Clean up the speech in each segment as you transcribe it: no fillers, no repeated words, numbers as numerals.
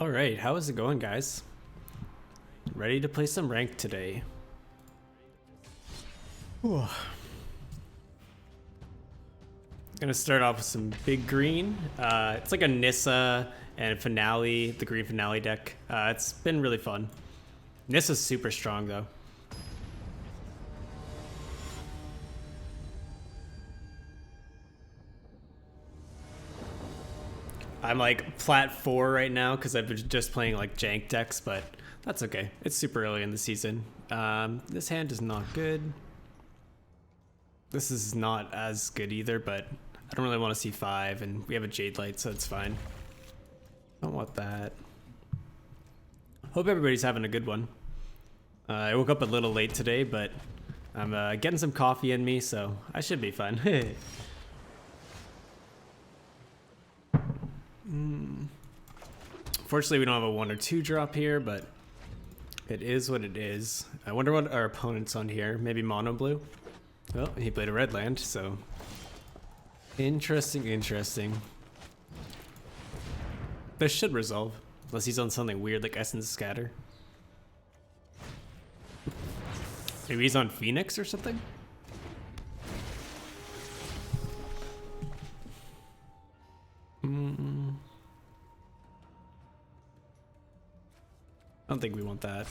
All right, how is it going, guys? Ready to play some ranked today. Whew. Gonna start off with some big green. It's like a Nissa and Finale, the green Finale deck. It's been really fun. Nissa's super strong though. I'm like plat 4 right now because I've been just playing like jank decks, but that's okay. It's super early in the season. This hand is not good. This is not as good either, but I don't really want to see 5, and we have a Jade Light, so it's fine. Don't want that. Hope everybody's having a good one. I woke up a little late today, but I'm getting some coffee in me, so I should be fine. Fortunately, we don't have a 1 or 2 drop here, but it is what it is. I wonder what our opponent's on here. Maybe mono blue? Well, he played a red land, so... Interesting. This should resolve. Unless he's on something weird like Essence Scatter. Maybe he's on Phoenix or something? I don't think we want that.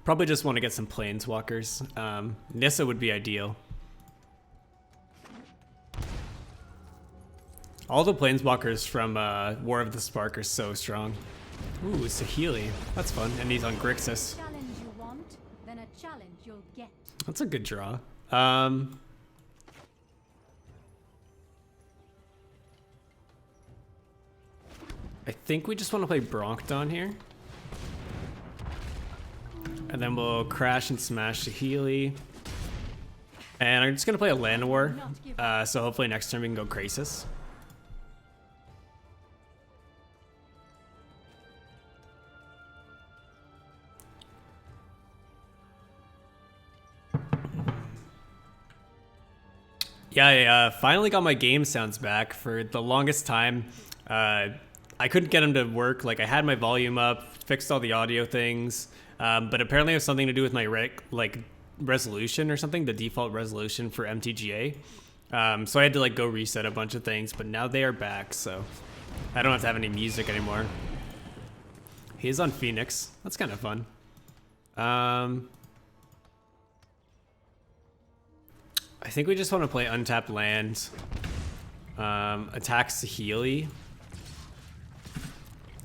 Probably just want to get some planeswalkers. Nissa would be ideal. All the planeswalkers from War of the Spark are so strong. Ooh, Saheeli. That's fun. And he's on Grixis. Challenge you want, then a challenge you'll get. That's a good draw. I think we just want to play Bronkdon here. And then we'll crash and smash Saheeli. And I'm just going to play a Land War. So hopefully next turn we can go Krasis. Yeah, I finally got my game sounds back. For the longest time, I couldn't get them to work. Like, I had my volume up, fixed all the audio things, but apparently it has something to do with my resolution or something, the default resolution for MTGA. So I had to like go reset a bunch of things, but now they are back, so I don't have to have any music anymore. He's on Phoenix. That's kind of fun. I think we just want to play untapped land. Attack Saheeli.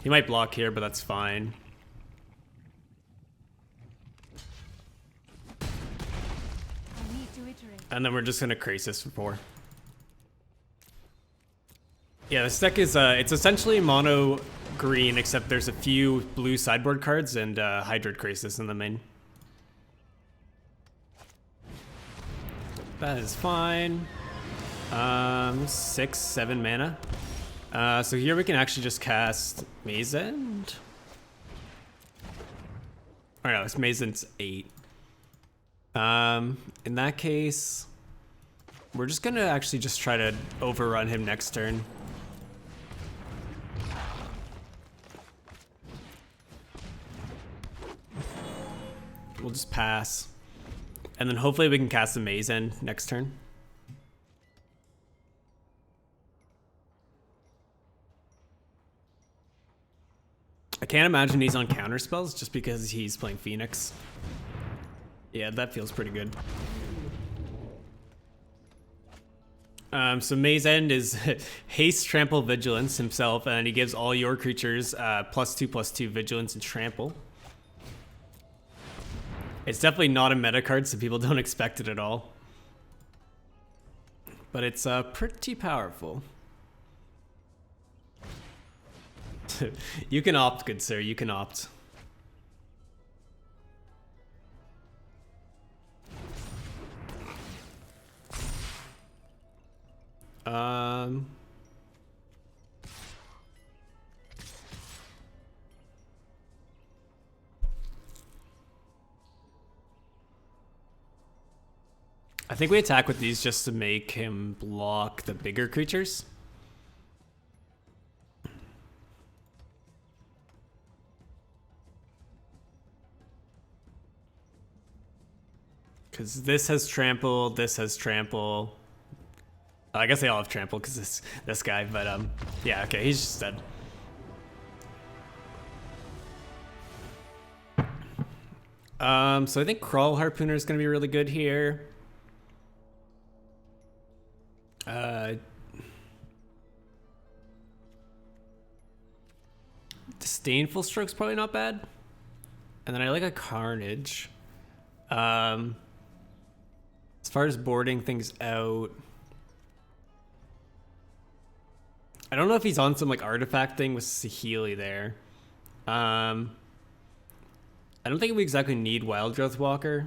He might block here, but that's fine. And then we're just gonna Krasis for 4. Yeah, this deck is it's essentially mono green, except there's a few blue sideboard cards and Hydroid Krasis in the main. That is fine. 6, 7 mana. So here we can actually just cast Maze End. Oh no, it's Maze End's 8. In that case, we're just gonna actually just try to overrun him next turn. We'll just pass. And then hopefully we can cast a Maze End next turn. I can't imagine he's on counter spells just because he's playing Phoenix. Yeah, that feels pretty good. So Maze End is Haste, Trample, Vigilance himself, and he gives all your creatures +2/+2 Vigilance and Trample. It's definitely not a meta card, so people don't expect it at all. But it's pretty powerful. You can opt, good sir, you can opt. I think we attack with these just to make him block the bigger creatures. Because this has trample, this has trample. I guess they all have trample because this guy, but yeah, okay, he's just dead. So I think Crawl Harpooner is gonna be really good here. Disdainful Stroke's probably not bad. And then I like a Carnage. As far as boarding things out, I don't know if he's on some like artifact thing with Saheeli there. I don't think we exactly need Wild Growth Walker.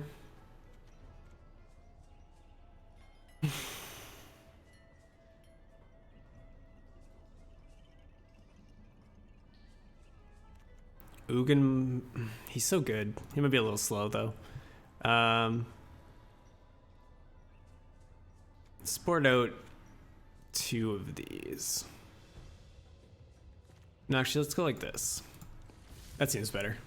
Ugin, he's so good. He might be a little slow though. Sport out 2 of these. No, actually, let's go like this. That seems better.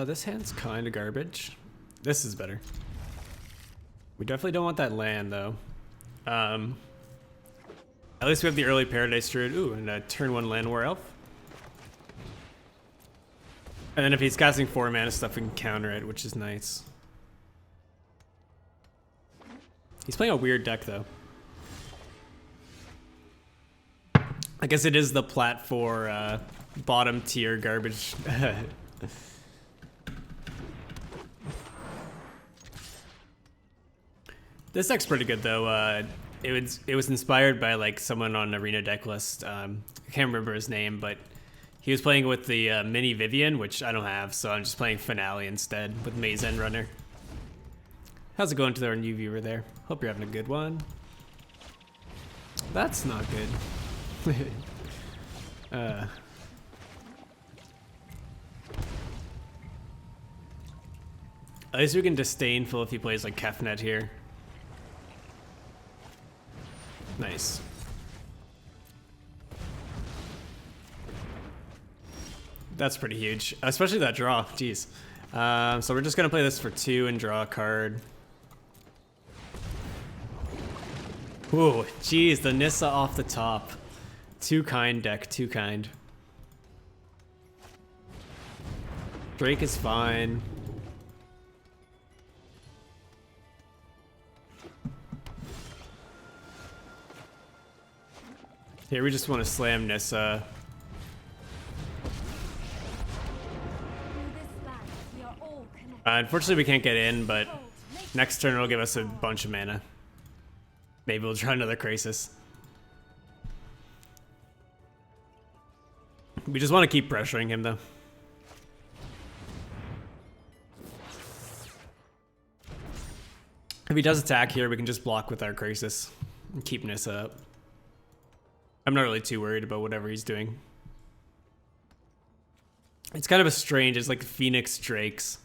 This hand's kind of garbage. This is better. We definitely don't want that land though. At least we have the early Paradise Druid. Ooh, and a turn 1 land War Elf. And then if he's casting 4 mana stuff, we can counter it, which is nice. He's playing a weird deck though. I guess it is the plat for bottom tier garbage. This deck's pretty good though. It was inspired by like someone on Arena Decklist. I can't remember his name, but he was playing with the mini Vivian, which I don't have, so I'm just playing Finale instead with Maze End Runner. How's it going to our new viewer there? Hope you're having a good one. That's not good. At least we can Disdainful if he plays like Kefnet here. Nice. That's pretty huge, especially that draw. Jeez. So we're just gonna play this for 2 and draw a card. Ooh, jeez, the Nissa off the top. Too kind deck, too kind. Drake is fine. Here we just want to slam Nissa. Unfortunately we can't get in, but next turn it'll give us a bunch of mana. Maybe we'll try another Crisis. We just want to keep pressuring him though. If he does attack here, we can just block with our Crisis and keep Nissa up. I'm not really too worried about whatever he's doing. It's kind of a strange, it's like Phoenix Drakes.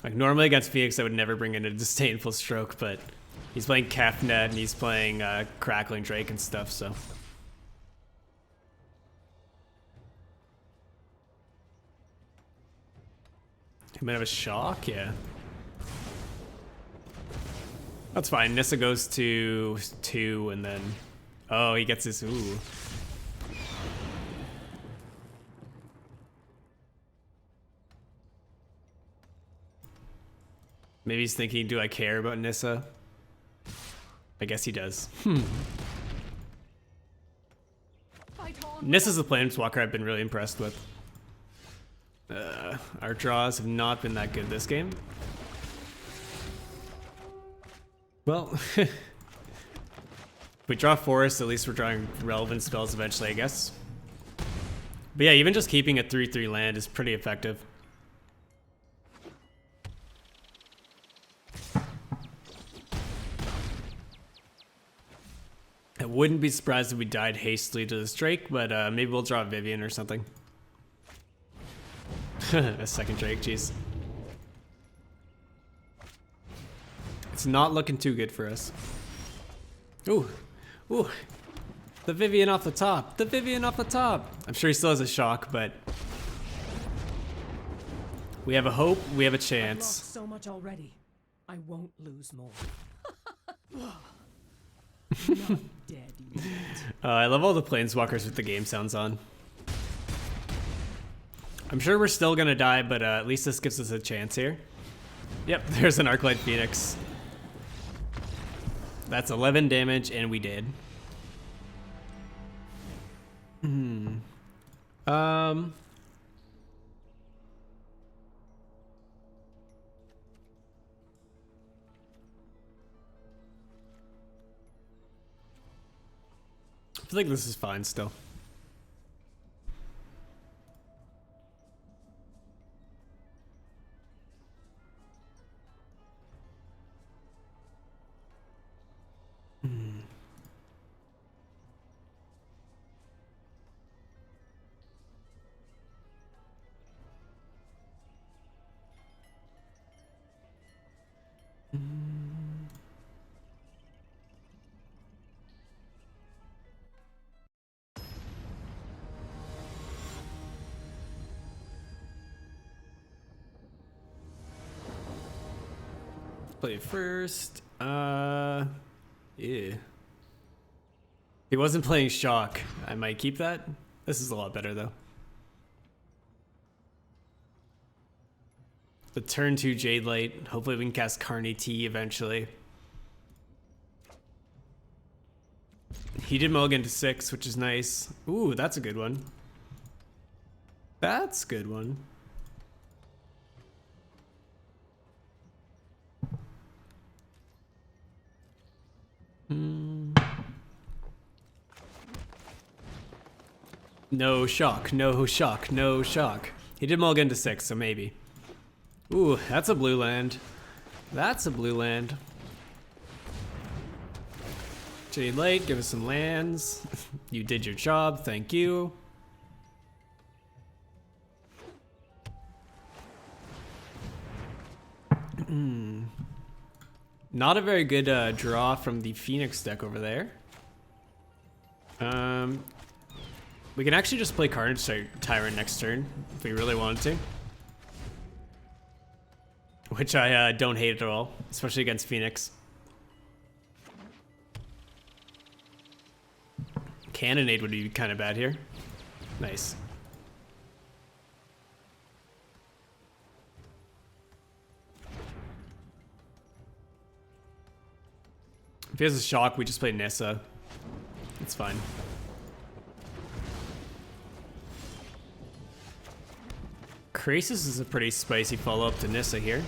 Like normally against Phoenix I would never bring in a Disdainful Stroke, but he's playing Kefnet and he's playing Crackling Drake and stuff, so. He might have a shock, yeah. That's fine. Nissa goes to 2 and then... Oh, he gets his... Ooh. Maybe he's thinking, do I care about Nissa? I guess he does. Nissa's the Planeswalker I've been really impressed with. Our draws have not been that good this game. Well, if we draw Forest, at least we're drawing relevant spells eventually, I guess. But yeah, even just keeping a 3/3 land is pretty effective. I wouldn't be surprised if we died hastily to this Drake, but maybe we'll draw Vivian or something. A second Drake, jeez. It's not looking too good for us. Ooh, ooh. The Vivian off the top. The Vivian off the top. I'm sure he still has a shock, but we have a hope. We have a I've chance. lost so much already. I won't lose more. Not dead yet. I love all the planeswalkers with the game sounds on. I'm sure we're still gonna die, but at least this gives us a chance here. Yep, there's an Arclight Phoenix. That's 11 damage, and we did. I feel like this is fine still. Play first. Yeah. He wasn't playing Shock. I might keep that. This is a lot better though. The turn 2 Jade Light. Hopefully we can cast Carney T eventually. He did mulligan to 6, which is nice. Ooh, that's a good one. That's a good one. No shock, no shock, no shock. He did mulligan to 6, so maybe. Ooh, that's a blue land. That's a blue land. Jade Light, give us some lands. You did your job, thank you. Not a very good draw from the Phoenix deck over there. We can actually just play Carnage Tyrant next turn if we really wanted to. Which I don't hate at all, especially against Phoenix. Cannonade would be kind of bad here. Nice. If he has a shock, we just play Nissa. It's fine. Krasis is a pretty spicy follow-up to Nissa here.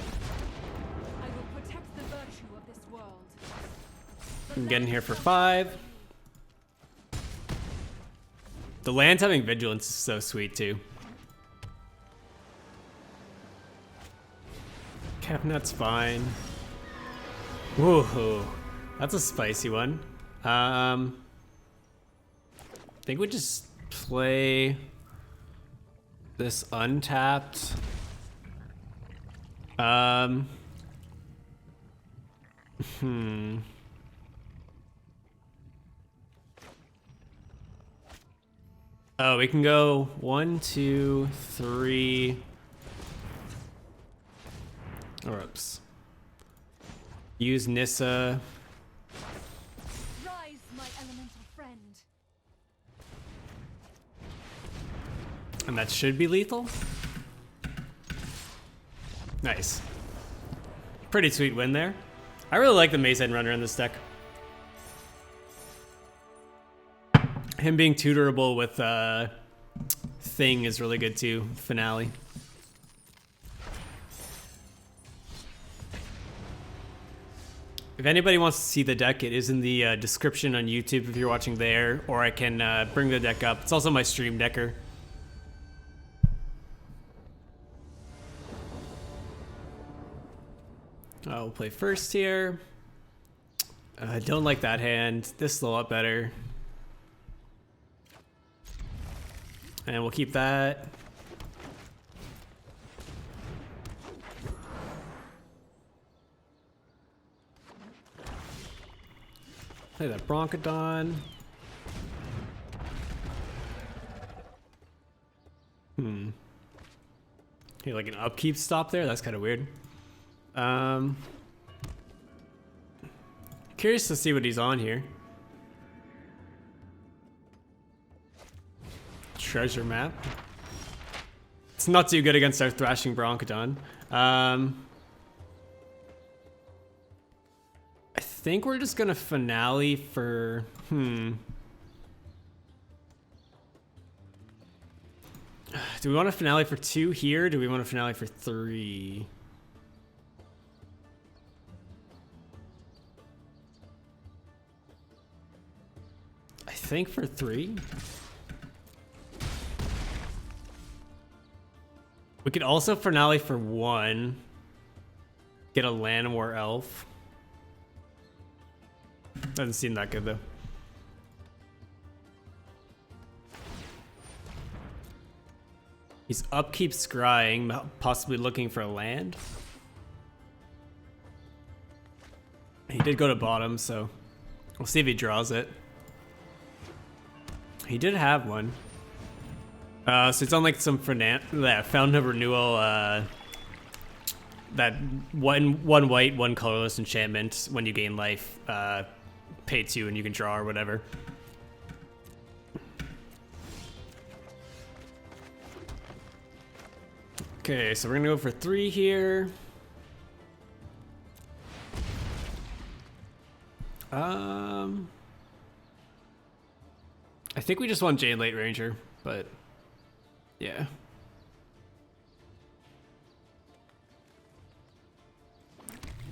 I will protect the virtue of this world. I'm getting here for 5. The land having Vigilance is so sweet too. Capnut's fine. Whoa, that's a spicy one. I think we just play this untapped. Oh, we can go 1, 2, 3. Or oops. Use Nissa. Rise, my elemental friend. And that should be lethal. Nice. Pretty sweet win there. I really like the Maze End Runner in this deck. Him being tutorable with Thing is really good too. Finale. If anybody wants to see the deck, it is in the description on YouTube if you're watching there, or I can bring the deck up. It's also my stream decker. We'll play first here. I don't like that hand. This is a lot better. And we'll keep that. Play that Broncodon. Here, like an upkeep stop there? That's kind of weird. Curious to see what he's on here. Treasure map. It's not too good against our Thrashing Broncodon. I think we're just gonna finale for... Do we want a finale for 2 here? Or do we want a finale for 3? I think for 3. We could also finale for 1. Get a Land War Elf. Doesn't seem that good though. He's upkeep scrying, possibly looking for a land. He did go to bottom, so we'll see if he draws it. He did have one. So it's on like some Fountain of Renewal, that one white, one colorless enchantment. When you gain life, pay 2 and you can draw or whatever. Okay, so we're gonna go for 3 here. I think we just want Jade Late Ranger, but yeah.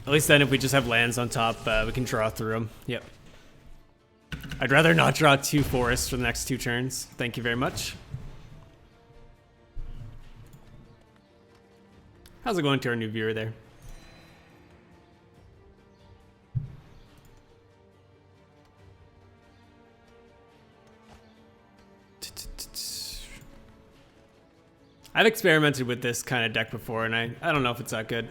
At least then if we just have lands on top, we can draw through them. Yep. I'd rather not draw 2 forests for the next 2 turns. Thank you very much. How's it going to our new viewer there? I've experimented with this kind of deck before, and I don't know if it's that good.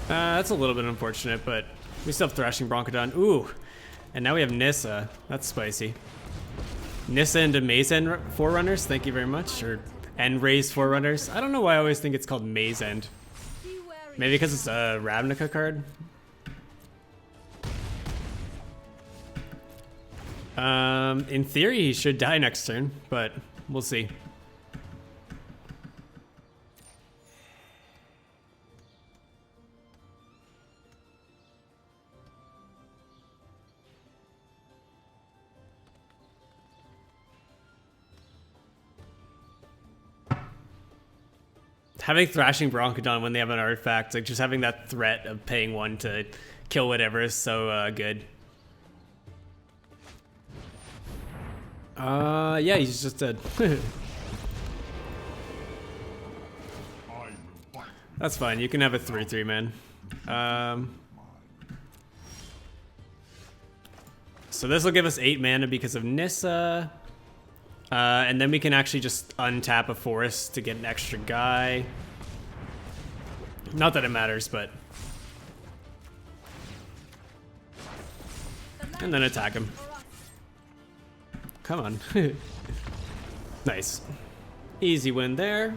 That's a little bit unfortunate, but we still have Thrashing Broncodon. Ooh, and now we have Nissa. That's spicy. Nissa into Maze End Forerunners, thank you very much. Or End Raise Forerunners. I don't know why I always think it's called Maze End. Maybe because it's a Ravnica card? In theory, he should die next turn, but we'll see. Having Thrashing Broncodon when they have an artifact, like just having that threat of paying 1 to kill whatever is so good. Yeah, he's just dead. That's fine, you can have a 3/3, man. So this will give us 8 mana because of Nissa. And then we can actually just untap a forest to get an extra guy. Not that it matters, but... And then attack him. Come on. Nice. Easy win there.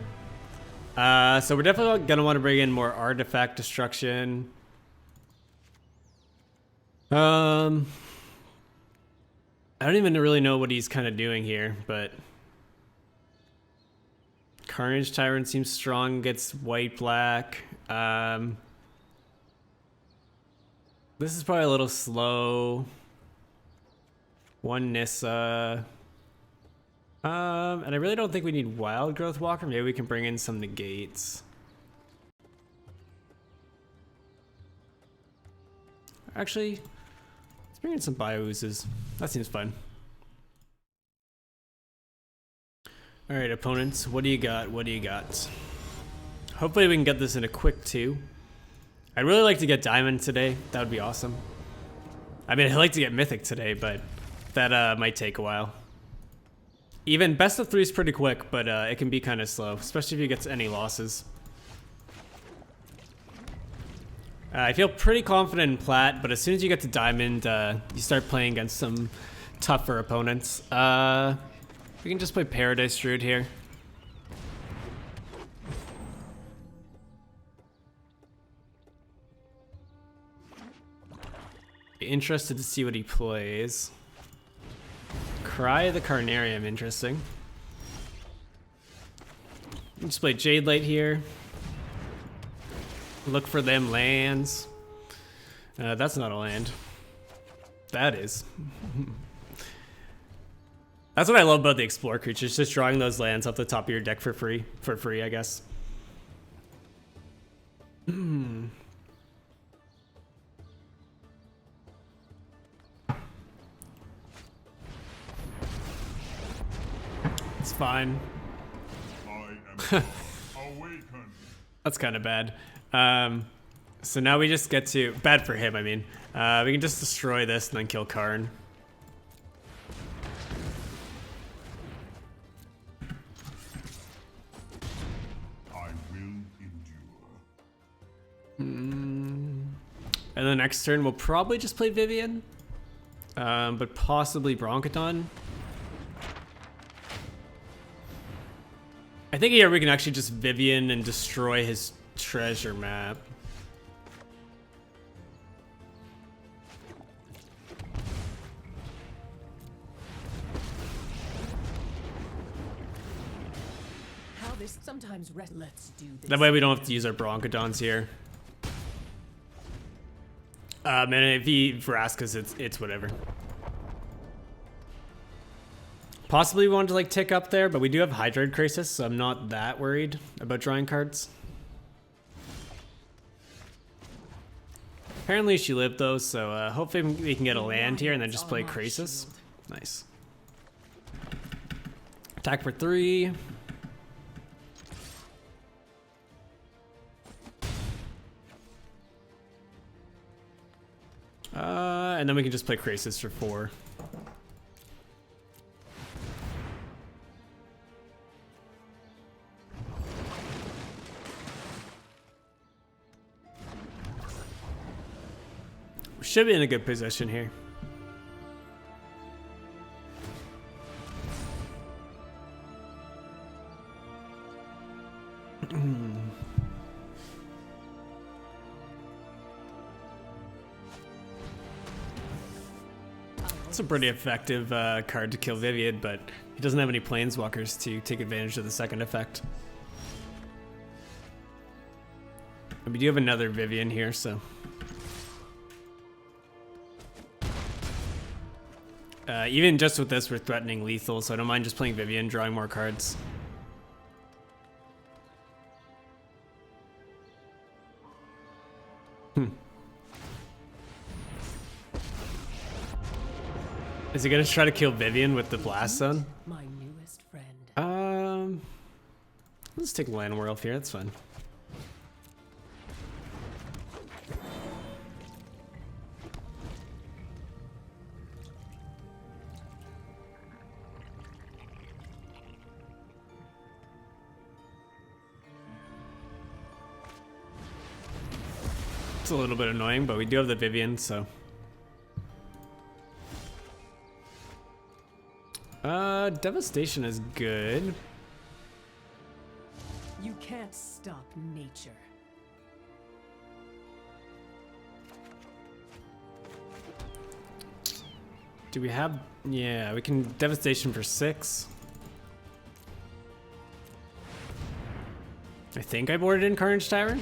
So we're definitely going to want to bring in more artifact destruction. I don't even really know what he's kind of doing here, but Carnage Tyrant seems strong against white-black. This is probably a little slow. 1 Nissa. And I really don't think we need Wild Growth Walker. Maybe we can bring in some negates. Actually, let's bring in some Bio-Oozes. That seems fun. Alright, opponents, what do you got? What do you got? Hopefully we can get this in a quick 2. I'd really like to get Diamond today. That would be awesome. I mean, I'd like to get Mythic today, but that might take a while. Even best of 3 is pretty quick, but it can be kind of slow, especially if you get any losses. I feel pretty confident in plat, but as soon as you get to diamond, you start playing against some tougher opponents. We can just play Paradise Druid here. Interested to see what he plays. Cry of the Carnarium, interesting. Just play Jade Light here. Look for them lands. That's not a land. That is. That's what I love about the Explore creatures, just drawing those lands off the top of your deck for free, I guess. It's fine. I am awakened. That's kind of bad. So now we just get to... Bad for him, I mean. We can just destroy this and then kill Karn. I will endure. And the next turn we'll probably just play Vivian. But possibly Bronchodon. I think here we can actually just Vivian and destroy his treasure map. How this sometimes rest. Let's do this. That way we don't have to use our Bronchodons here. And if he Vraskas, it's whatever. Possibly we wanted to like tick up there, but we do have Hydroid Crisis, so I'm not that worried about drawing cards. Apparently she lived though, so hopefully we can get a land here and then just play Crisis. Nice. Attack for 3. And then we can just play Crisis for 4. Should be in a good position here. It's a pretty effective card to kill Vivian, but he doesn't have any planeswalkers to take advantage of the second effect. And we do have another Vivian here, so... even just with this, we're threatening lethal, so I don't mind just playing Vivian, drawing more cards. Is he gonna try to kill Vivian with the Blast Zone? My newest friend. Let's take Land World here, that's fine. It's a little bit annoying, but we do have the Vivian, so. Devastation is good. You can't stop nature. Do we have... Yeah, we can Devastation for 6. I think I boarded in Carnage Tyrant.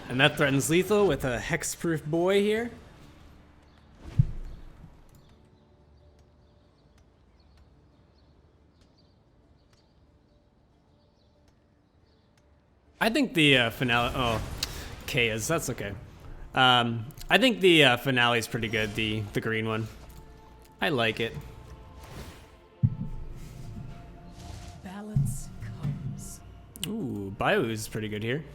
And that threatens lethal with a hexproof boy here. I think the finale... Oh, Chaos, that's okay. I think the finale is pretty good, the green one. I like it. Balance comes. Ooh, Bio is pretty good here.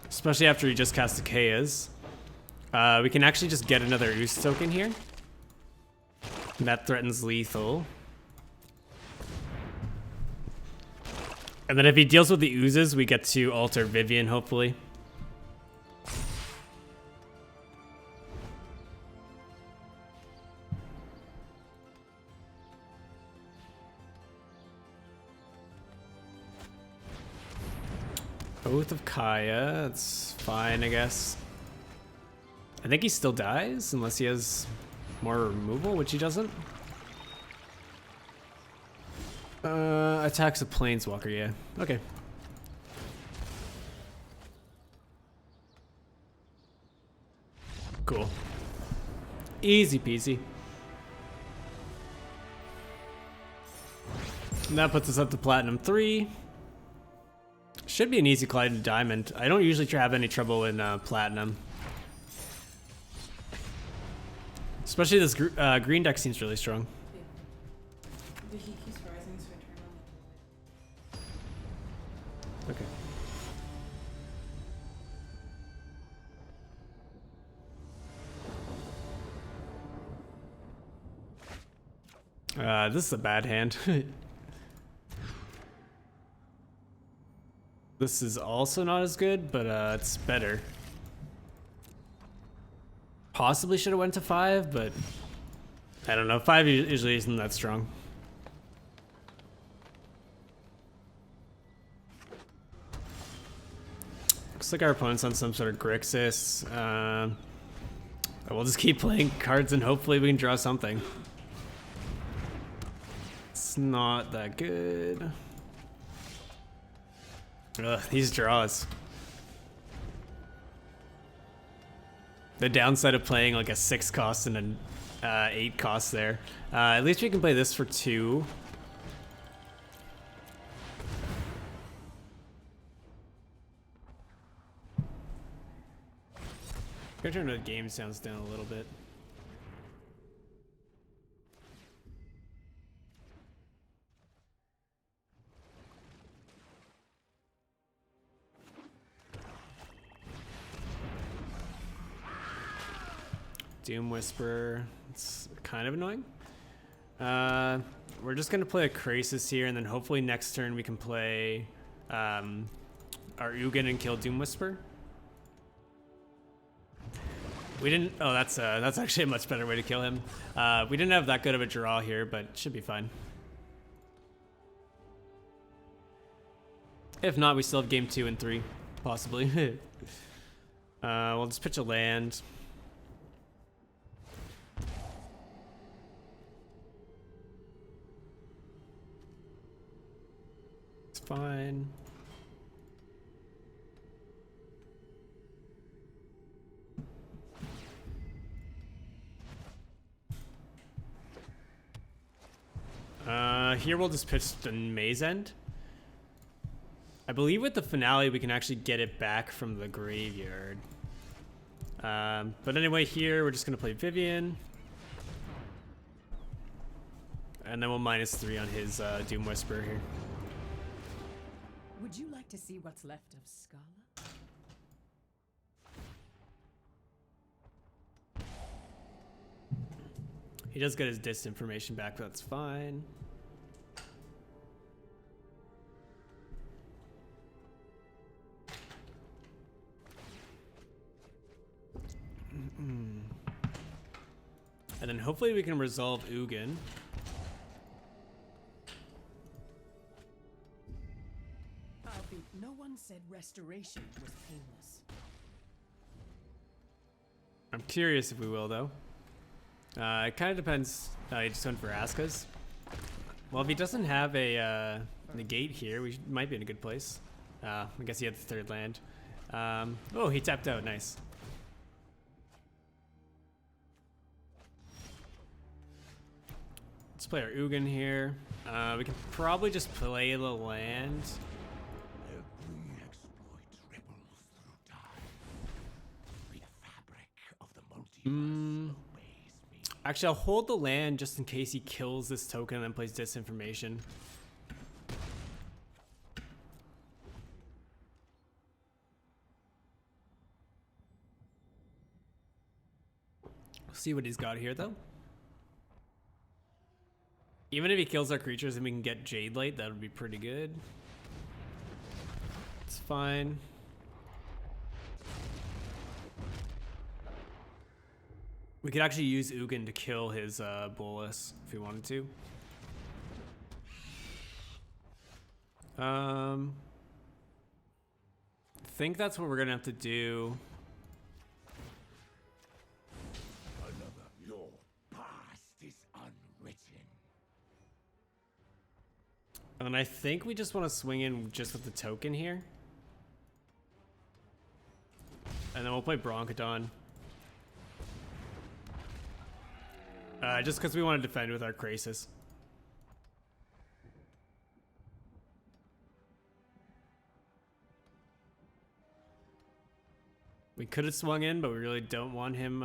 Especially after he just cast the Chaos. We can actually just get another Oost token here. And that threatens lethal. And then if he deals with the oozes, we get to alter Vivian, hopefully. Oath of Kaya, that's fine, I guess. I think he still dies, unless he has more removal, which he doesn't. Attacks a planeswalker, yeah. Okay. Cool. Easy peasy. And that puts us up to Platinum 3. Should be an easy climb to Diamond. I don't usually have any trouble in Platinum. Especially this green deck seems really strong. But he keeps rising, so I turn on. Okay. This is a bad hand. This is also not as good, but it's better. Possibly should have went to 5, but I don't know. 5 usually isn't that strong. Looks like our opponent's on some sort of Grixis. We'll just keep playing cards and hopefully we can draw something. It's not that good. Ugh, these draws. The downside of playing like a 6 cost and an 8 cost there. At least we can play this for 2. I'm gonna turn the game sounds down a little bit. Doom Whisperer, it's kind of annoying. We're just gonna play a Krasis here, and then hopefully next turn we can play our Ugin and kill Doom Whisperer. We didn't. Oh, that's actually a much better way to kill him. We didn't have that good of a draw here, but should be fine. If not, we still have game 2 and 3, possibly. We'll just pitch a land. It's fine. Here we'll just pitch the Maze End. I believe with the finale we can actually get it back from the graveyard. But anyway, here we're just gonna play Vivian. And then we'll -3 on his Doom Whisperer here. Would you like to see what's left of Scala? He does get his disinformation back, but that's fine. And then hopefully we can resolve Ugin. No one said restoration was painless. I'm curious if we will, though. It kind of depends. He just went for Aska's. Well, if he doesn't have a negate here, we might be in a good place. I guess he had the 3rd land. Oh, he tapped out. Nice. Let's play our Ugin here. We can probably just play the land. Every exploit ripples through time. The fabric of the multiverse obeys me. Actually, I'll hold the land just in case he kills this token and then plays disinformation. We'll see what he's got here, though. Even if he kills our creatures and we can get Jade Light, that would be pretty good. fine. We could actually use Ugin to kill his Bolus if we wanted to. I think that's what we're gonna have to do. Another. Your past is unwritten. And I think we just want to swing in just with the token here. And then we'll play Broncodon. Just because we want to defend with our Krasis. We could have swung in, but we really don't want him.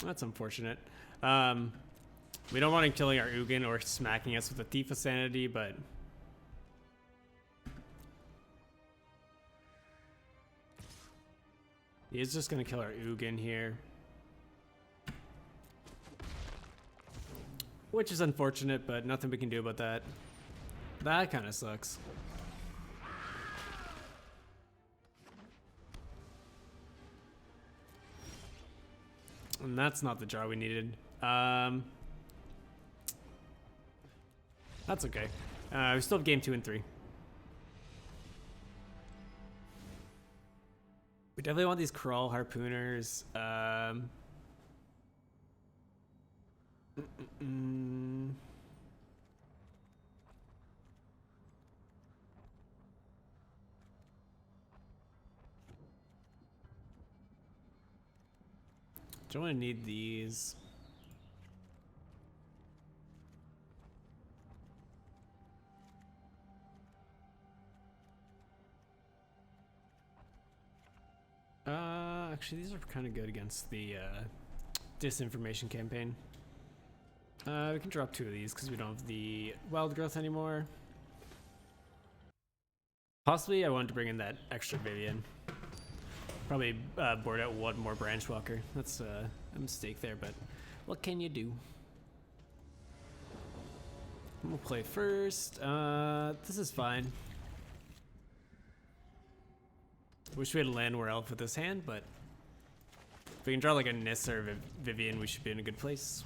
That's unfortunate. We don't want him killing our Ugin or smacking us with a Thief of Sanity, but... he is just going to kill our Ugin here. Which is unfortunate, but nothing we can do about that. That kind of sucks. And that's not the draw we needed. That's okay. We still have game 2 and 3. We definitely want these Crawl Harpooners. Don't want to need these. Actually, these are kind of good against the disinformation campaign. We can drop 2 of these because we don't have the wild growth anymore. Possibly I wanted to bring in that extra Vivian. Probably board out 1 more branch walker. That's a mistake there, but what can you do? We'll play first. This is fine. Wish we had a Landwehr Elf with this hand, but if we can draw like a Nissa or Vivian, we should be in a good place.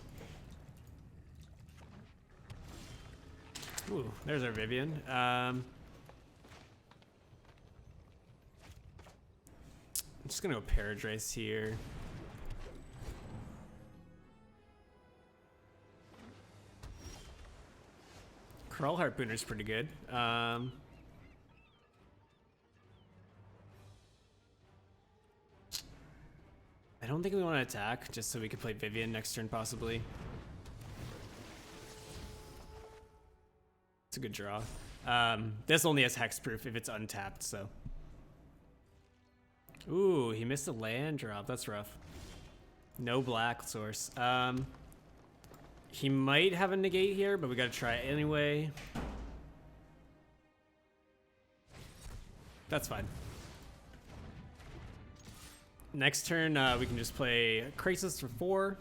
Ooh, there's our Vivian. I'm just gonna go Paradrace here. Crawl Harpooner's pretty good. I don't think we want to attack, just so we could play Vivian next turn, possibly. It's a good draw. This only has hexproof if it's untapped, so. Ooh, he missed a land drop. That's rough. No black source. He might have a negate here, but we gotta try it anyway. That's fine. Next turn, we can just play Krasis for 4,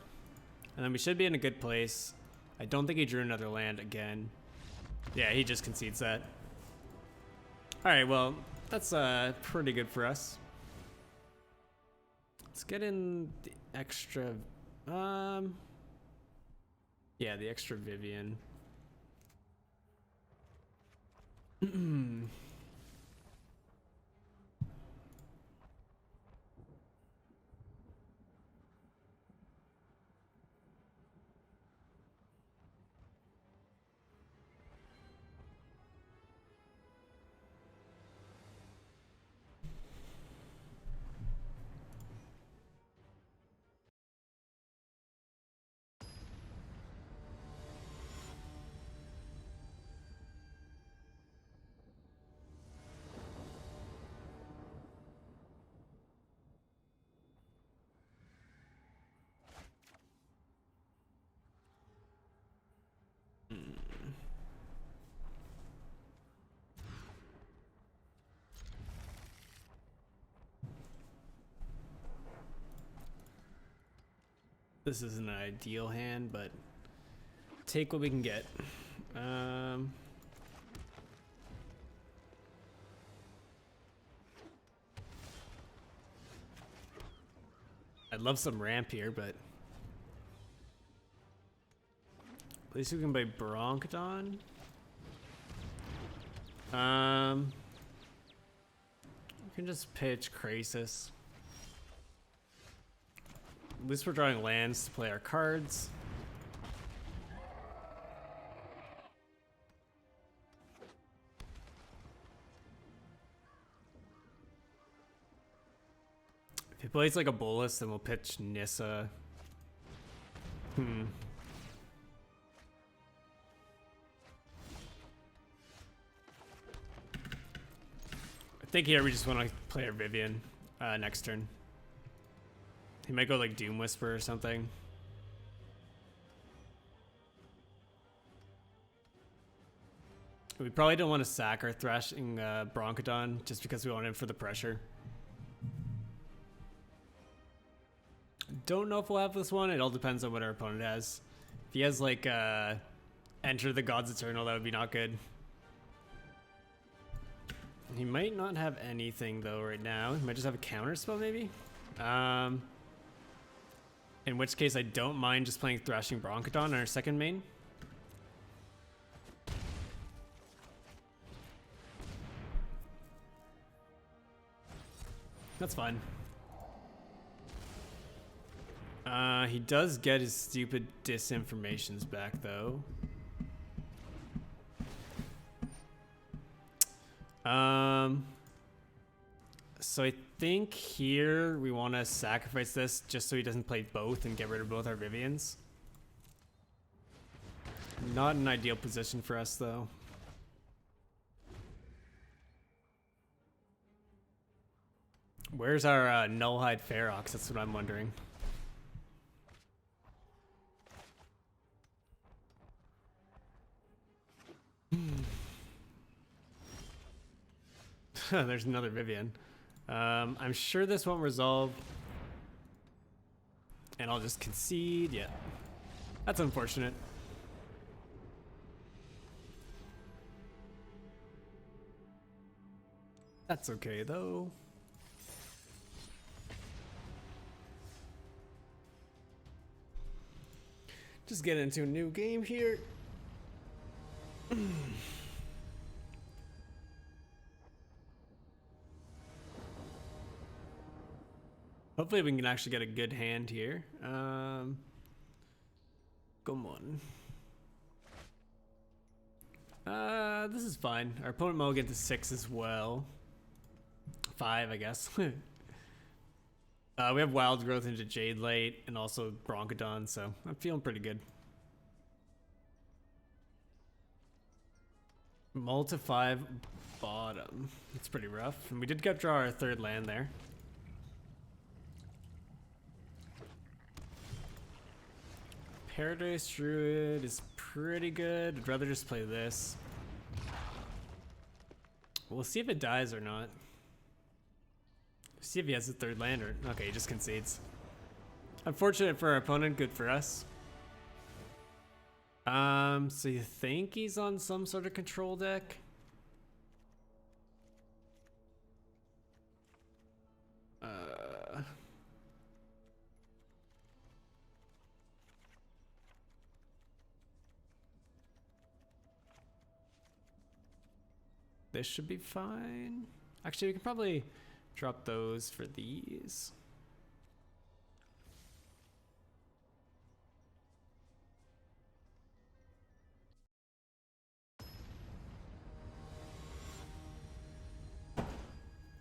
and then we should be in a good place. I don't think he drew another land again. Yeah, he just concedes that. All right, well, that's pretty good for us. Let's get in the extra, yeah, the extra Vivian. This isn't an ideal hand, but take what we can get. I'd love some ramp here, but at least we can play Broncodon. We can just pitch Krasis. At least we're drawing lands to play our cards. If he plays like a Bolus, then we'll pitch Nissa. I think here we just want to play our Vivian next turn. He might go like Doom Whisper or something. We probably don't want to sack our Thrashing Broncodon just because we want him for the pressure. Don't know if we'll have this one. It all depends on what our opponent has. If he has like Enter the Gods Eternal, that would be not good. He might not have anything though right now. He might just have a counter spell maybe. In which case I don't mind just playing Thrashing Broncodon on our second main. That's fine. He does get his stupid disinformations back though. So I think here we want to sacrifice this just so he doesn't play both and get rid of both our Vivians. Not an ideal position for us though. Where's our Nullhide Ferox? That's what I'm wondering. There's another Vivian. I'm sure this won't resolve. And I'll just concede. Yeah. That's unfortunate. That's okay though. Just get into a new game here. Hopefully we can actually get a good hand here. Come on. This is fine. Our opponent mulliganed to 6 as well. 5, I guess. We have Wild Growth into Jade Light and also Broncodon, so I'm feeling pretty good. Mull to 5 bottom. It's pretty rough. And we did get draw our third land there. Paradise Druid is pretty good. I'd rather just play this. We'll see if it dies or not. See if he has a third land or... Okay, he just concedes. Unfortunate for our opponent, good for us. So you think he's on some sort of control deck? This should be fine. Actually, we can probably drop those for these.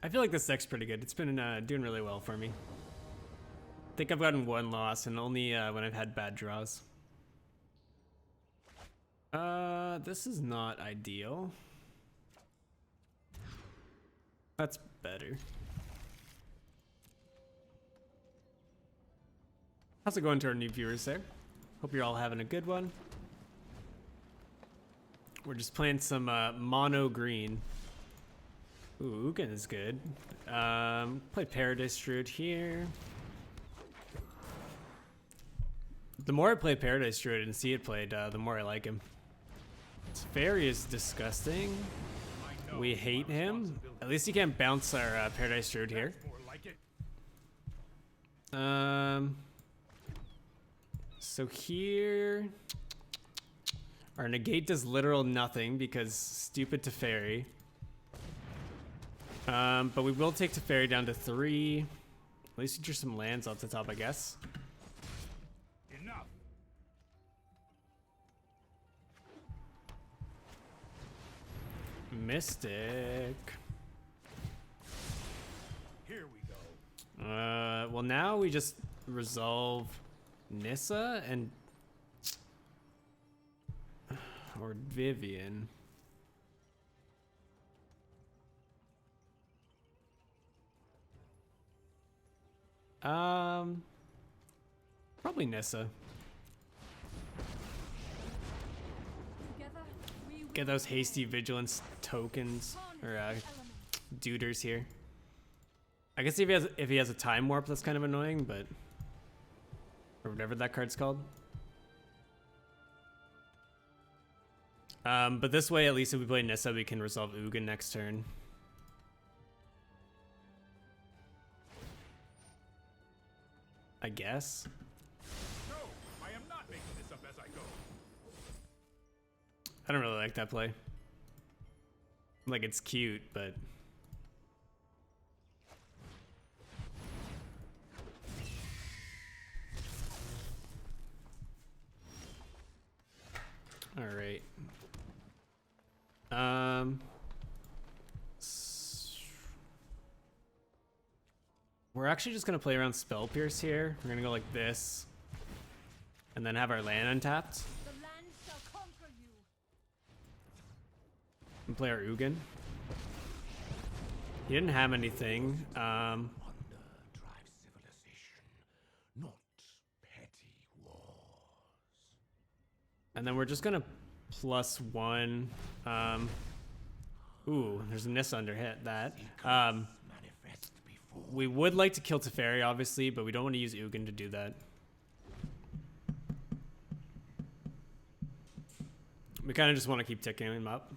I feel like this deck's pretty good. It's been doing really well for me. I think I've gotten 1 loss and only when I've had bad draws. This is not ideal. That's better. How's it going to our new viewers there? Hope you're all having a good one. We're just playing some mono green. Ooh, Ugin is good. Play Paradise Druid here. The more I play Paradise Druid and see it played, the more I like him. Fairy is disgusting. We hate him. At least he can't bounce our Paradise Druid here. So here, our negate does literal nothing because stupid Teferi. But we will take Teferi down to 3. At least feature some lands off the top, I guess. Enough. Mystic. Here we go. Well now we just resolve Nissa and or Vivian. Probably Nissa. Together, we Get those hasty vigilance tokens or duders here. I guess if he has a time warp, that's kind of annoying, but or whatever that card's called. But this way, at least if we play Nissa, we can resolve Ugin next turn. I guess. No, I am not making this up as I go. I don't really like that play. Like, it's cute, but... Alright. We're actually just gonna play around Spell Pierce here. We're gonna go like this. And then have our land untapped. the land shall conquer you. And play our Ugin. He didn't have anything. Wonder drives civilization, not petty wars. And then we're just gonna +1. Ooh, there's a Nissa under hit that. Manifest before. We would like to kill Teferi, obviously, but we don't want to use Ugin to do that. We kind of just want to keep ticking him up.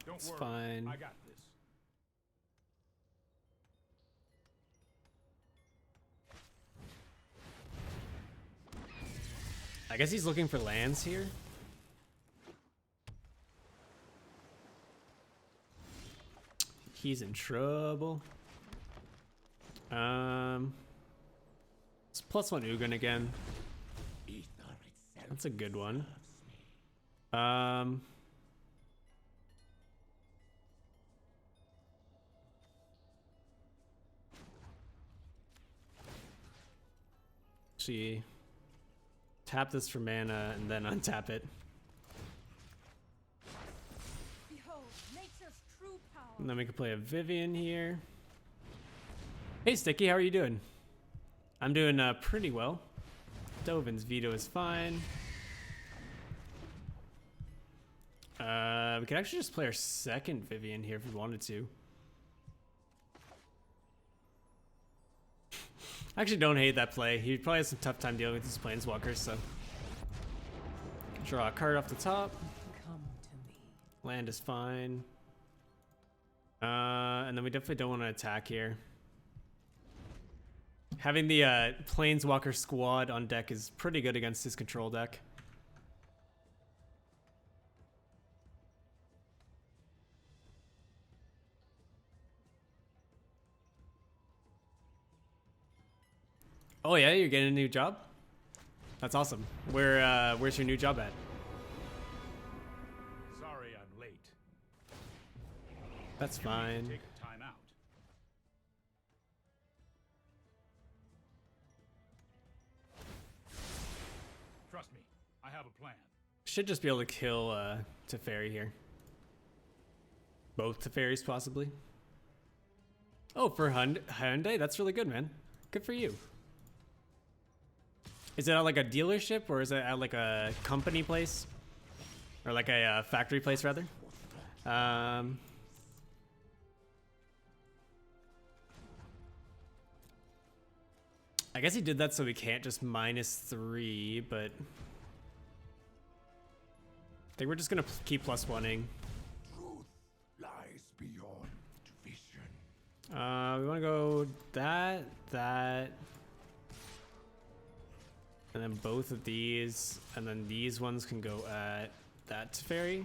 Don't It's worry, fine. I got this. I guess he's looking for lands here. He's in trouble. It's +1 Ugin again. Ether itself That's a good one. serves me. Actually, tap this for mana and then untap it. Behold, nature's true power. And then we can play a Vivian here. Hey Sticky, how are you doing? I'm doing pretty well. Dovin's veto is fine. We could actually just play our second Vivian here if we wanted to. I actually don't hate that play. He probably has some tough time dealing with these planeswalkers, so. Draw a card off the top. Come to me. Land is fine. And then we definitely don't want to attack here. Having the planeswalker squad on deck is pretty good against his control deck. Oh yeah, you're getting a new job? That's awesome. Where's your new job at? Sorry I'm late. That's Take fine. a time out. Trust me, I have a plan. Should just be able to kill Teferi here. Both Teferis possibly. Oh, for Hyundai? That's really good, man. Good for you. Is it at like a dealership or is it at like a company place? Or like a factory place rather? I guess he did that so we can't just -3, but think we're just gonna keep +1ing. Truth lies beyond vision. We want to go that, and then both of these, and then these ones can go at that Teferi.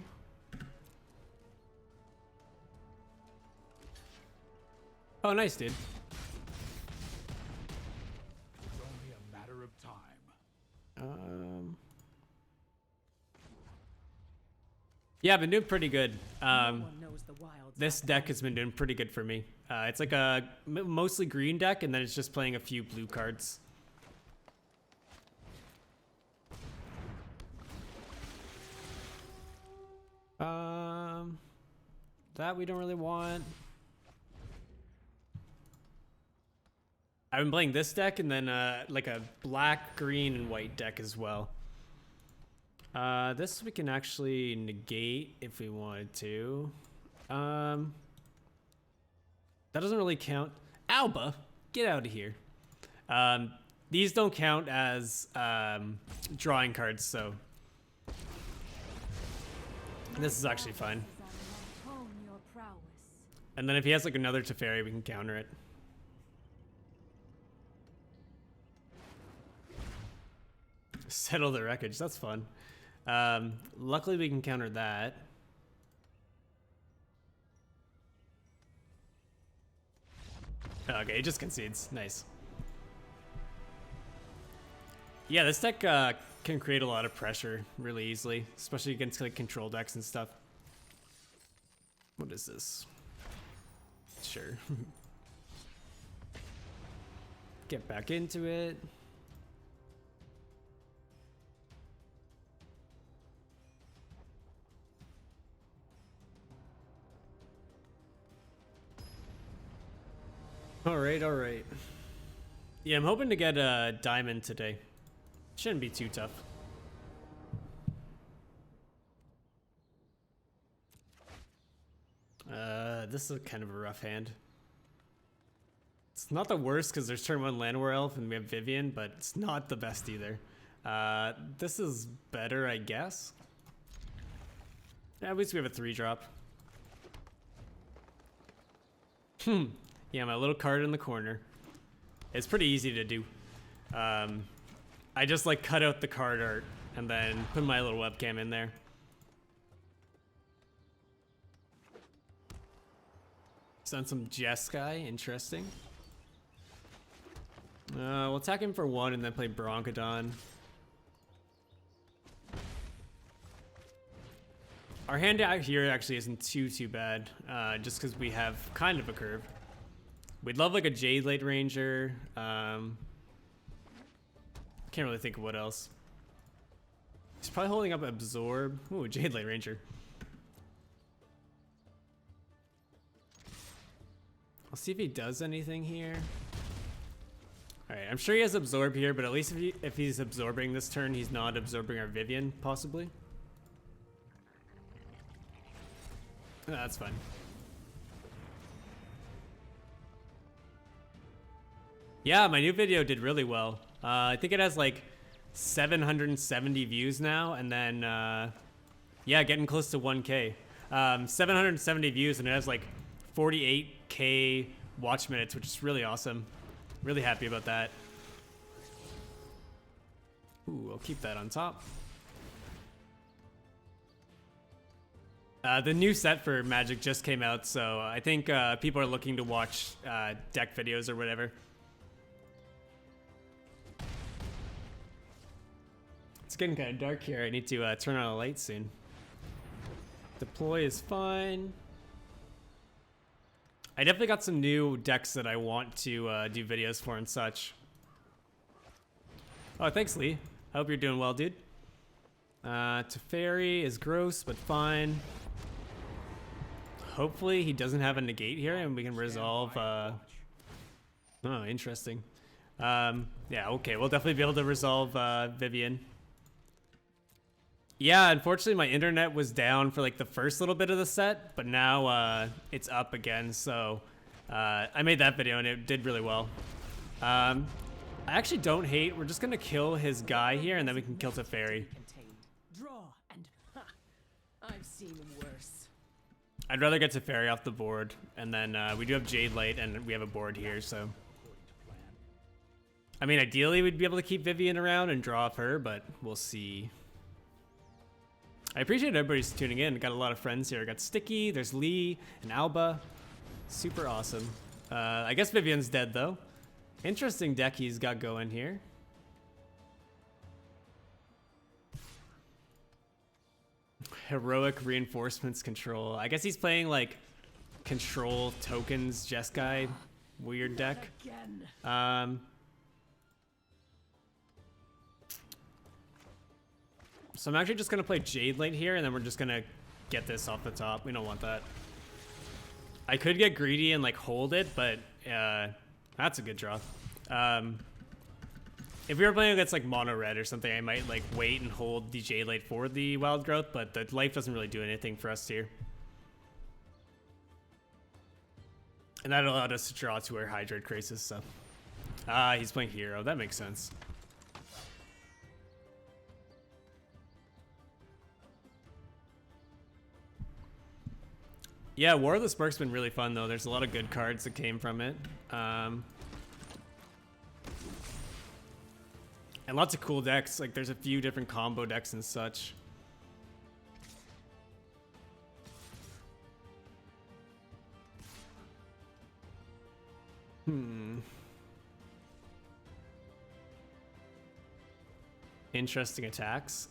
Oh, nice, dude. It's only a matter of time. Yeah, I've been doing pretty good. No one knows the wilds This like deck has been doing pretty good for me. It's like a mostly green deck, and then it's just playing a few blue cards. That we don't really want. I've been playing this deck and then like a black, green, and white deck as well. This we can actually negate if we wanted to. That doesn't really count. Alba, get out of here. These don't count as drawing cards, so this is actually fine. Hone your prowess. And then if he has like another Teferi, we can counter it. Settle the wreckage, that's fun. Luckily we can counter that. Okay, it just concedes. Nice. Yeah, this deck can create a lot of pressure really easily, especially against like control decks and stuff. What is this? Sure. Get back into it. All right. Yeah, I'm hoping to get a diamond today. Shouldn't be too tough. This is kind of a rough hand. It's not the worst because there's turn 1 Llanowar Elf and we have Vivian, but it's not the best either. This is better, I guess. Yeah, at least we have a 3-drop. Yeah, my little card in the corner. It's pretty easy to do. I just like cut out the card art and then put my little webcam in there. Send some Jeskai, interesting. We'll attack him for 1 and then play Broncodon. Our hand out here actually isn't too bad, just because we have kind of a curve. We'd love like a Jade Light Ranger. Can't really think of what else. He's probably holding up Absorb. Ooh, Jade Light Ranger. I'll see if he does anything here. Alright, I'm sure he has Absorb here, but at least if he's absorbing this turn, he's not absorbing our Vivian, possibly. Oh, that's fine. Yeah, my new video did really well. I think it has like 770 views now, and then, yeah, getting close to 1K. 770 views, and it has like 48K watch minutes, which is really awesome. Really happy about that. Ooh, I'll keep that on top. The new set for Magic just came out, so I think people are looking to watch deck videos or whatever. It's getting kind of dark here. I need to turn on a light soon. Deploy is fine. I definitely got some new decks that I want to do videos for and such. Oh, thanks, Lee. I hope you're doing well, dude. Teferi is gross, but fine. Hopefully he doesn't have a negate here and we can resolve... Oh, interesting. Yeah, okay, we'll definitely be able to resolve Vivian. Yeah, unfortunately my internet was down for like the first little bit of the set, but now it's up again, so I made that video and it did really well. I actually don't hate, we're just gonna kill his guy here and then we can kill Teferi. contained. Draw and ha! seen worse. I'd rather get Teferi off the board, and then we do have Jade Light, and we have a board here, so. I mean, ideally we'd be able to keep Vivian around and draw off her, but we'll see. I appreciate everybody's tuning in. Got a lot of friends here. Got Sticky, there's Lee, and Alba. Super awesome. I guess Vivian's dead, though. Interesting deck he's got going here. Heroic Reinforcements Control. I guess he's playing like control tokens Jeskai weird deck. Again. So I'm actually just gonna play Jade Light here, and then we're just gonna get this off the top. We don't want that. I could get greedy and like hold it, but that's a good draw. If we were playing against like mono red or something, I might like wait and hold the Jade Light for the wild growth, but the life doesn't really do anything for us here. And that allowed us to draw to our Hydrate Crisis, so. He's playing hero, that makes sense. Yeah, War of the Spark's been really fun though. There's a lot of good cards that came from it. And lots of cool decks. Like there's a few different combo decks and such. Interesting attacks.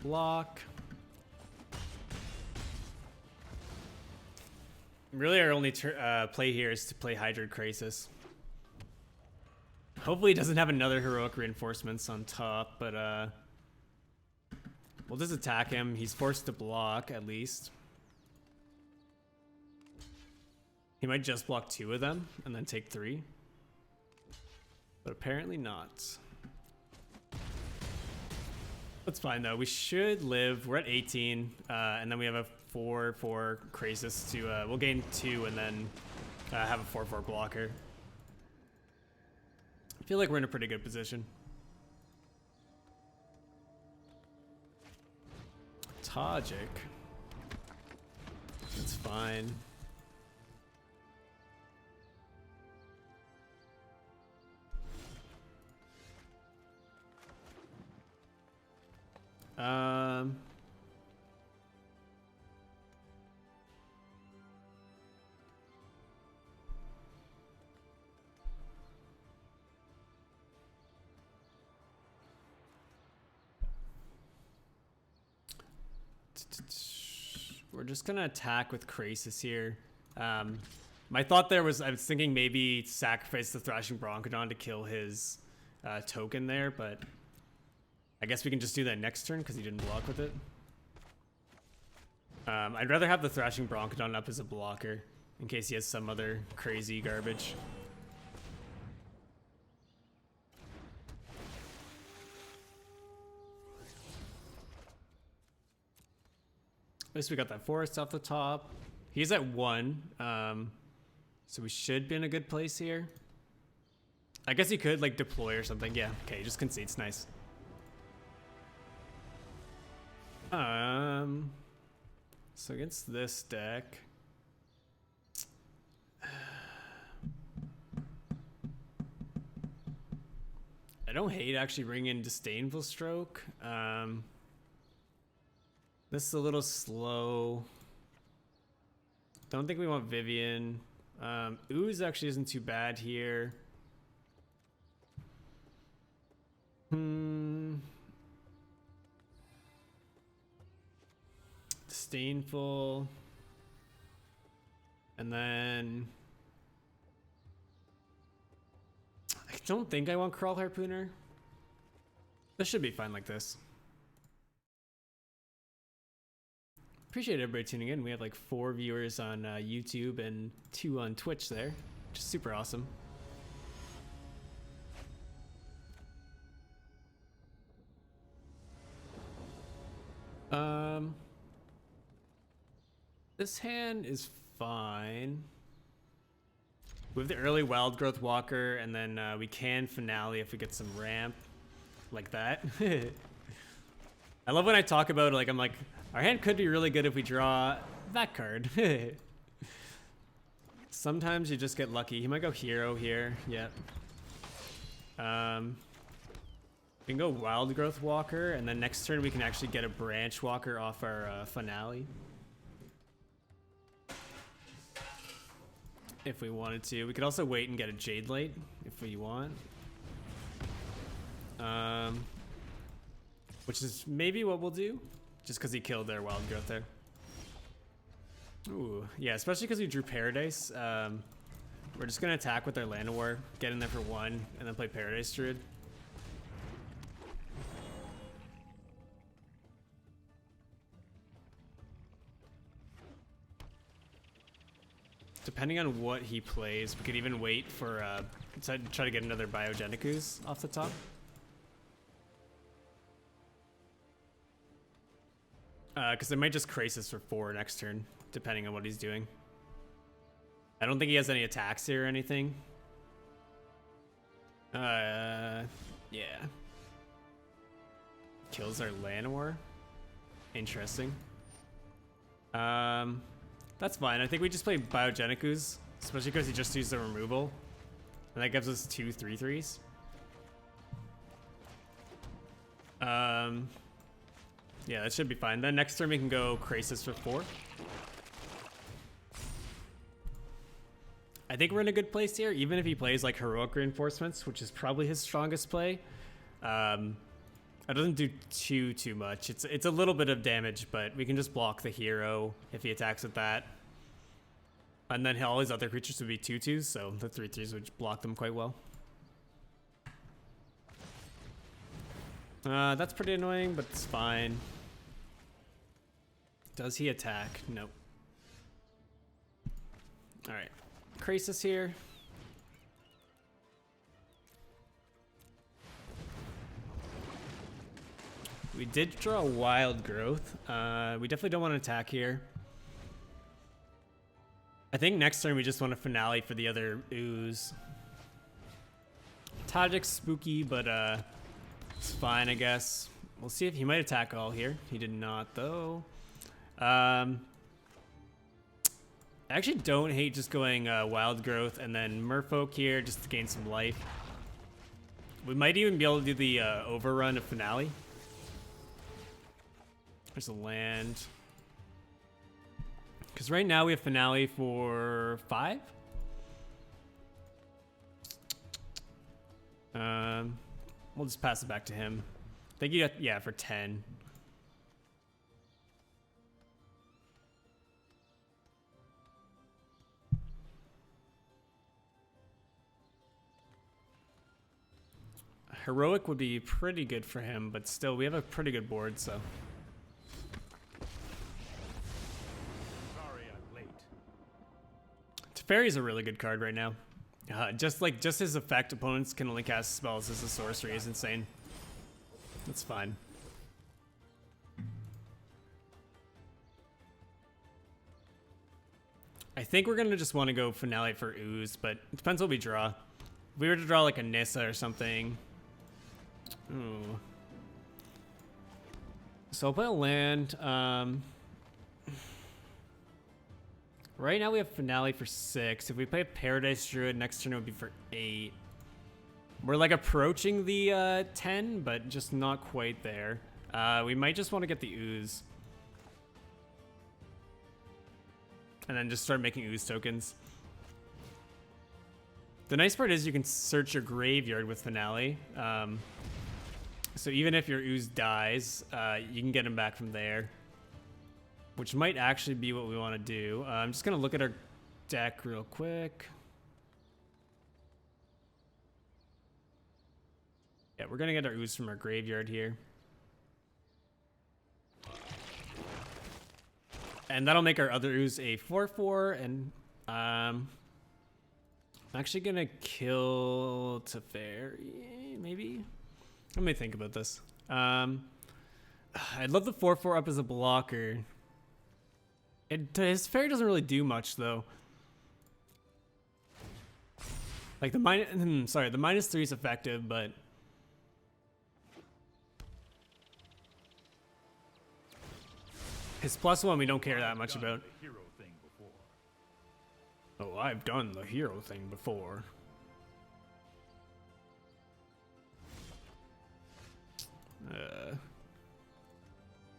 Block. Really, our only play here is to play Hydrate Crisis. Hopefully he doesn't have another Heroic Reinforcements on top, but we'll just attack him. He's forced to block, at least. He might just block 2 of them, and then take 3. But apparently not. That's fine, though. We should live. We're at 18, and then we have a 4/4 Crisis to... we'll gain 2, and then have a 4/4 blocker. I feel like we're in a pretty good position. Tajik. That's fine. We're just gonna attack with Crisis here. My thought there was I was thinking maybe sacrifice the Thrashing Bronchodon to kill his token there, but I guess we can just do that next turn because he didn't block with it. I'd rather have the Thrashing Bronchodon up as a blocker in case he has some other crazy garbage. At least we got that forest off the top. He's at 1, so we should be in a good place here. I guess he could like deploy or something. Yeah, okay, just concedes, nice. So against this deck, I don't hate actually bringing in Disdainful Stroke. This is a little slow. Don't think we want Vivian. Ooze actually isn't too bad here. Disdainful. And then I don't think I want Crawl Harpooner. This should be fine like this. Appreciate everybody tuning in. We have like 4 viewers on YouTube and 2 on Twitch there, which is super awesome. This hand is fine. We have the early Wild Growth Walker, and then we can Finale if we get some ramp like that. I love when I talk about it, like, I'm like, our hand could be really good if we draw that card. Sometimes you just get lucky. He might go hero here. Yep. We can go Wild Growth Walker, and then next turn we can actually get a Branch Walker off our finale. If we wanted to. We could also wait and get a Jade Light if we want. Which is maybe what we'll do, just because he killed their Wild Growth there. Ooh, yeah, especially because we drew Paradise. We're just gonna attack with our Llanowar, get in there for 1, and then play Paradise Druid. Depending on what he plays, we could even wait for to try to get another Biogenic off the top. Because it might just Krasis for 4 next turn, depending on what he's doing. I don't think he has any attacks here or anything. Yeah. Kills our Llanowar. Interesting. That's fine. I think we just play Biogenic, especially because he just used the removal. And that gives us 2 3/3s. Yeah, that should be fine. Then next turn we can go Krasis for 4. I think we're in a good place here, even if he plays like Heroic Reinforcements, which is probably his strongest play. It doesn't do too much. It's a little bit of damage, but we can just block the hero if he attacks with that. And then all his other creatures would be 2/2s, so the 3/3s would block them quite well. That's pretty annoying, but it's fine. Does he attack? Nope. Alright. Krasis here. We did draw a Wild Growth. We definitely don't want to attack here. I think next turn we just want a finale for the other ooze. Tajik's spooky, but it's fine, I guess. We'll see if he might attack all here. He did not, though. I actually don't hate just going Wild Growth and then Merfolk here just to gain some life. We might even be able to do the overrun of finale. There's a land. Because right now we have finale for 5. We'll just pass it back to him. I think you got, yeah, for 10. Heroic would be pretty good for him, but still, we have a pretty good board, so. Sorry I'm late. Teferi's a really good card right now. Just his effect, opponents can only cast spells as a sorcery is insane. That's fine. I think we're gonna just want to go finale for ooze, but it depends what we draw. If we were to draw like a Nissa or something. Ooh. So I'll play a land. Right now we have finale for 6. If we play Paradise Druid, next turn it would be for 8. We're like approaching the 10, but just not quite there. We might just want to get the ooze. And then just start making ooze tokens. The nice part is you can search your graveyard with finale. So even if your ooze dies, you can get him back from there. Which might actually be what we want to do. I'm just going to look at our deck real quick. Yeah, we're going to get our ooze from our graveyard here. And that'll make our other ooze a 4/4. And I'm actually going to kill Teferi, maybe? Let me think about this. I'd love the 4/4 up as a blocker. His fairy doesn't really do much though. Like the -3 is effective, but His +1 we don't care that much Done about. the hero thing before. Oh, I've done the hero thing before.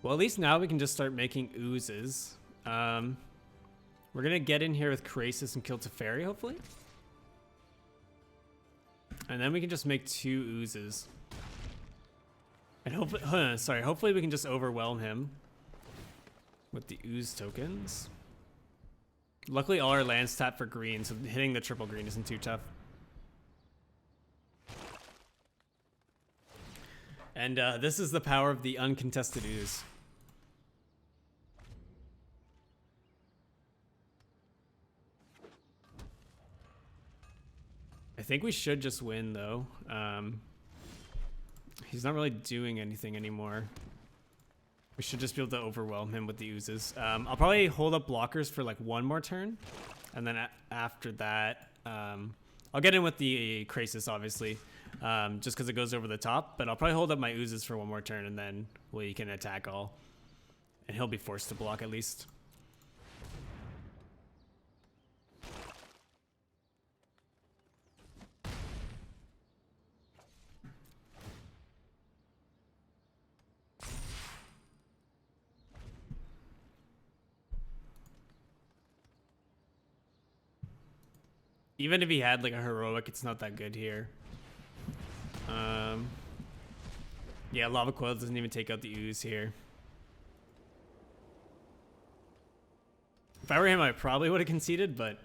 Well, at least now we can just start making oozes. We're gonna get in here with Krasis and kill Teferi, hopefully. And then we can just make 2 oozes. And hopefully, hopefully we can just overwhelm him with the ooze tokens. Luckily, all our lands tap for green, so hitting the triple green isn't too tough. And this is the power of the uncontested ooze. I think we should just win, though. He's not really doing anything anymore. We should just be able to overwhelm him with the oozes. I'll probably hold up blockers for like 1 more turn. And then after that, I'll get in with the Krasis, obviously. Just because it goes over the top. But I'll probably hold up my oozes for 1 more turn, and then we can attack all. And he'll be forced to block at least. Even if he had like a heroic, it's not that good here. Yeah, Lava Coil doesn't even take out the ooze here. If I were him, I probably would have conceded, but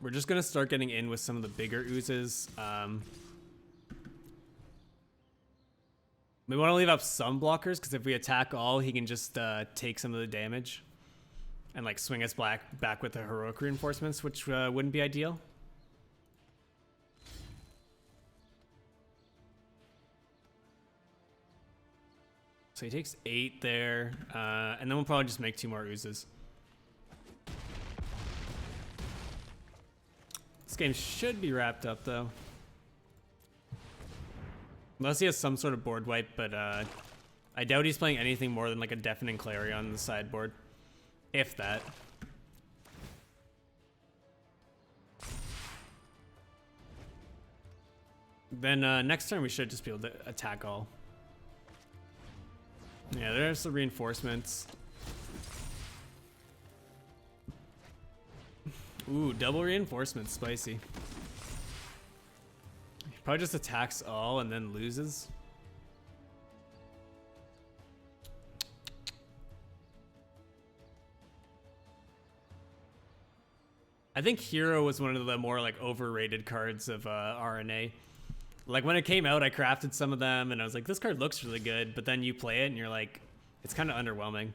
we're just gonna start getting in with some of the bigger oozes. We want to leave up some blockers, because if we attack all, he can just take some of the damage and like swing us back with the heroic reinforcements, which wouldn't be ideal. So he takes 8 there, and then we'll probably just make 2 more oozes. This game should be wrapped up, though. Unless he has some sort of board wipe, but I doubt he's playing anything more than like a Deafening Clarion on the sideboard. If that. Then next turn we should just be able to attack all. Yeah, there's the reinforcements. Ooh, double reinforcements, spicy. He probably just attacks all and then loses. I think Hero was one of the more like overrated cards of RNA. Like when it came out, I crafted some of them and I was like, this card looks really good, but then you play it and you're like, it's kind of underwhelming.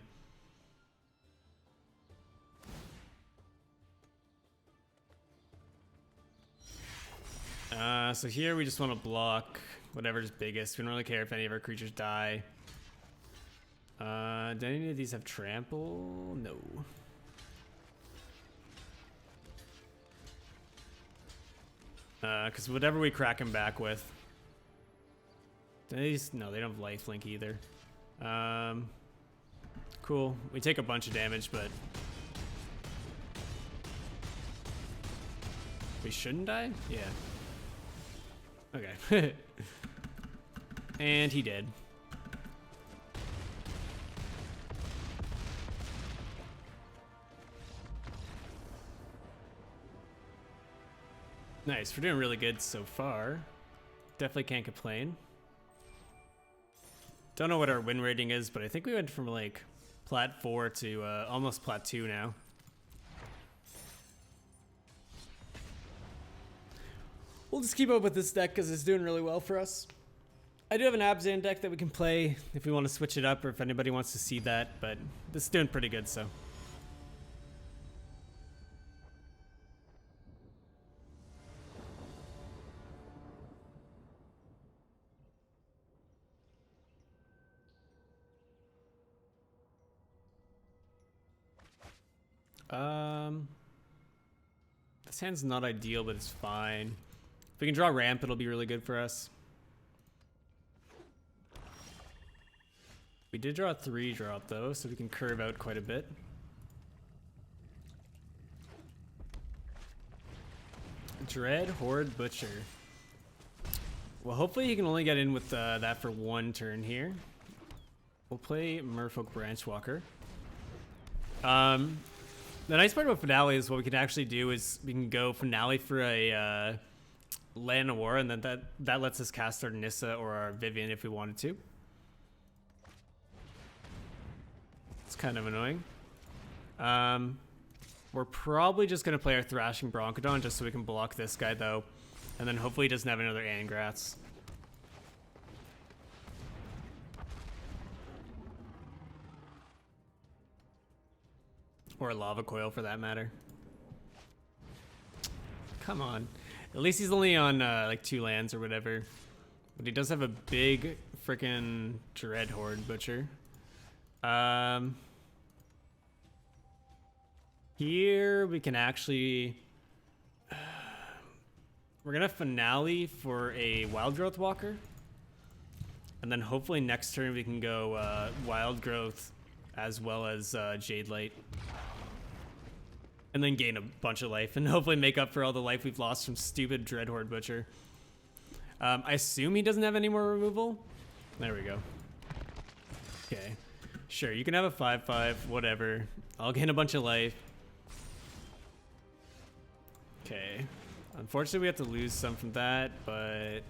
So here we just want to block whatever's biggest. We don't really care if any of our creatures die. Do any of these have trample? No. Because whatever we crack him back with. These, no, they don't have lifelink either. Cool. We take a bunch of damage, but we shouldn't die? Yeah. Okay. And he did. Nice, we're doing really good so far. Definitely can't complain. Don't know what our win rating is, but I think we went from like plat 4 to almost plat 2 now. We'll just keep up with this deck because it's doing really well for us. I do have an Abzan deck that we can play if we want to switch it up or if anybody wants to see that, but this is doing pretty good, so. This hand's not ideal, but it's fine. If we can draw ramp, it'll be really good for us. We did draw a 3-drop though, so we can curve out quite a bit. Dread Horde Butcher. Well, hopefully he can only get in with that for 1 turn here. We'll play Merfolk Branchwalker. The nice part about Finale is what we can actually do is we can go Finale for a Land of War, and then that lets us cast our Nissa or our Vivian if we wanted to. It's kind of annoying. We're probably just going to play our Thrashing Broncodon just so we can block this guy, though. And then hopefully he doesn't have another Angraths. Or a Lava Coil, for that matter. Come on. At least he's only on, like, 2 lands or whatever. But he does have a big freaking Dread Horde Butcher. Here we can actually... we're going to Finale for a Wild Growth Walker. And then hopefully next turn we can go Wild Growth as well as Jade Light. And then gain a bunch of life and hopefully make up for all the life we've lost from stupid Dread Horde Butcher. I assume he doesn't have any more removal. There we go. Okay. Sure, you can have a 5/5, whatever. I'll gain a bunch of life. Okay. Unfortunately, we have to lose some from that, but...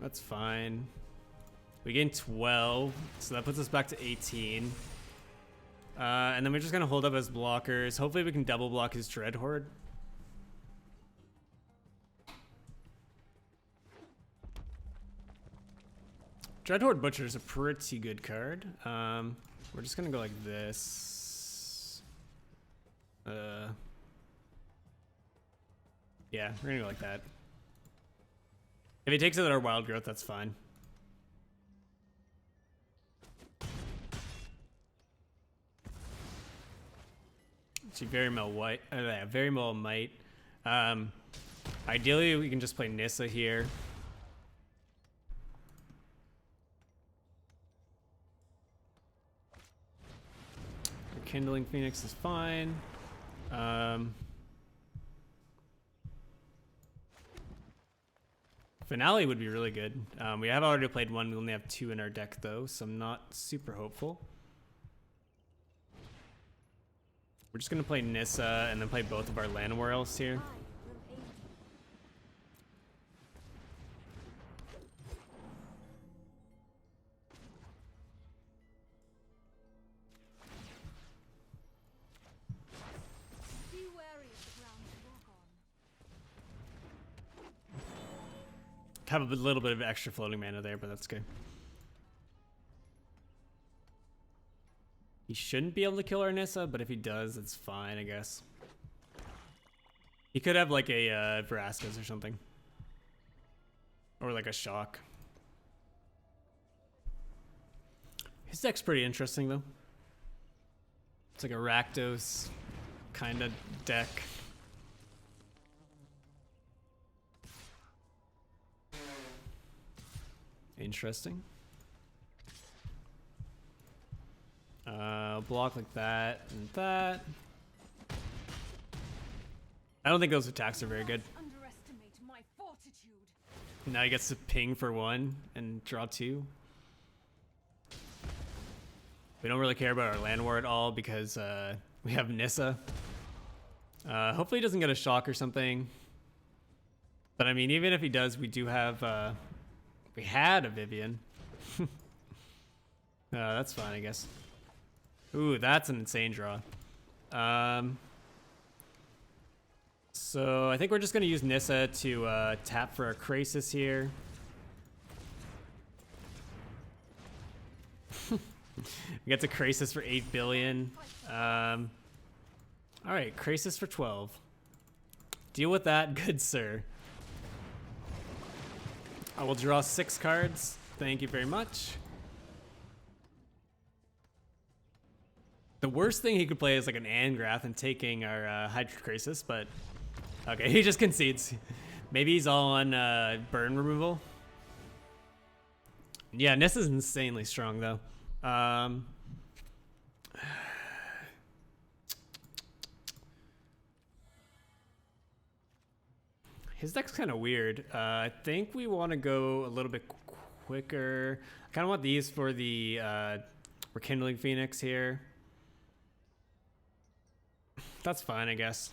that's fine. We gain 12, so that puts us back to 18. And then we're just gonna hold up as blockers. Hopefully we can double block his Dread Horde. Dread Horde Butcher is a pretty good card. We're just gonna go like this. Yeah, we're gonna go like that. If he takes out our Wild Growth, that's fine. She very well might. Ideally, we can just play Nissa here. Kindling Phoenix is fine. Finale would be really good. We have already played one. We only have 2 in our deck, though, so I'm not super hopeful. We're just going to play Nissa and then play both of our Land Warriors here. Be wary of the ground you walk on. Have a little bit of extra floating mana there, but that's good. He shouldn't be able to kill our Nissa, but if he does, it's fine, I guess. He could have like a Vraska's or something. Or like a Shock. His deck's pretty interesting, though. It's like a Rakdos kind of deck. Interesting. Block like that and that. I don't think those attacks are very good. Underestimate my fortitude. Now he gets to ping for 1 and draw 2. We don't really care about our land war at all because we have Nissa. Hopefully he doesn't get a Shock or something. But I mean, even if he does, we do have... we had a Vivian. That's fine, I guess. Ooh, that's an insane draw. So I think we're just going to use Nissa to tap for our Krasis here. We get to Krasis for 8 billion. Alright, Krasis for 12. Deal with that, good sir. I will draw 6 cards. Thank you very much. The worst thing he could play is like an Angrath and taking our Hydra Crisis, but okay, he just concedes. Maybe he's all on burn removal. Yeah, Nissa's insanely strong though. His deck's kind of weird. I think we want to go a little bit quicker. I kind of want these for the Rekindling Phoenix here. That's fine, I guess.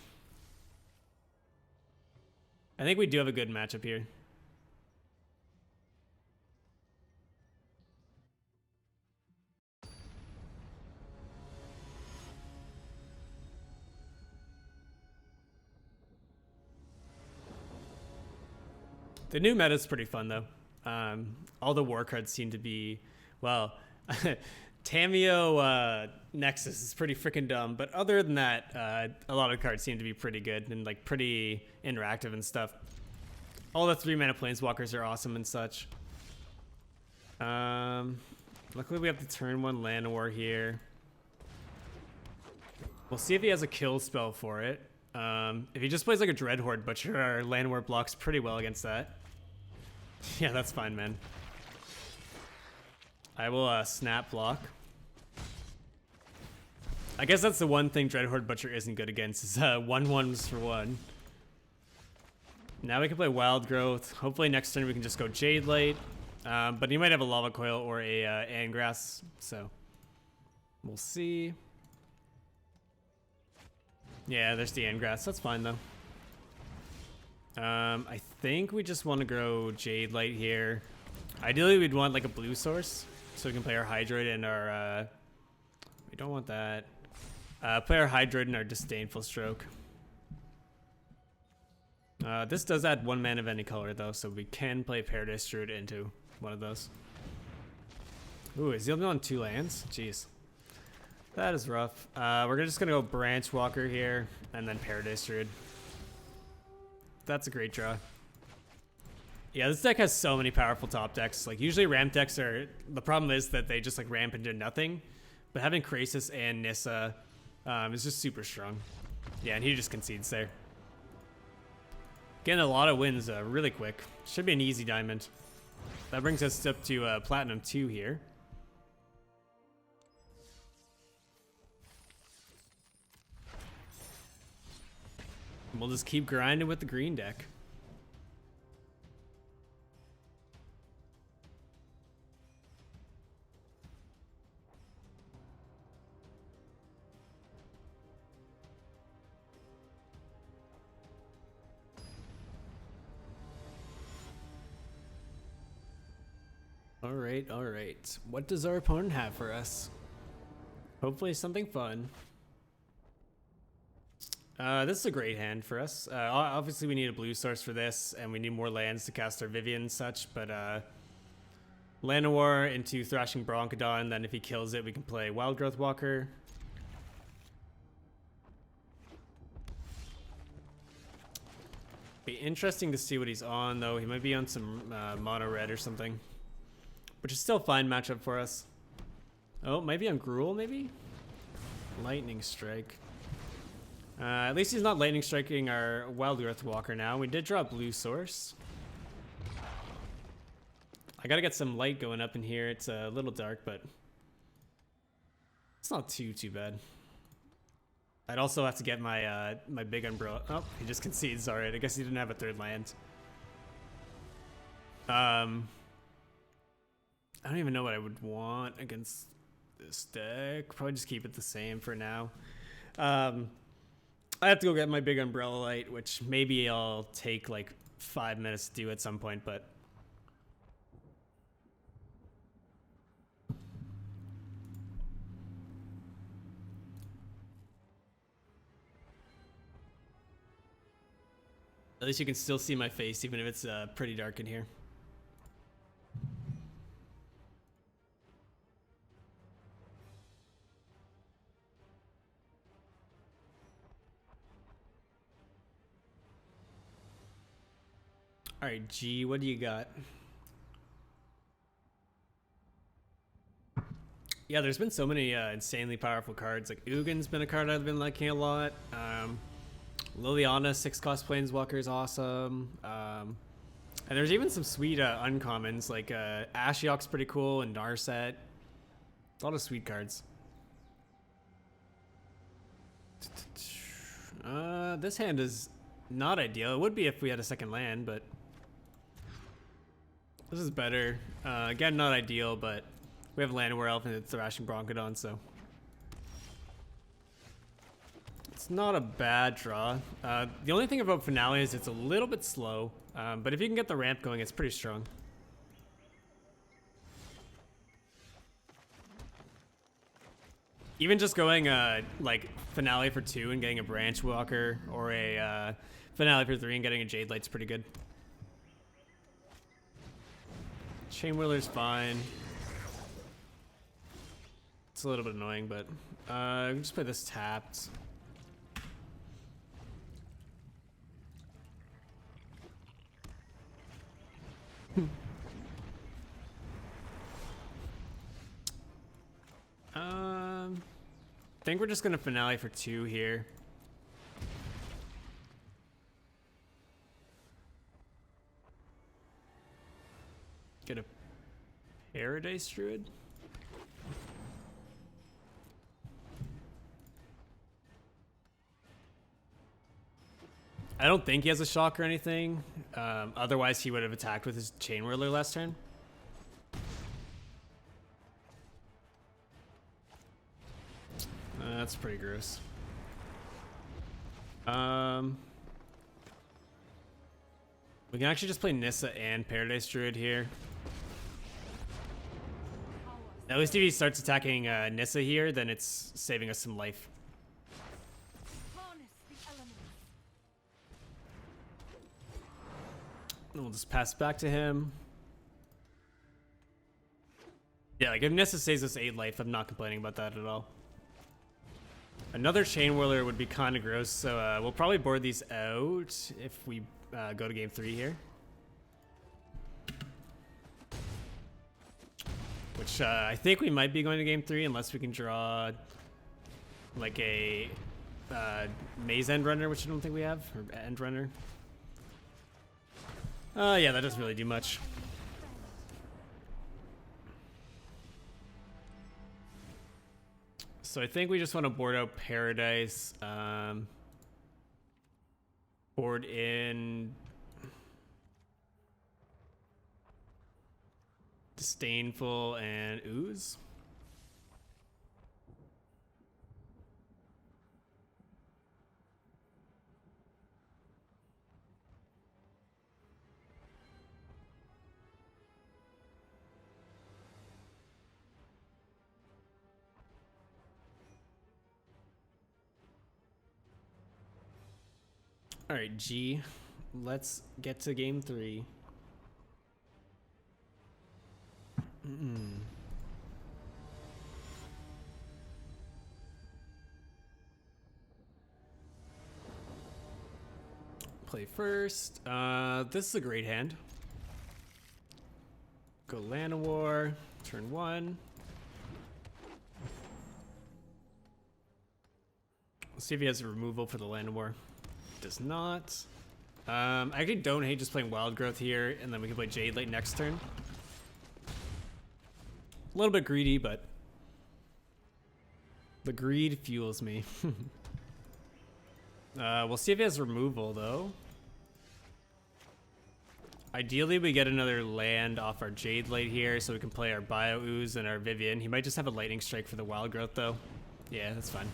I think we do have a good matchup here. The new meta is pretty fun though. All the war cards seem to be, well, Tameo Nexus is pretty freaking dumb, but other than that, a lot of cards seem to be pretty good and like pretty interactive and stuff. All the 3-mana planeswalkers are awesome and such. Luckily we have the turn 1 Llanowar here. We'll see if he has a kill spell for it. If he just plays like a Dreadhorde Butcher, our Llanowar blocks pretty well against that. Yeah, that's fine, man. I will snap block. I guess that's the one thing Dreadhorde Butcher isn't good against is 1/1s for 1. Now we can play Wild Growth. Hopefully next turn we can just go Jade Light. But he might have a Lava Coil or a Angrass, so we'll see. Yeah, there's the Angrass. That's fine though. I think we just want to grow Jade Light here. Ideally, we'd want like a blue source so we can play our Hydroid and our. We don't want that. Play our Hydroid and our Disdainful Stroke. This does add 1 mana of any color though, so we can play Paradise Druid into one of those. Ooh, is he only on 2 lands? Jeez. That is rough. We're just gonna go Branch Walker here and then Paradise Druid. That's a great draw. Yeah, this deck has so many powerful top decks. Like usually ramp decks are, the problem is that they just like ramp into nothing. But having Krasis and Nissa is just super strong. Yeah, and he just concedes there. Getting a lot of wins really quick. Should be an easy diamond. That brings us up to Platinum 2 here. We'll just keep grinding with the green deck. All right, all right. What does our opponent have for us? Hopefully something fun. This is a great hand for us. Obviously we need a blue source for this, and we need more lands to cast our Vivian and such, but Llanowar into Thrashing Broncodon, then if he kills it, we can play Wild Growth Walker. Be interesting to see what he's on, though. He might be on some mono red or something, which is still a fine matchup for us. Oh, maybe on Gruul, maybe? Lightning Strike. At least he's not lightning striking our Wild Growth Walker now. We did draw a blue source. I gotta get some light going up in here. It's a little dark, but it's not too bad. I'd also have to get my my big umbrella. Oh, he just concedes. All right, I guess he didn't have a 3rd land. I don't even know what I would want against this deck. Probably just keep it the same for now. I have to go get my big umbrella light, which maybe I'll take like 5 minutes to do at some point, but at least you can still see my face, even if it's pretty dark in here. All right, G, what do you got? Yeah, there's been so many insanely powerful cards. Like Ugin's been a card I've been liking a lot. Liliana, 6-cost Planeswalker is awesome. And there's even some sweet uncommons, like Ashiok's pretty cool, and Narset. A lot of sweet cards. This hand is not ideal. It would be if we had a second land, but this is better. Again, not ideal, but we have Llanowar Elf and it's Thrashing Bronchodon, so it's not a bad draw. The only thing about Finale is it's a little bit slow, but if you can get the ramp going, it's pretty strong. Even just going like Finale for 2 and getting a Branch Walker, or a Finale for 3 and getting a Jade Light's pretty good. Chain Whirler's fine. It's a little bit annoying, but we can just play this tapped. I think we're just gonna Finale for 2 here. Get a Paradise Druid. I don't think he has a shock or anything. Otherwise, he would have attacked with his Chain Whirler last turn. That's pretty gross. We can actually just play Nissa and Paradise Druid here. At least if he starts attacking Nissa here, then it's saving us some life. Harness the elements. And we'll just pass back to him. Yeah, like if Nissa saves us 8 life, I'm not complaining about that at all. Another Chain Whirler would be kind of gross, so we'll probably board these out if we go to game 3 here. Which I think we might be going to game 3 unless we can draw like a Maze End Runner, which I don't think we have, or End Runner. Yeah, that doesn't really do much. So I think we just want to board out Paradise, board in Disdainful and Ooze. All right, G, let's get to game 3. Play first. This is a great hand. Go Llanowar, turn 1. Let's see if he has a removal for the Llanowar. Does not. I actually don't hate just playing Wild Growth here, and then we can play Jade Light next turn. A little bit greedy, but the greed fuels me. We'll see if he has removal, though. Ideally, we get another land off our Jade Light here, so we can play our Bio Ooze and our Vivian. He might just have a Lightning Strike for the Wild Growth, though. Yeah, that's fine.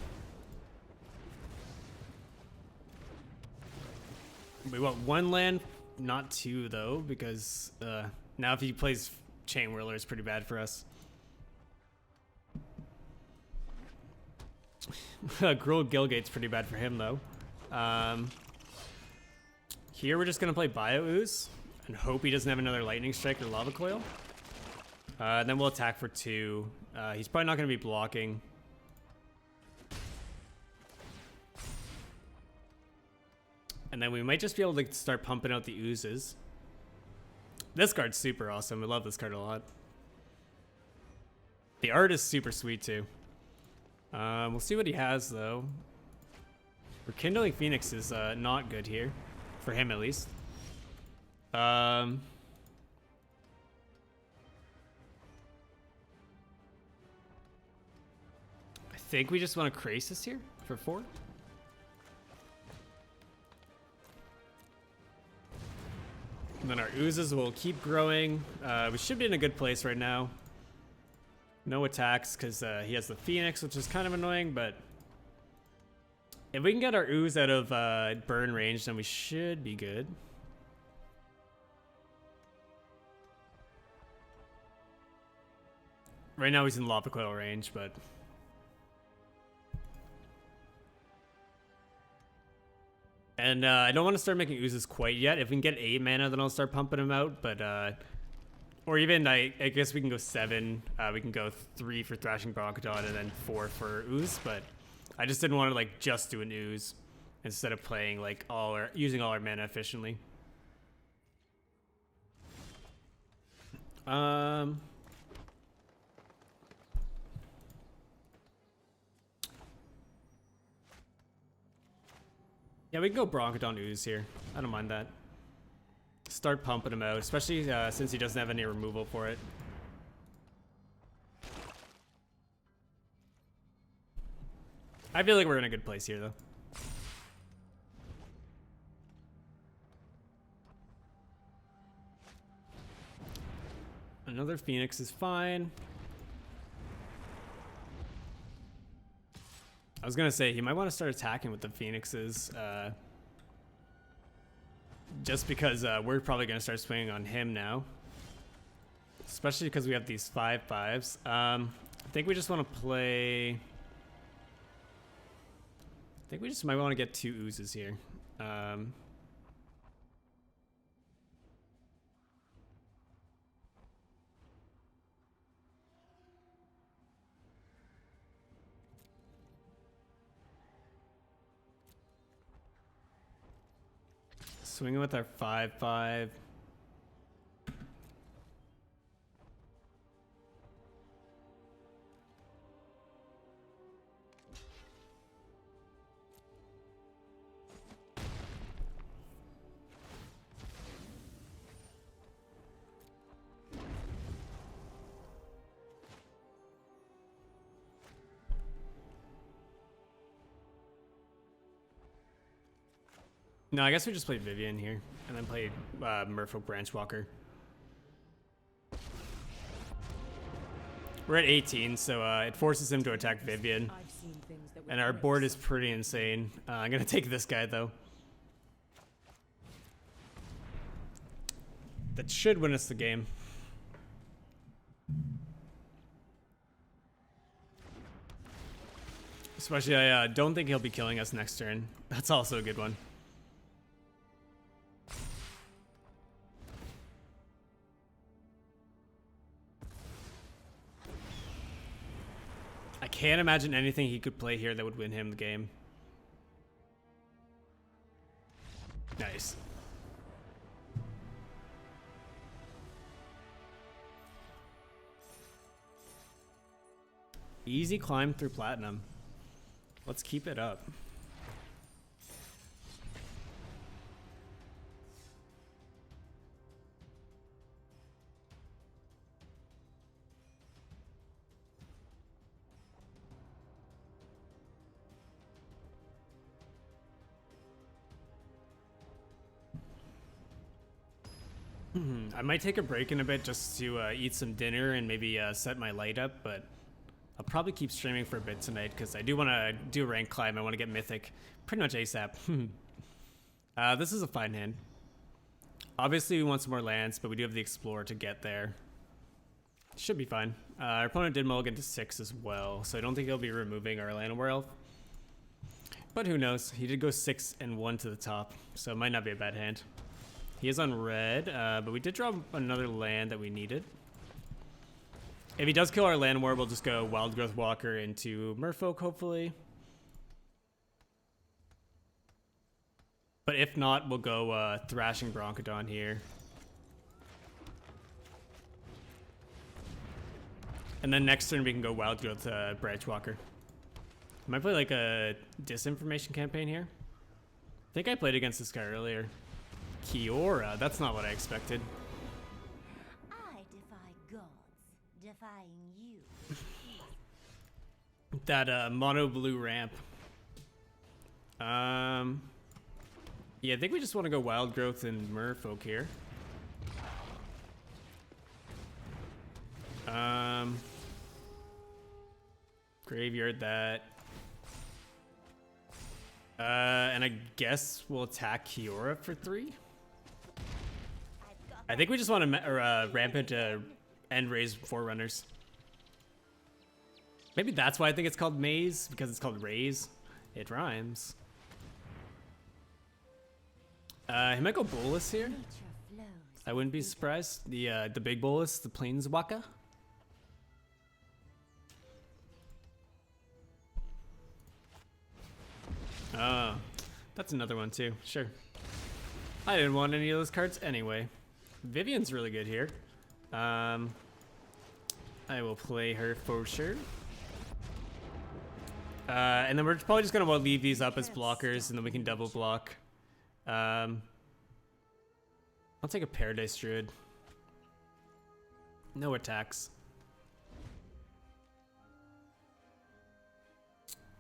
We want 1 land, not 2, though, because now if he plays Chain Whirler, it's pretty bad for us. Gruul Gilgate's pretty bad for him, though. Here we're just going to play Bio Ooze and hope he doesn't have another Lightning Strike or Lava Coil. And then we'll attack for 2. He's probably not going to be blocking. And then we might just be able to start pumping out the oozes. This card's super awesome. I love this card a lot. The art is super sweet too. We'll see what he has though. Rekindling Phoenix is not good here, for him at least. I think we just want to Krasis here for 4. And then our oozes will keep growing. We should be in a good place right now. No attacks because he has the Phoenix, which is kind of annoying, but if we can get our ooze out of burn range, then we should be good. Right now he's in lava coil range, but and I don't want to start making oozes quite yet. If we can get 8 mana, then I'll start pumping them out. But or even I guess we can go 7. We can go 3 for Thrashing Broncodon and then 4 for ooze. But I just didn't want to like just do an ooze instead of playing like using all our mana efficiently. Yeah, we can go Broncodon ooze here. I don't mind that. Start pumping him out, especially since he doesn't have any removal for it. I feel like we're in a good place here, though. Another Phoenix is fine. I was gonna say, he might want to start attacking with the Phoenixes. Just because we're probably gonna start swinging on him now. Especially because we have these 5/5s. I think we just want to play... I think we just might want to get 2 oozes here. Swinging with our 5/5. No, I guess we just play Vivian here, and then play Merfolk Branchwalker. We're at 18, so it forces him to attack Vivian. I've seen things that And our board is pretty insane. I'm gonna take this guy, though. That should win us the game. Especially, I don't think he'll be killing us next turn. That's also a good one. I can't imagine anything he could play here that would win him the game. Nice. Easy climb through platinum. Let's keep it up. I might take a break in a bit just to eat some dinner and maybe set my light up, but I'll probably keep streaming for a bit tonight because I do want to do a rank climb. I want to get Mythic pretty much ASAP. This is a fine hand. Obviously, we want some more lands, but we do have the Explorer to get there. Should be fine. Our opponent did mulligan to 6 as well, so I don't think he'll be removing our land war elf. But who knows? He did go 6 and 1 to the top, so it might not be a bad hand. He is on red, but we did draw another land that we needed. If he does kill our land war, we'll just go Wild Growth Walker into Merfolk, hopefully. But if not, we'll go Thrashing Broncodon here. And then next turn we can go Wild Growth to Branch Walker. Might play like a disinformation campaign here. I think I played against this guy earlier. Kiora, that's not what I expected. I defy gods, defying you. That mono blue ramp. Yeah, I think we just want to go Wild Growth and Merfolk here. Graveyard that. And I guess we'll attack Kiora for 3. I think we just want to ramp into end raise Forerunners. Maybe that's why I think it's called Maze, because it's called Raise. It rhymes. He might go Bolus here. Nature flows. I wouldn't be surprised. The big Bolus, the Planeswalker. Oh, that's another one too. Sure. I didn't want any of those cards anyway. Vivian's really good here. I will play her for sure. And then we're probably just gonna leave these up as blockers, and then we can double block. I'll take a Paradise Druid. No attacks.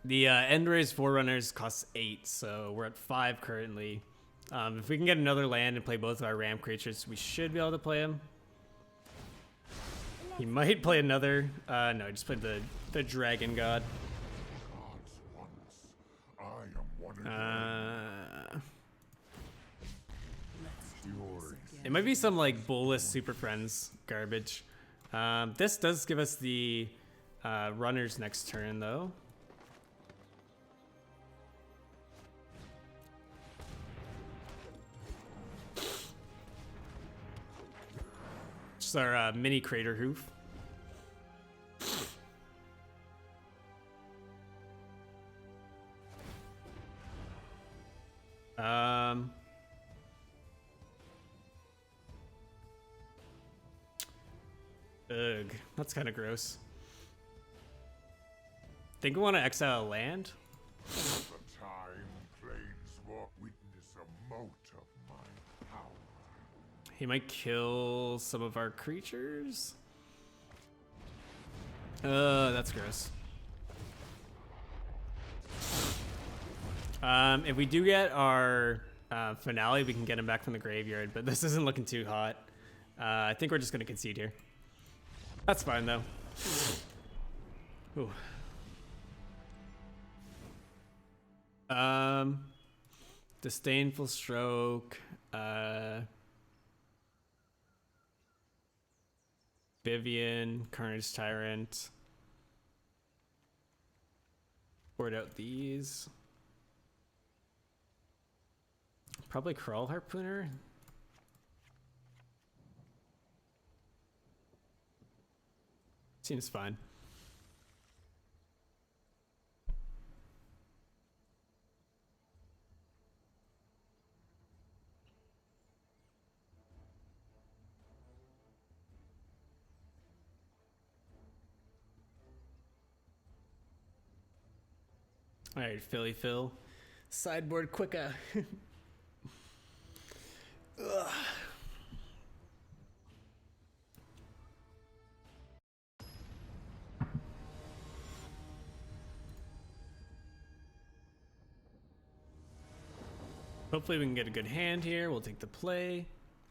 The end raise Forerunners costs 8, so we're at 5 currently. If we can get another land and play both of our ramp creatures, we should be able to play him. He might play another. No, he just played the Dragon God. Gods once. I am one of them. Fury. It might be some like Bolus Super Friends garbage. This does give us the runners next turn though. Just our mini crater hoof. Ugh, that's kind of gross. Think we want to exile a land? The time Planeswalk witness a mote of my power. He might kill some of our creatures. That's gross. If we do get our finale, we can get him back from the graveyard, but this isn't looking too hot. I think we're just going to concede here. That's fine, though. Ooh. Disdainful Stroke. Vivian, Carnage Tyrant. Board out these. Probably Crawl Harpooner. Seems fine. All right, Philly Phil. Sideboard quicker. Ugh. Hopefully we can get a good hand here. We'll take the play.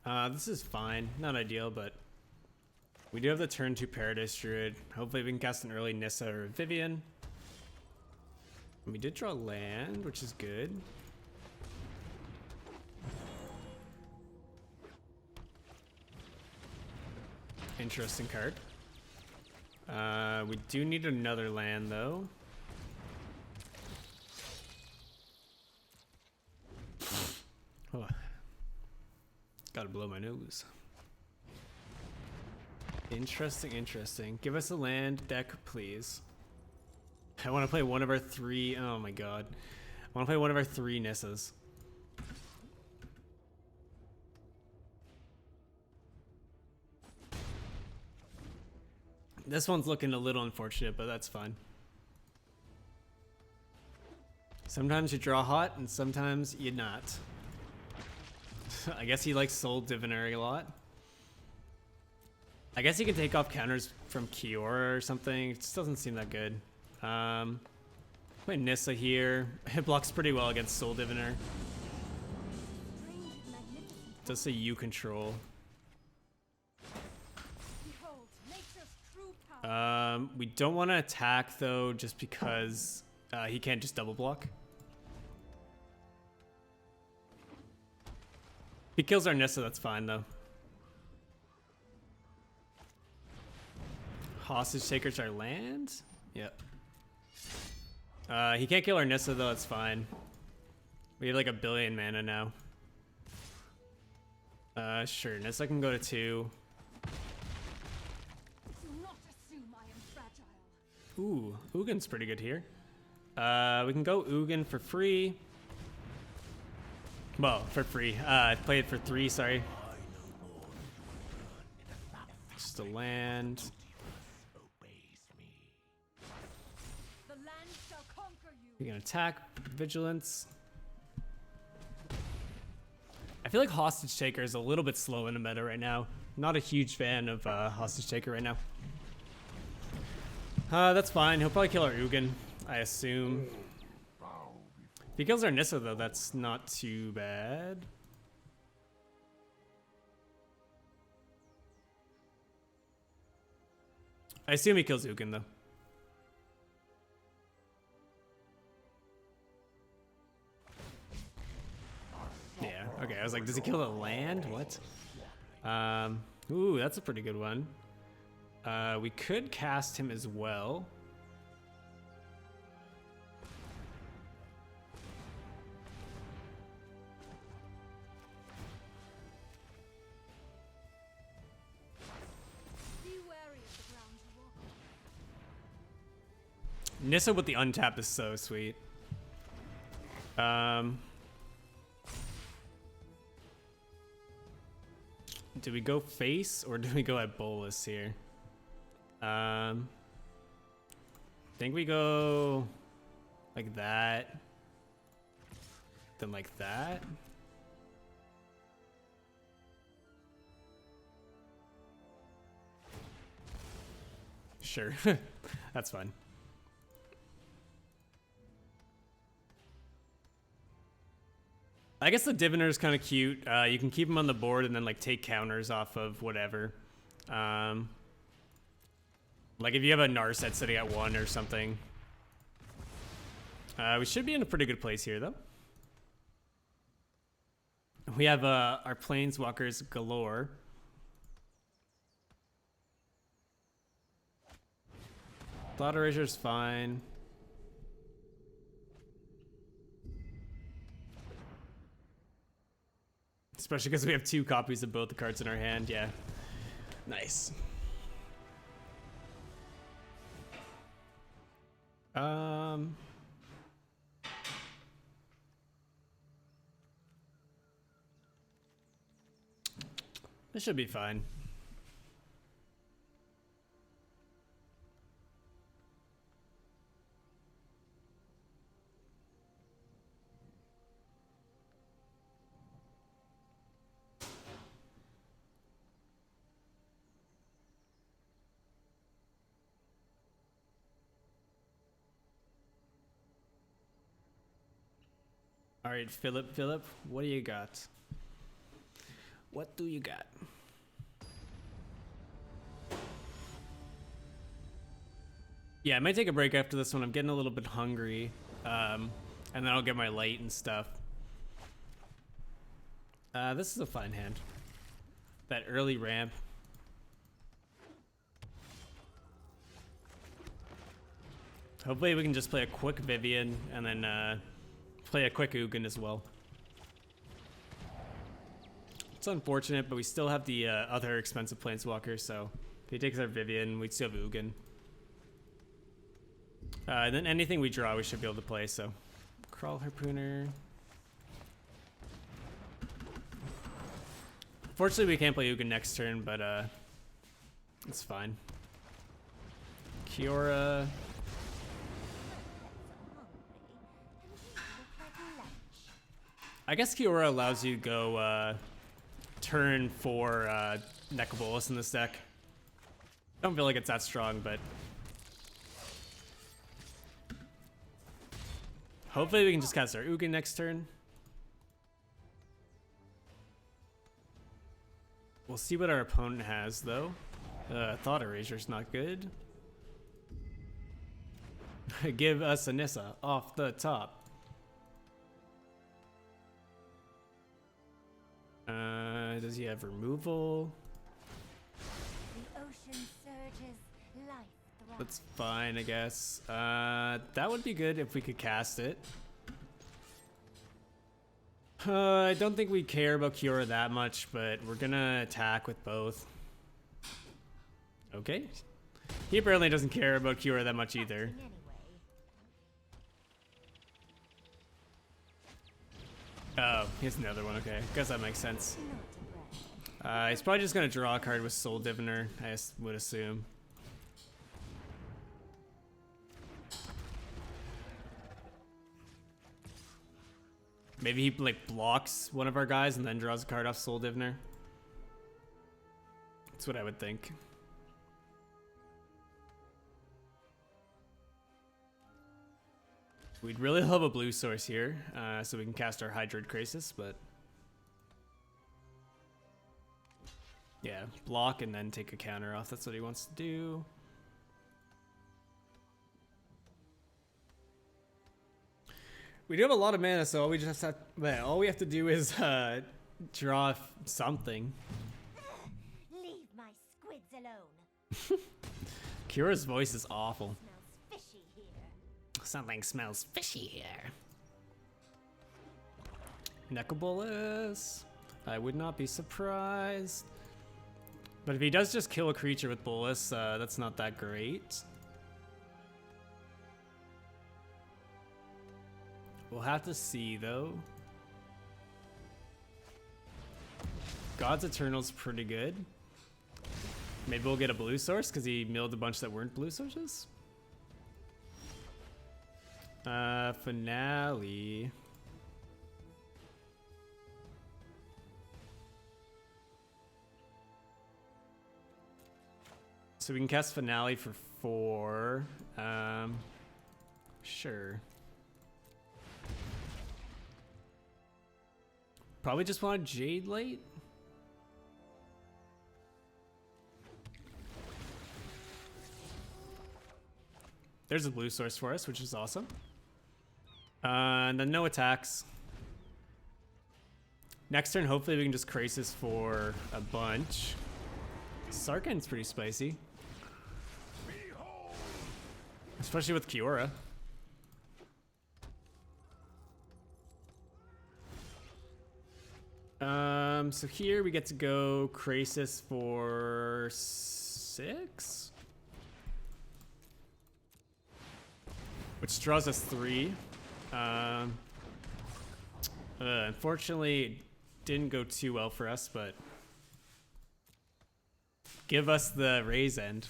This is fine. Not ideal, but we do have the turn 2 Paradise Druid. Hopefully we can cast an early Nissa or Vivian. And we did draw land, which is good. Interesting card. We do need another land, though. Oh. Gotta blow my nose. Interesting, interesting. Give us a land deck, please. I want to play one of our 3. Oh my god. I want to play one of our 3 Nissas. This one's looking a little unfortunate, but that's fine. Sometimes you draw hot, and sometimes you not. I guess he likes Soul Divinary a lot. I guess he can take off counters from Kiora or something. It just doesn't seem that good. Play Nissa here. It blocks pretty well against Soul Diviner. Does say you control. Behold, nature's true power. We don't want to attack though, just because he can't just double block. He kills our Nissa, that's fine though. Hostage takers our land? Yep. He can't kill our Nissa though, it's fine. We have like 1 billion mana now. Sure, Nissa can go to 2. Do not assume I am fragile. Ooh, Ugin's pretty good here. We can go Ugin for free. Well, for free. Play it for 3, sorry. Just a land. The land shall conquer you. We can attack, vigilance. I feel like Hostage Taker is a little bit slow in the meta right now. Not a huge fan of Hostage Taker right now. That's fine. He'll probably kill our Ugin, I assume. If he kills our Nissa though, that's not too bad. I assume he kills Ugin though. Yeah, okay, I was like, does he kill the land? What? Ooh, that's a pretty good one. We could cast him as well. Be wary of the ground you walk on. Nissa with the untap is so sweet. Do we go face or do we go at Bolus here? Think we go like that, then like that. Sure, that's fine. I guess the Diviner is kind of cute. You can keep him on the board and then like take counters off of whatever. Like if you have a Narset sitting at 1 or something. We should be in a pretty good place here though. We have our Planeswalkers galore. Thought Eraser's fine. Especially because we have 2 copies of both the cards in our hand, yeah. Nice. This should be fine. All right, Philip, what do you got? What do you got? Yeah, I might take a break after this one. I'm getting a little bit hungry. And then I'll get my light and stuff. This is a fine hand. That early ramp. Hopefully we can just play a quick Vivian and then play a quick Ugin as well. It's unfortunate, but we still have the other expensive Planeswalker, so if he takes our Vivian, we still have Ugin. And then anything we draw, we should be able to play, so. Crawl Harpooner. Fortunately, we can't play Ugin next turn, but it's fine. Kiora. I guess Kiora allows you to go turn 4 Nekobolas in this deck. I don't feel like it's that strong, but hopefully we can just cast our Ugin next turn. We'll see what our opponent has, though. Thought Eraser's not good. Give us a Nissa off the top. Does he have removal? The ocean surges, life thrives. That's fine, I guess. That would be good if we could cast it. I don't think we care about Kiora that much, but we're gonna attack with both. Okay. He apparently doesn't care about Kiora that much either. Anyway, Oh, here's another one. Okay, guess that makes sense. not to brag. He's probably just gonna draw a card with Soul Diviner, I would assume. Maybe he like blocks one of our guys and then draws a card off Soul Diviner. That's what I would think. We'd really love a blue source here, so we can cast our Hydroid Krasis, but yeah, block and then take a counter off. That's what he wants to do. We do have a lot of mana, so all we just have, well, all we have to do is draw something. Leave my squids alone. Kira's voice is awful. Smells fishy here. Something smells fishy here. Nekobolas. I would not be surprised. But if he does just kill a creature with Bolus, that's not that great. We'll have to see, though. God's Eternal's pretty good. Maybe we'll get a blue source because he milled a bunch that weren't blue sources. Finale. So we can cast Finale for 4. Sure. Probably just want Jade Light. There's a blue source for us, which is awesome. And then no attacks. Next turn, hopefully we can just Krasis for a bunch. Sarkhan's pretty spicy. Especially with Kiora. So here we get to go Krasis for 6, which draws us 3. Unfortunately, it didn't go too well for us, but give us the raise end.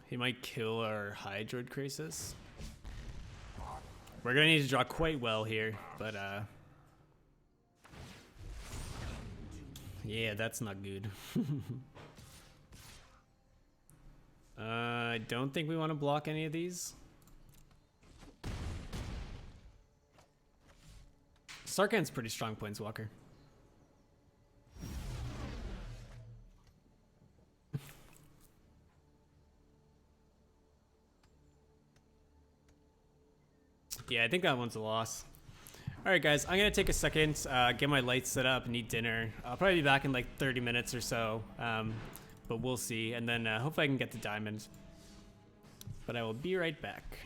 He might kill our Hydroid Krasis. We're gonna need to draw quite well here, but yeah, that's not good. I don't think we want to block any of these. Sarkhan's pretty strong planeswalker. Yeah, I think that one's a loss. Alright guys, I'm going to take a second, get my lights set up and eat dinner. I'll probably be back in like 30 minutes or so, but we'll see. And then hopefully I can get to diamond. But I will be right back.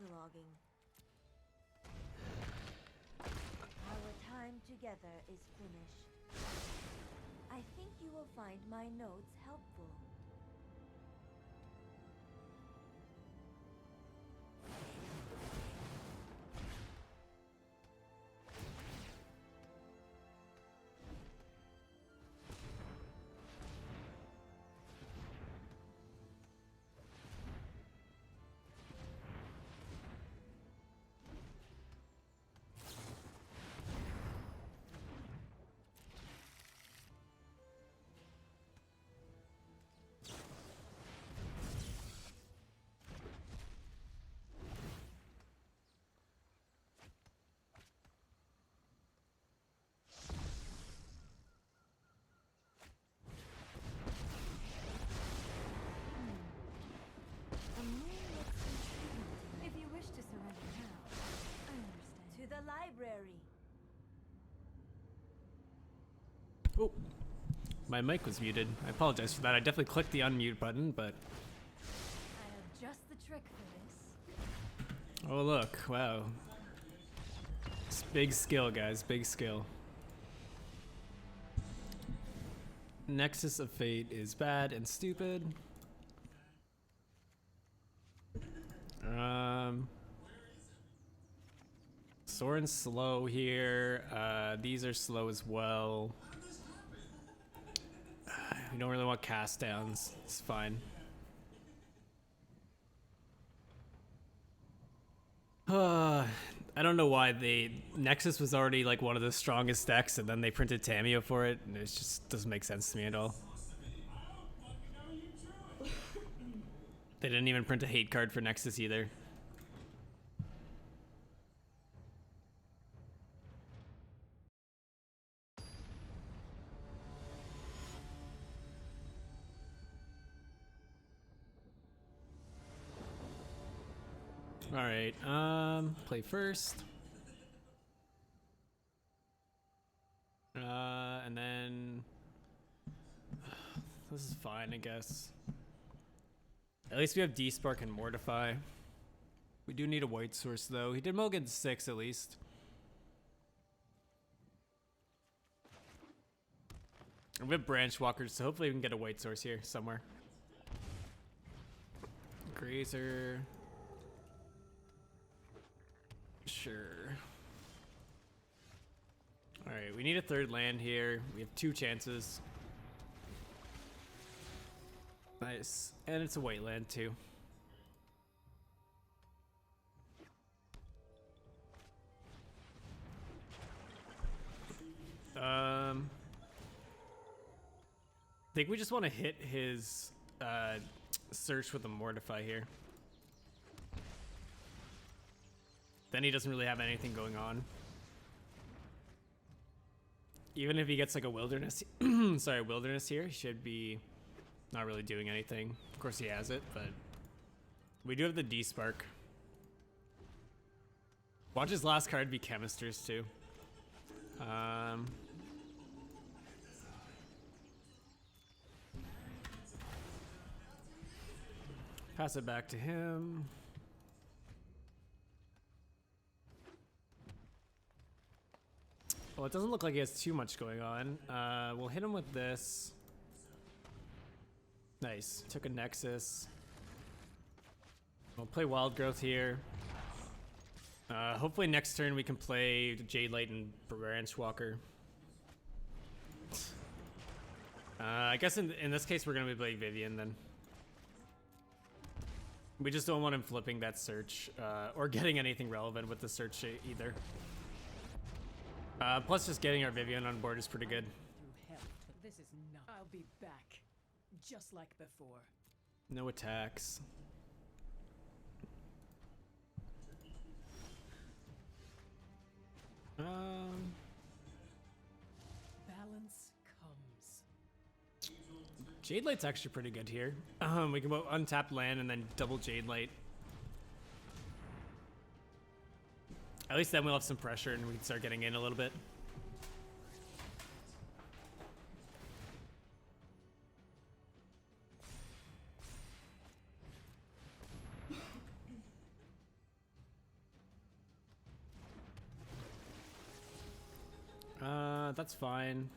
cataloging. Our time together is finished. I think you will find my notes helpful. If you wish to surrender now, I understand. To the library. Oh, my mic was muted. I apologize for that. I definitely clicked the unmute button, but I have just the trick for this. oh look, wow. It's big skill, guys, big skill. Nexus of Fate is bad and stupid. Soren's slow here. These are slow as well. We don't really want cast downs. It's fine. I don't know why Nexus was already like one of the strongest decks, and then they printed Tameo for it, and it just doesn't make sense to me at all. They didn't even print a hate card for Nexus either. All right, play first. And then this is fine, I guess. At least we have D-Spark and Mortify. We do need a white source though. He did mulligan 6 at least. And we have branch walkers, so hopefully we can get a white source here somewhere. Grazer. Sure. Alright, we need a third land here. We have 2 chances. Nice. And it's a white land too. I think we just want to hit his search with a Mortify here. Then he doesn't really have anything going on. Even if he gets like a wilderness, wilderness here, he should be not really doing anything. Of course he has it, but we do have the D-Spark. Watch his last card be Chemisters too. Pass it back to him. Well, it doesn't look like he has too much going on. We'll hit him with this. Nice. Took a Nexus. We'll play Wild Growth here. Hopefully next turn we can play Jade Light and Branch Walker. I guess in this case we're going to be playing Vivian then. We just don't want him flipping that search or getting anything relevant with the search either. Plus just getting our Vivian on board is pretty good. Through hell, this is not. I'll be back, just like before. No attacks. Balance comes. Jade Light's actually pretty good here. We can go untap land and then double Jade Light. At least then we'll have some pressure and we can start getting in a little bit. That's fine.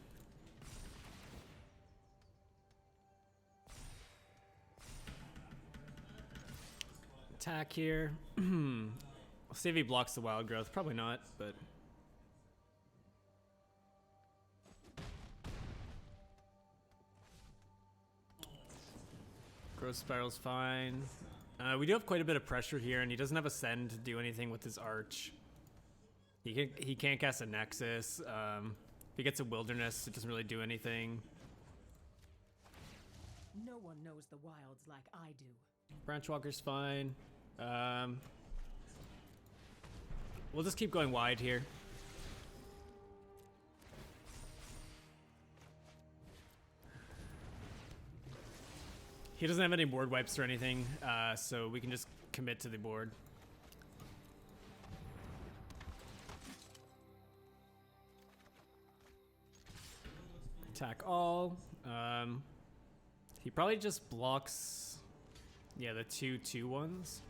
Attack here. I'll see if he blocks the wild growth. Probably not, but... Growth spiral's fine. We do have quite a bit of pressure here, and he doesn't have Ascend to do anything with his arch. He can't cast a Nexus. If he gets a Wilderness, it doesn't really do anything. No one knows the wilds like I do. Branchwalker's fine. We'll just keep going wide here. He doesn't have any board wipes or anything, so we can just commit to the board. Attack all. He probably just blocks, yeah, the 2/2 ones.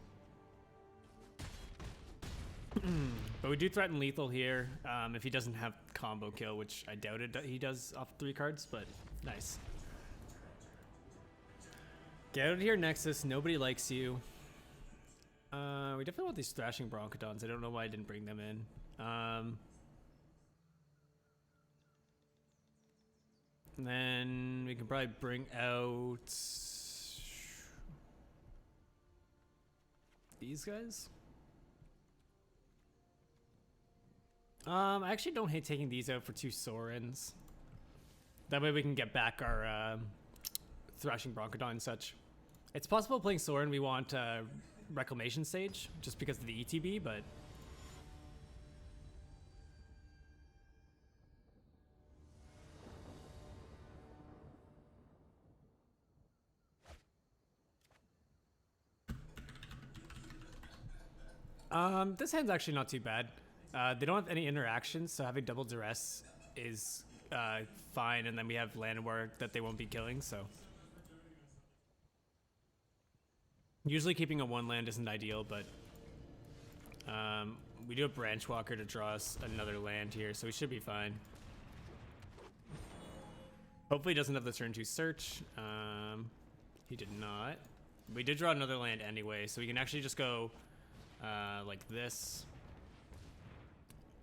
But we do threaten lethal here if he doesn't have combo kill, which I doubted that he does off 3 cards, but nice. Get out of here, Nexus. Nobody likes you. We definitely want these Thrashing Broncodons. I don't know why I didn't bring them in. And then we can probably bring out these guys. I actually don't hate taking these out for 2 Sorens. That way we can get back our Thrashing Broncodon and such. It's possible playing Soren we want Reclamation Sage, just because of the ETB, but... this hand's actually not too bad. They don't have any interactions, so having double duress is fine, and then we have land work that they won't be killing, so... Usually keeping a 1 land isn't ideal, but we do have Branchwalker to draw us another land here, so we should be fine. Hopefully he doesn't have the turn 2 search. He did not. We did draw another land anyway, so we can actually just go like this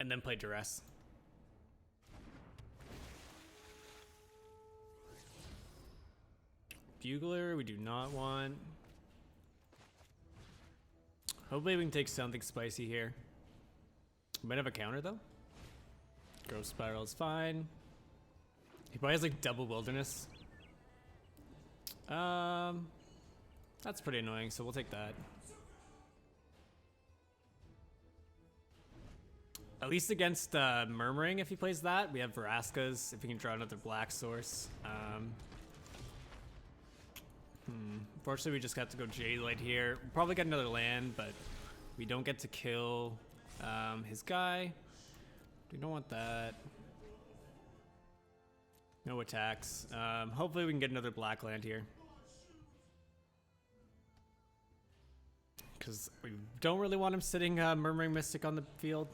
and then play duress. Bugler we do not want. Hopefully we can take something spicy here. We might have a counter though. Growth Spiral is fine. He probably has like double Wilderness. That's pretty annoying, so we'll take that. At least against Murmuring, if he plays that, we have Veraskas, if he can draw another black source. Unfortunately, we just got to go Jadelight here. We'll probably get another land, but we don't get to kill his guy. We don't want that. No attacks. Hopefully we can get another black land here. Because we don't really want him sitting Murmuring Mystic on the field.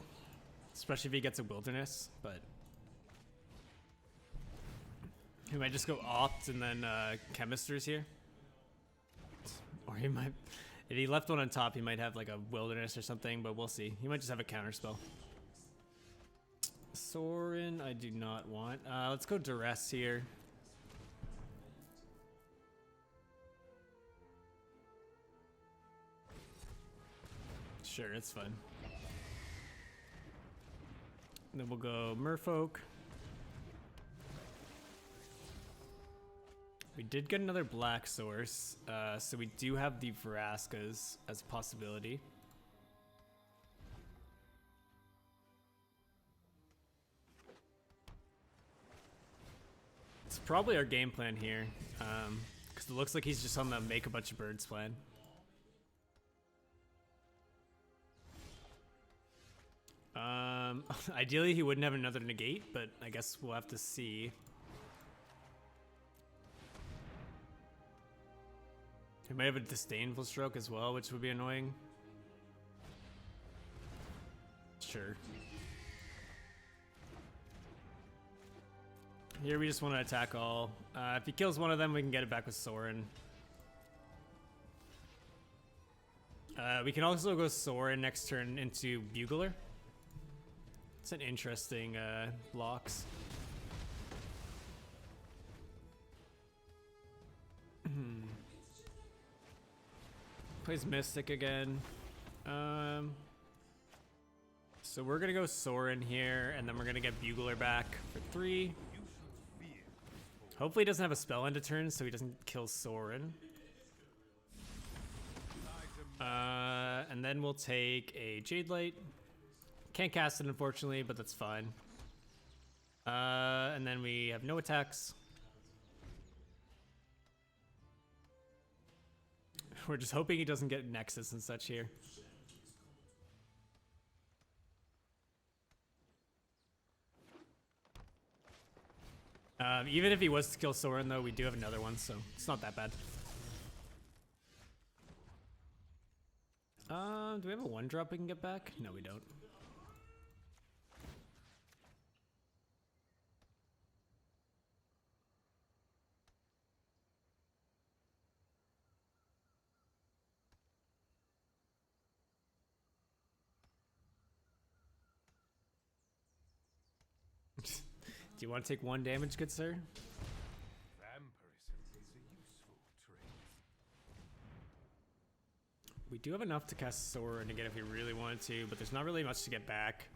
Especially if he gets a Wilderness, but... He might just go Opt and then Chemisters here. Or he might... If he left one on top, he might have like a Wilderness or something, but we'll see. He might just have a counterspell. Sorin, I do not want. Let's go Duress here. Sure, it's fun. And then we'll go Merfolk. We did get another black source, so we do have the Veraskas as a possibility. It's probably our game plan here, because it looks like he's just on the make a bunch of birds plan. Ideally he wouldn't have another negate, but I guess we'll have to see. He might have a disdainful stroke as well, which would be annoying. Sure. Here we just want to attack all. If he kills one of them, we can get it back with Soren. We can also go Soren next turn into Bugler. It's an interesting blocks. Plays Mystic again. So we're gonna go Soren here, and then we're gonna get Bugler back for 3. Hopefully he doesn't have a spell end of turn, so he doesn't kill Soren. And then we'll take a Jade Light. Can't cast it, unfortunately, but that's fine. And then we have no attacks. We're just hoping he doesn't get Nexus and such here. Even if he was to kill Soren, though, we do have another one, so it's not that bad. Do we have a 1-drop we can get back? No, we don't. Do you want to take 1 damage, good sir? Vampirism is a useful trait. We do have enough to cast Soren again if we really wanted to, but there's not really much to get back.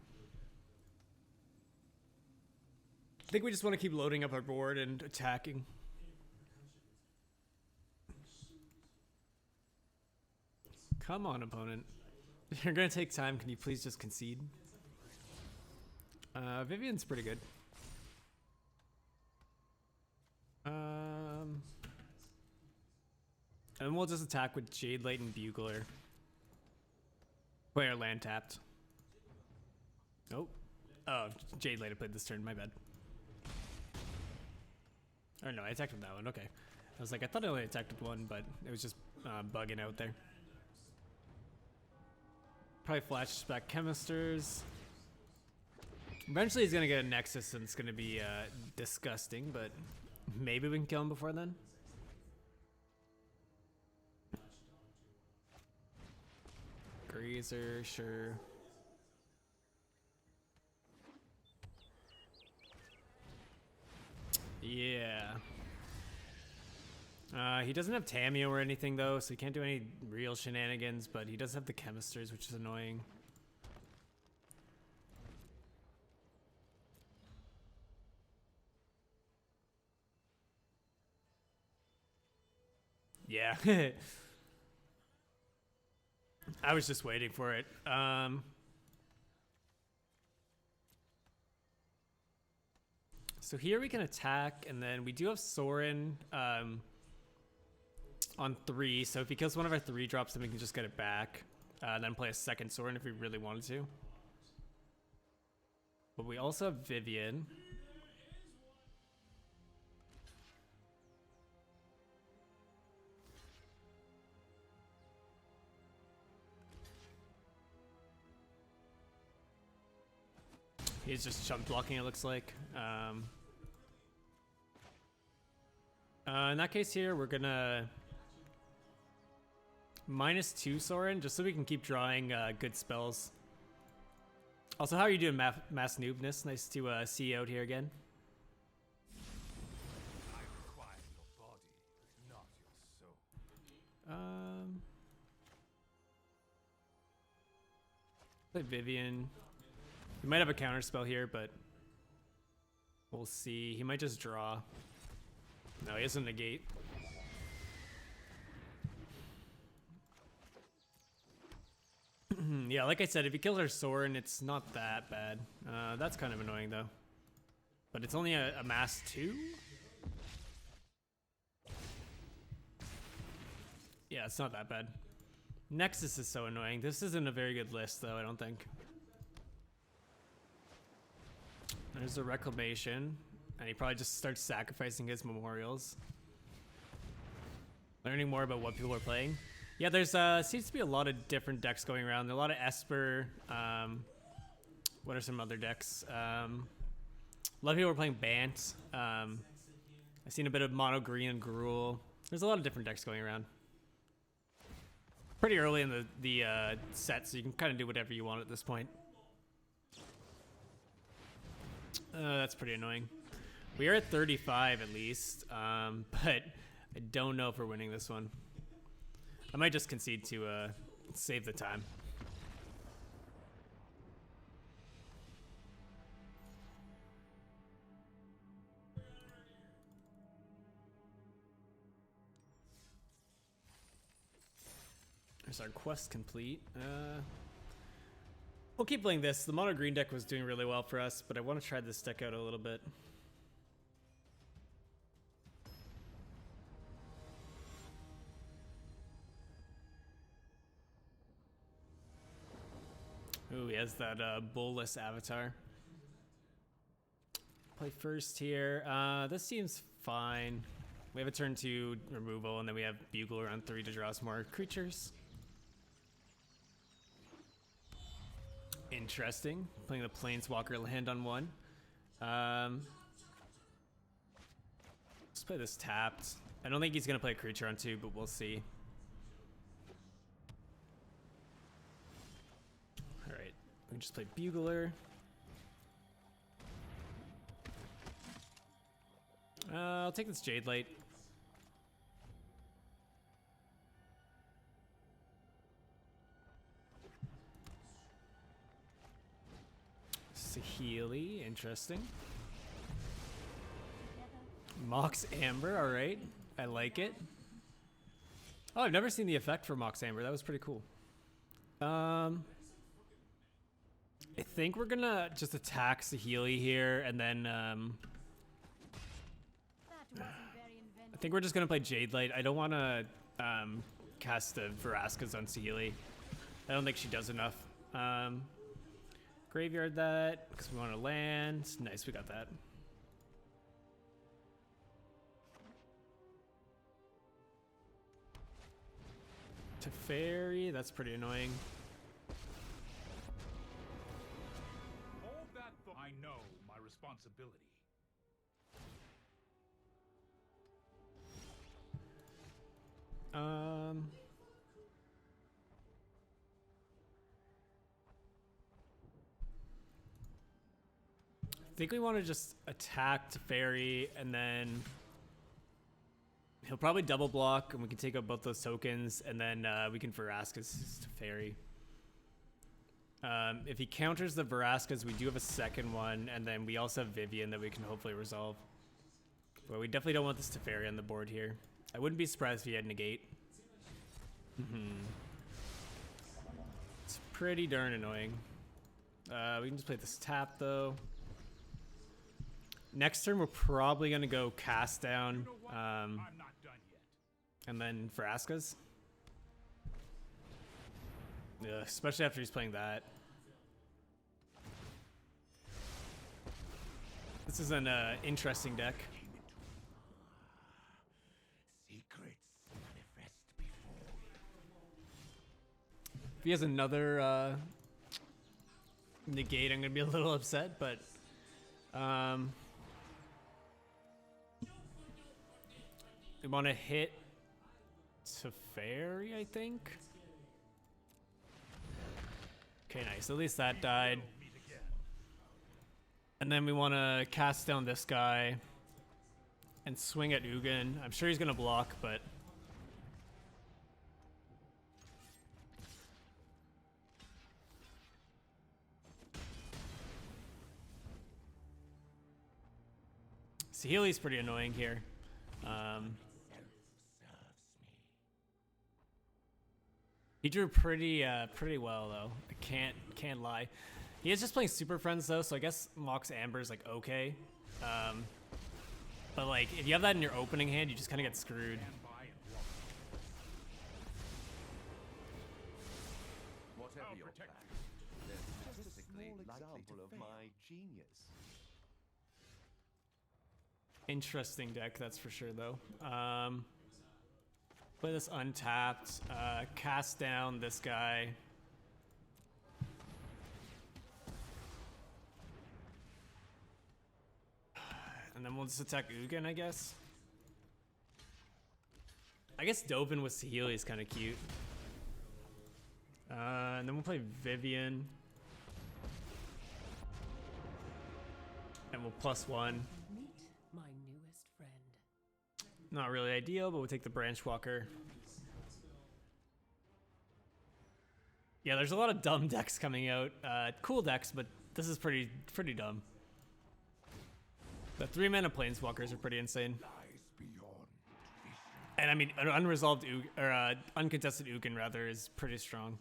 I think we just want to keep loading up our board and attacking. Come on, opponent. If you're going to take time, can you please just concede? Vivian's pretty good. And we'll just attack with Jade Light and Bugler. Player land tapped. Oh. Oh, Jade Light I played this turn, my bad. Or no, I attacked with that one, okay. I was like, I thought I only attacked with one, but it was just bugging out there. Probably flashback Chemisters. Eventually he's gonna get a Nexus and it's gonna be disgusting, but maybe we can kill him before then. Grazer, sure. Yeah. He doesn't have Tamio or anything though, so he can't do any real shenanigans, but he does have the Chemisters, which is annoying. Yeah. I was just waiting for it. So here we can attack, and then we do have Soren on 3. So if he kills one of our 3 drops, then we can just get it back. Then play a second Soren if we really wanted to. But we also have Vivian. He's just chump blocking, it looks like. In that case here, we're gonna -2 Soren, just so we can keep drawing good spells. Also, how are you doing, Mass Noobness? Nice to see you out here again. I require your body, not your soul. Play Vivian. He might have a counter spell here, but we'll see. He might just draw. No, he has a negate. Yeah, like I said, if he kills our Soren, it's not that bad. That's kind of annoying, though. But it's only a mass 2? Yeah, it's not that bad. Nexus is so annoying. This isn't a very good list, though, I don't think. There's a Reclamation, and he probably just starts sacrificing his memorials. Learning more about what people are playing. Yeah, there's seems to be a lot of different decks going around. There are a lot of Esper. What are some other decks? A lot of people are playing Bant. I've seen a bit of mono green and Gruul. There's a lot of different decks going around. Pretty early in the set, so you can kind of do whatever you want at this point. That's pretty annoying. We are at 35 at least, but I don't know if we're winning this one. I might just concede to save the time. There's our quest complete. We'll keep playing this. The mono green deck was doing really well for us, but I want to try this deck out a little bit. Ooh, he has that bullless avatar. Play first here. This seems fine. We have a turn 2 removal, and then we have Bugler on 3 to draw us more creatures. Interesting. Playing the Planeswalker land on 1. Let's play this tapped. I don't think he's going to play a creature on 2, but we'll see. Alright, we can just play Bugler. I'll take this Jade Light. Saheeli, interesting. Mox Amber, alright. I like it. Oh, I've never seen the effect for Mox Amber. That was pretty cool. I think we're gonna just attack Saheeli here, and then I think we're just gonna play Jade Light. I don't want to cast the Veraskas on Saheeli. I don't think she does enough. Graveyard that because we want to land. Nice, we got that. Teferi, that's pretty annoying. Hold that thought. I know my responsibility. I think we want to just attack Teferi, and then he'll probably double block, and we can take out both those tokens, and then we can Veraskas Teferi. If he counters the Veraskas, we do have a second one, and then we also have Vivian that we can hopefully resolve. But we definitely don't want this Teferi on the board here. I wouldn't be surprised if he had Negate. It's pretty darn annoying. We can just play this tap, though. Next turn, we're probably going to go Cast Down, You know what? I'm not done yet. and then Veraskas. Yeah, especially after he's playing that. This is an interesting deck. Secrets manifest before. If he has another Negate, I'm going to be a little upset, but we want to hit Teferi, I think. Okay, nice. At least that died. Meet again. And then we want to cast down this guy and swing at Ugin. I'm sure he's going to block, but Saheeli's pretty annoying here. He drew pretty well though. I can't lie. He is just playing Super Friends though, so I guess Mox Amber is like okay. But like if you have that in your opening hand, you just kind of get screwed. Stand by and watch. Whatever I'll your protect plan, you. they're statistically likely to fail. My genius. Interesting deck, that's for sure though. Play this untapped, cast down this guy. And then we'll just attack Ugin, I guess. I guess Dopin with Saheeli is kind of cute. And then we'll play Vivian. And we'll +1. Meet my newest friend. Not really ideal, but we'll take the Branch Walker. Yeah, there's a lot of dumb decks coming out. Cool decks, but this is pretty dumb. The 3-mana Planeswalkers are pretty insane. Lies beyond vision. And I mean, an unresolved uncontested Ugin rather is pretty strong.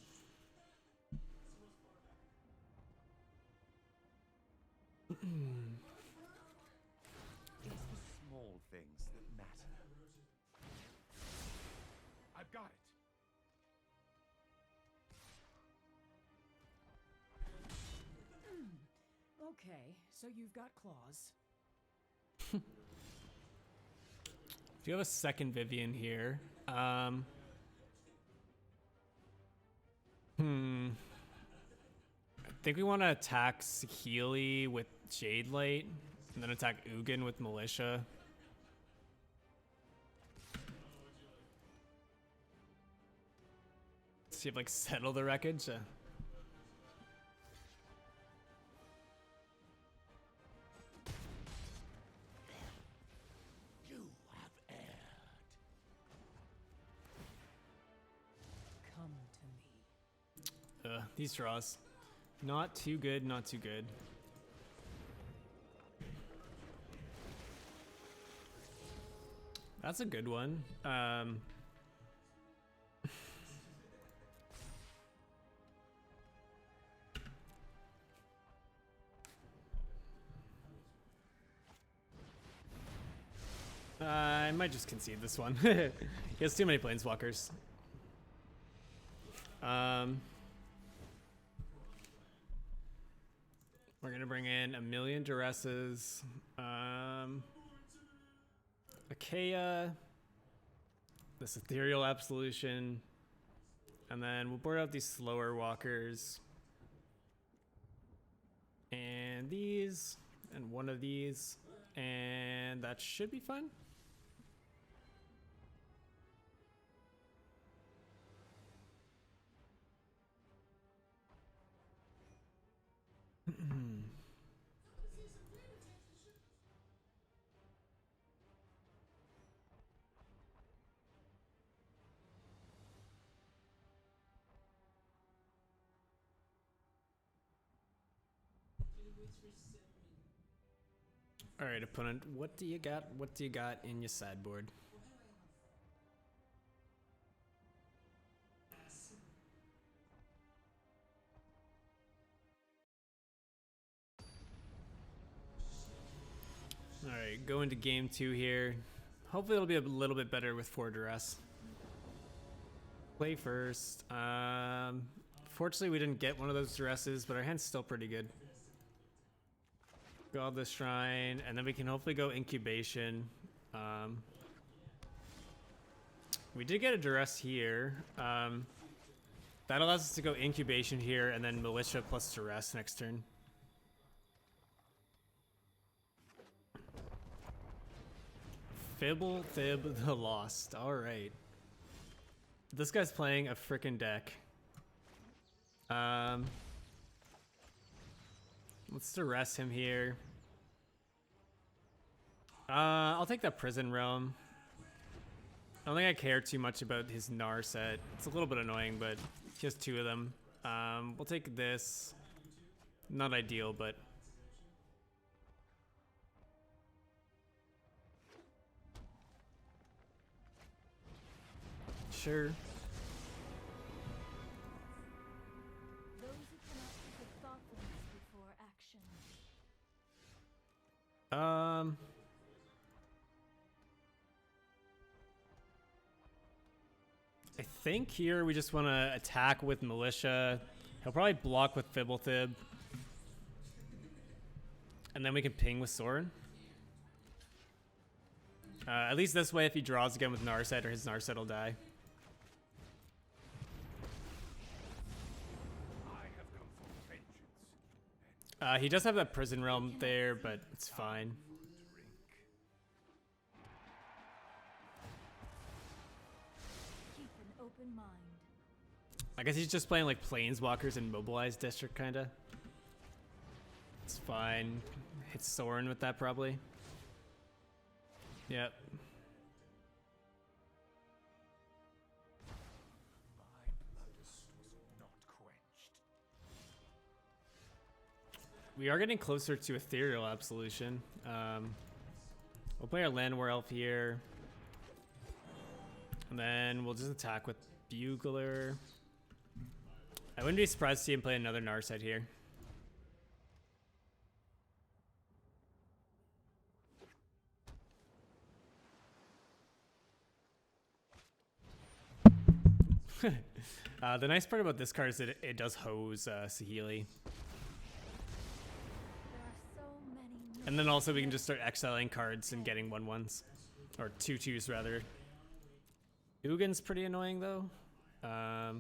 It's the small things that matter. I've got it. Okay, so you've got claws. Do you have a second Vivian here? I think we want to attack Saheeli with Jade Light, and then attack Ugin with Militia. See if like settle the wreckage. You have erred. Come to me. These draws. Not too good, not too good. That's a good one. I might just concede this one. He has too many Planeswalkers. We're gonna bring in a million Duresses. Achaea. This Ethereal Absolution. And then we'll board out these slower walkers. And these. And one of these. And that should be fun. All right, opponent, what do you got? What do you got in your sideboard? All right, go into game 2 here. Hopefully it'll be a little bit better with 4 Duress. Play first. Fortunately, we didn't get one of those Duresses, but our hand's still pretty good. Godless Shrine, and then we can hopefully go Incubation. We did get a Duress here. That allows us to go Incubation here, and then Militia plus Duress next turn. Fibble Thib the Lost. Alright. This guy's playing a frickin' deck. Let's Duress him here. I'll take that Prison Realm. I don't think I care too much about his Gnar set. It's a little bit annoying, but he has 2 of them. We'll take this. Not ideal, but... Sure. Those who cannot think of thoughtfulness before action. I think here we just want to attack with Militia. He'll probably block with Fibblethib. And then we can ping with Sorin. At least this way, if he draws again with Narset, or his Narset will die. I have come for vengeance. He does have that Prison Realm there, but it's fine. open mind. I guess he's just playing like Planeswalkers and Mobilized District, kinda. It's fine. Hit Soren with that, probably. Yep. My thirst was not quenched. We are getting closer to Ethereal Absolution. We'll play our Land War Elf here. And then we'll just attack with Bugler. I wouldn't be surprised to see him play another Narset here. The nice part about this card is that it does hose Saheeli. There are so many new And then also we can just start exiling cards and getting 1/1s. Or 2/2s rather. Ugin's pretty annoying though. I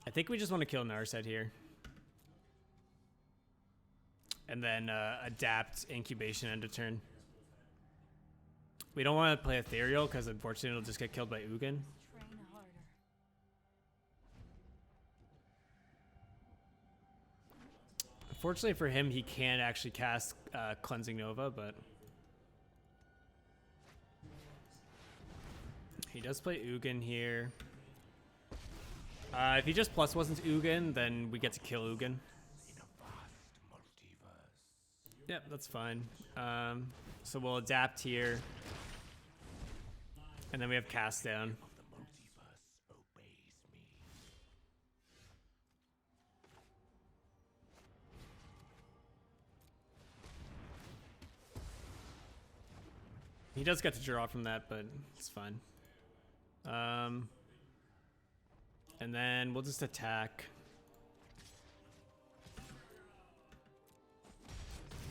think we just want to kill Narset here. And then adapt Incubation end of turn. We don't want to play Ethereal because unfortunately it'll just get killed by Ugin. train harder. Unfortunately for him, he can't actually cast Cleansing Nova, but he does play Ugin here. If he just plus wasn't Ugin, then we get to kill Ugin. In a vast multiverse. Yep, that's fine. So we'll adapt here. And then we have cast down. The multiverse obeys me. He does get to draw from that, but it's fine. And then we'll just attack.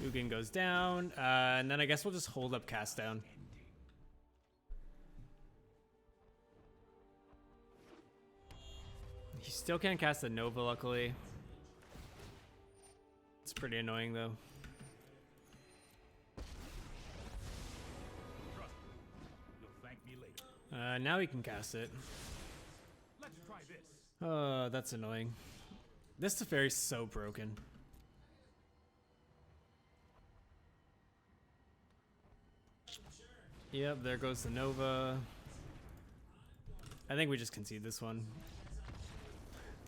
Ugin goes down, and then I guess we'll just hold up cast down. He still can't cast a Nova, luckily. It's pretty annoying, though. Trust me. You'll thank me later. Now he can cast it. Let's try this. Oh, that's annoying. This Teferi's so broken. Yep, there goes the Nova. I think we just concede this one.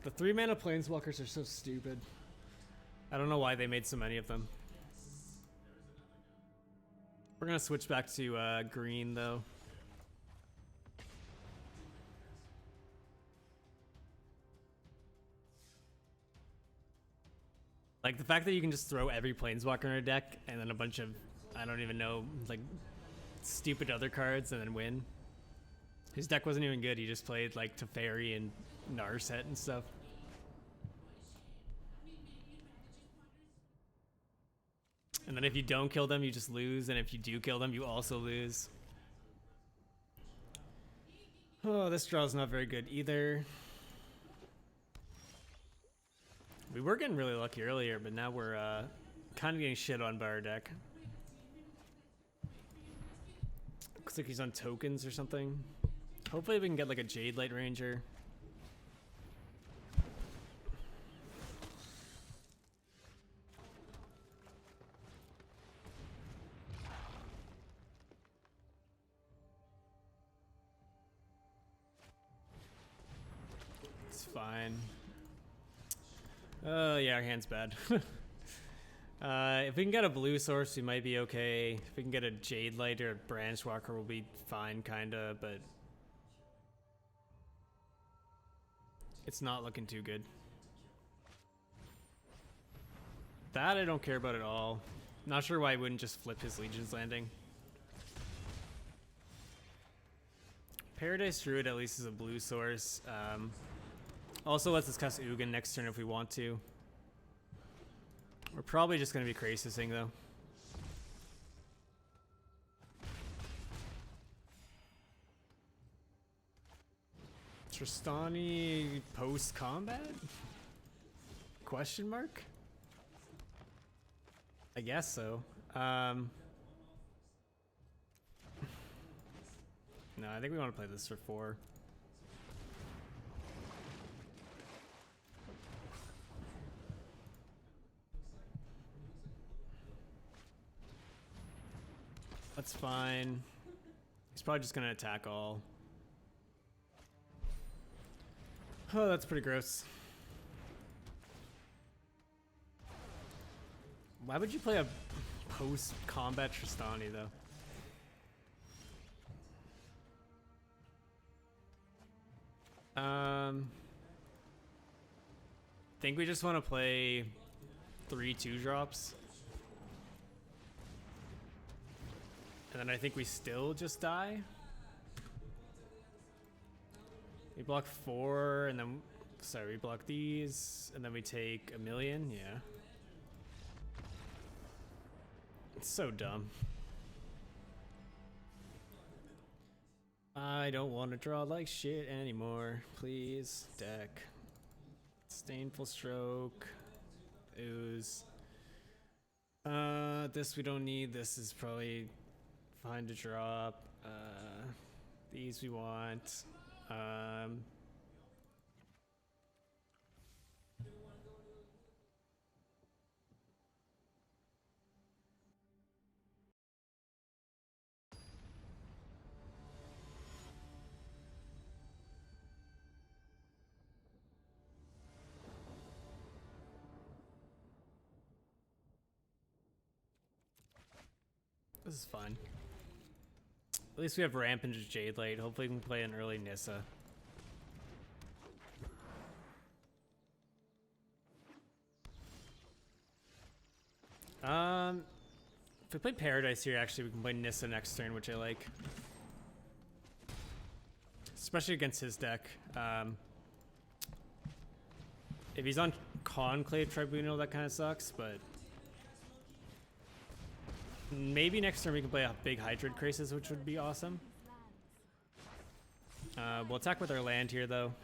The 3-mana Planeswalkers are so stupid. I don't know why they made so many of them. We're gonna switch back to green, though. Like, the fact that you can just throw every Planeswalker in a deck, and then a bunch of, I don't even know, like, stupid other cards, and then win. His deck wasn't even good, he just played, like, Teferi and Narset and stuff. And then if you don't kill them, you just lose, and if you do kill them, you also lose. Oh, this draw's not very good either. We were getting really lucky earlier, but now we're kind of getting shit on by our deck. Looks like he's on tokens or something. Hopefully we can get like a Jade Light Ranger. It's fine. Yeah, our hand's bad. If we can get a blue source, we might be okay. If we can get a Jade Light or a Branch Walker, we'll be fine, kinda, but it's not looking too good. That I don't care about at all. Not sure why I wouldn't just flip his Legion's Landing. Paradise Druid at least is a blue source. Also lets us cast Ugin next turn if we want to. We're probably just going to be Crasising though. Tristani post-combat? Question mark? I guess so. No, I think we want to play this for 4. That's fine. He's probably just gonna attack all. Oh, that's pretty gross. Why would you play a post-combat Tristani, though? Think we just want to play 3 2-drops. And then I think we still just die. We block 4, and then... Sorry, we block these, and then we take 1,000,000, yeah. It's so dumb. I don't want to draw like shit anymore. Please, deck. Stainful Stroke. Ooze. This we don't need. This is probably fine to drop. These we want. This is fine. At least we have Rampage Jade Light. Hopefully we can play an early Nissa. If we play Paradise here, actually we can play Nissa next turn, which I like. Especially against his deck. If he's on Conclave Tribunal, that kind of sucks, but... Maybe next turn we can play a big Hydrid Crisis, which would be awesome. We'll attack with our land here, though.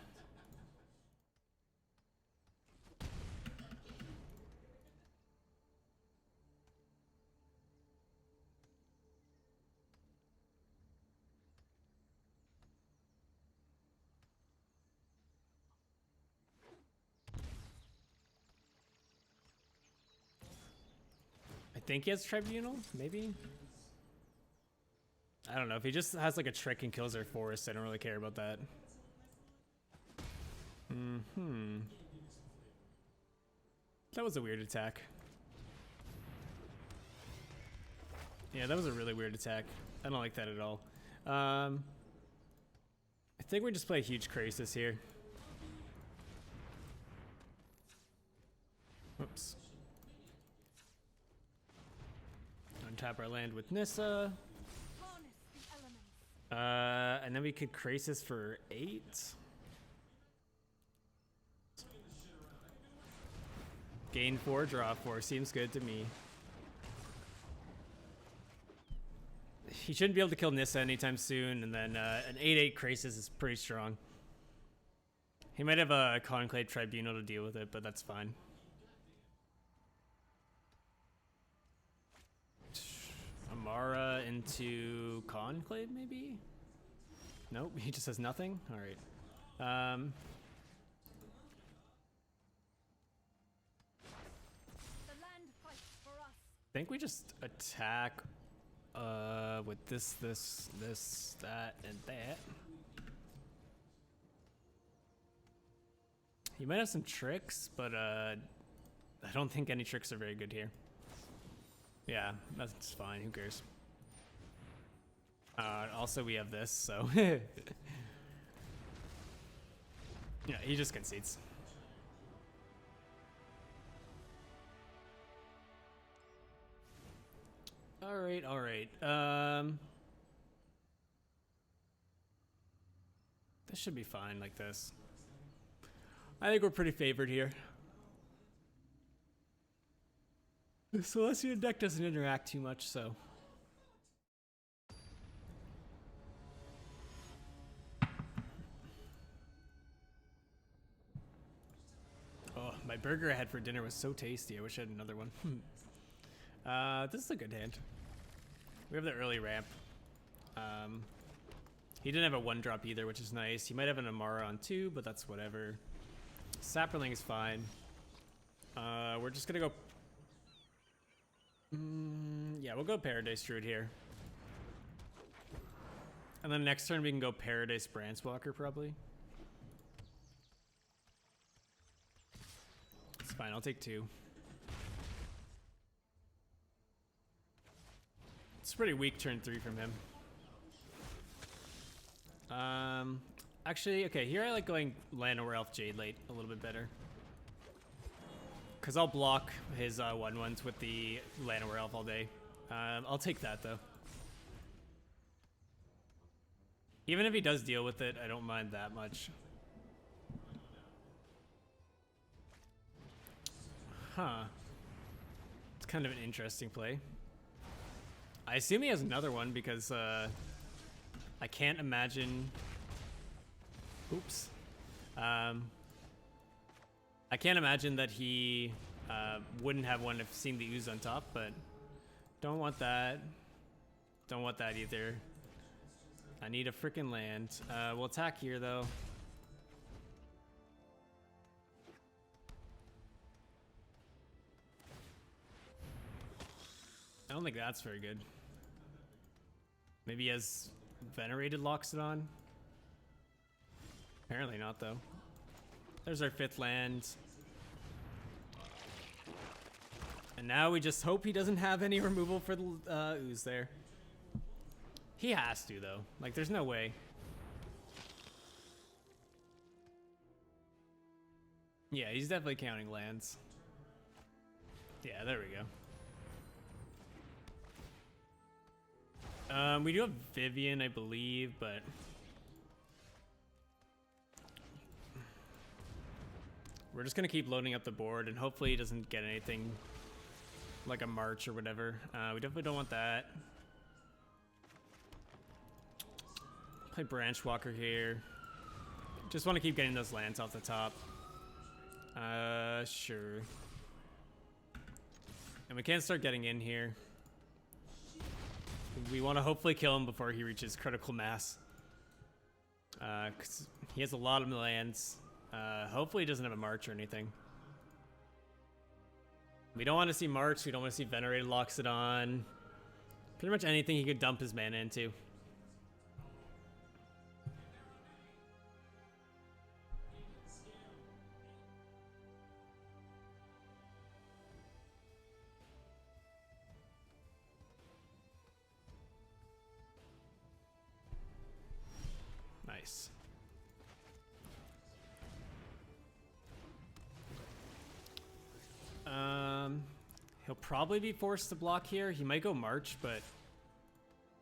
I think he has Tribunal, maybe? I don't know. If he just has like a trick and kills our forest, I don't really care about that. That was a weird attack. Yeah, that was a really weird attack. I don't like that at all. I think we just play a huge Crisis here. Oops. Untap our land with Nissa. And then we could Crisis for 8. Gain 4, draw 4. Seems good to me. He shouldn't be able to kill Nissa anytime soon, and then an 8/8 Crisis is pretty strong. He might have a Conclave Tribunal to deal with it, but that's fine. Amara into Conclave, maybe? Nope, he just has nothing? Alright. The land fights for us. I think we just attack with this, that, and that. He might have some tricks, but I don't think any tricks are very good here. Yeah, that's fine. Who cares? Also, we have this, so... Yeah, he just concedes. Alright, alright. This should be fine like this. I think we're pretty favored here. The Celestian deck doesn't interact too much, so... Oh, my burger I had for dinner was so tasty. I wish I had another one. This is a good hand. We have the early ramp. He didn't have a 1-drop either, which is nice. He might have an Amara on 2, but that's whatever. Sapperling is fine. We're just gonna go... yeah, we'll go Paradise Druid here. And then next turn we can go Paradise Branchwalker, probably. It's fine, I'll take 2. It's pretty weak turn 3 from him. Actually, okay, here I like going Llanowar Elf Jade late a little bit better. Because I'll block his 1/1s with the Llanowar Elf all day. I'll take that though. Even if he does deal with it, I don't mind that much. Huh. It's kind of an interesting play. I assume he has another one because I can't imagine... Oops. I can't imagine that he wouldn't have one if seeing the ooze on top, but don't want that. Don't want that either. I need a freaking land. We'll attack here though. I don't think that's very good. Maybe he has Venerated Loxodon? Apparently not though. There's our 5th land. And now we just hope he doesn't have any removal for the ooze there. He has to though. Like there's no way. Yeah, he's definitely counting lands. Yeah, there we go. We do have Vivian, I believe, but... We're just gonna keep loading up the board and hopefully he doesn't get anything like a March or whatever. We definitely don't want that. Play Branchwalker here. Just want to keep getting those lands off the top. Sure. And we can't start getting in here. We want to hopefully kill him before he reaches critical mass. Because he has a lot of lands. Hopefully he doesn't have a March or anything. We don't want to see March. We don't want to see Venerated Loxodon. Pretty much anything he could dump his mana into. Nice. He'll probably be forced to block here. He might go March, but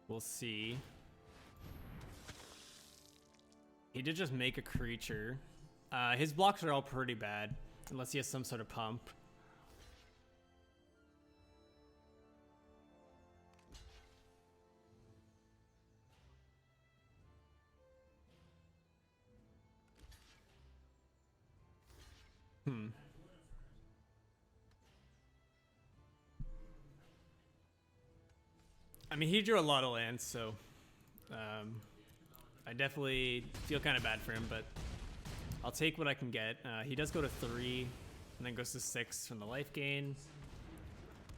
we'll see. He did just make a creature. His blocks are all pretty bad, unless he has some sort of pump. I mean, he drew a lot of lands, so I definitely feel kind of bad for him, but I'll take what I can get. He does go to 3 and then goes to 6 from the life gain.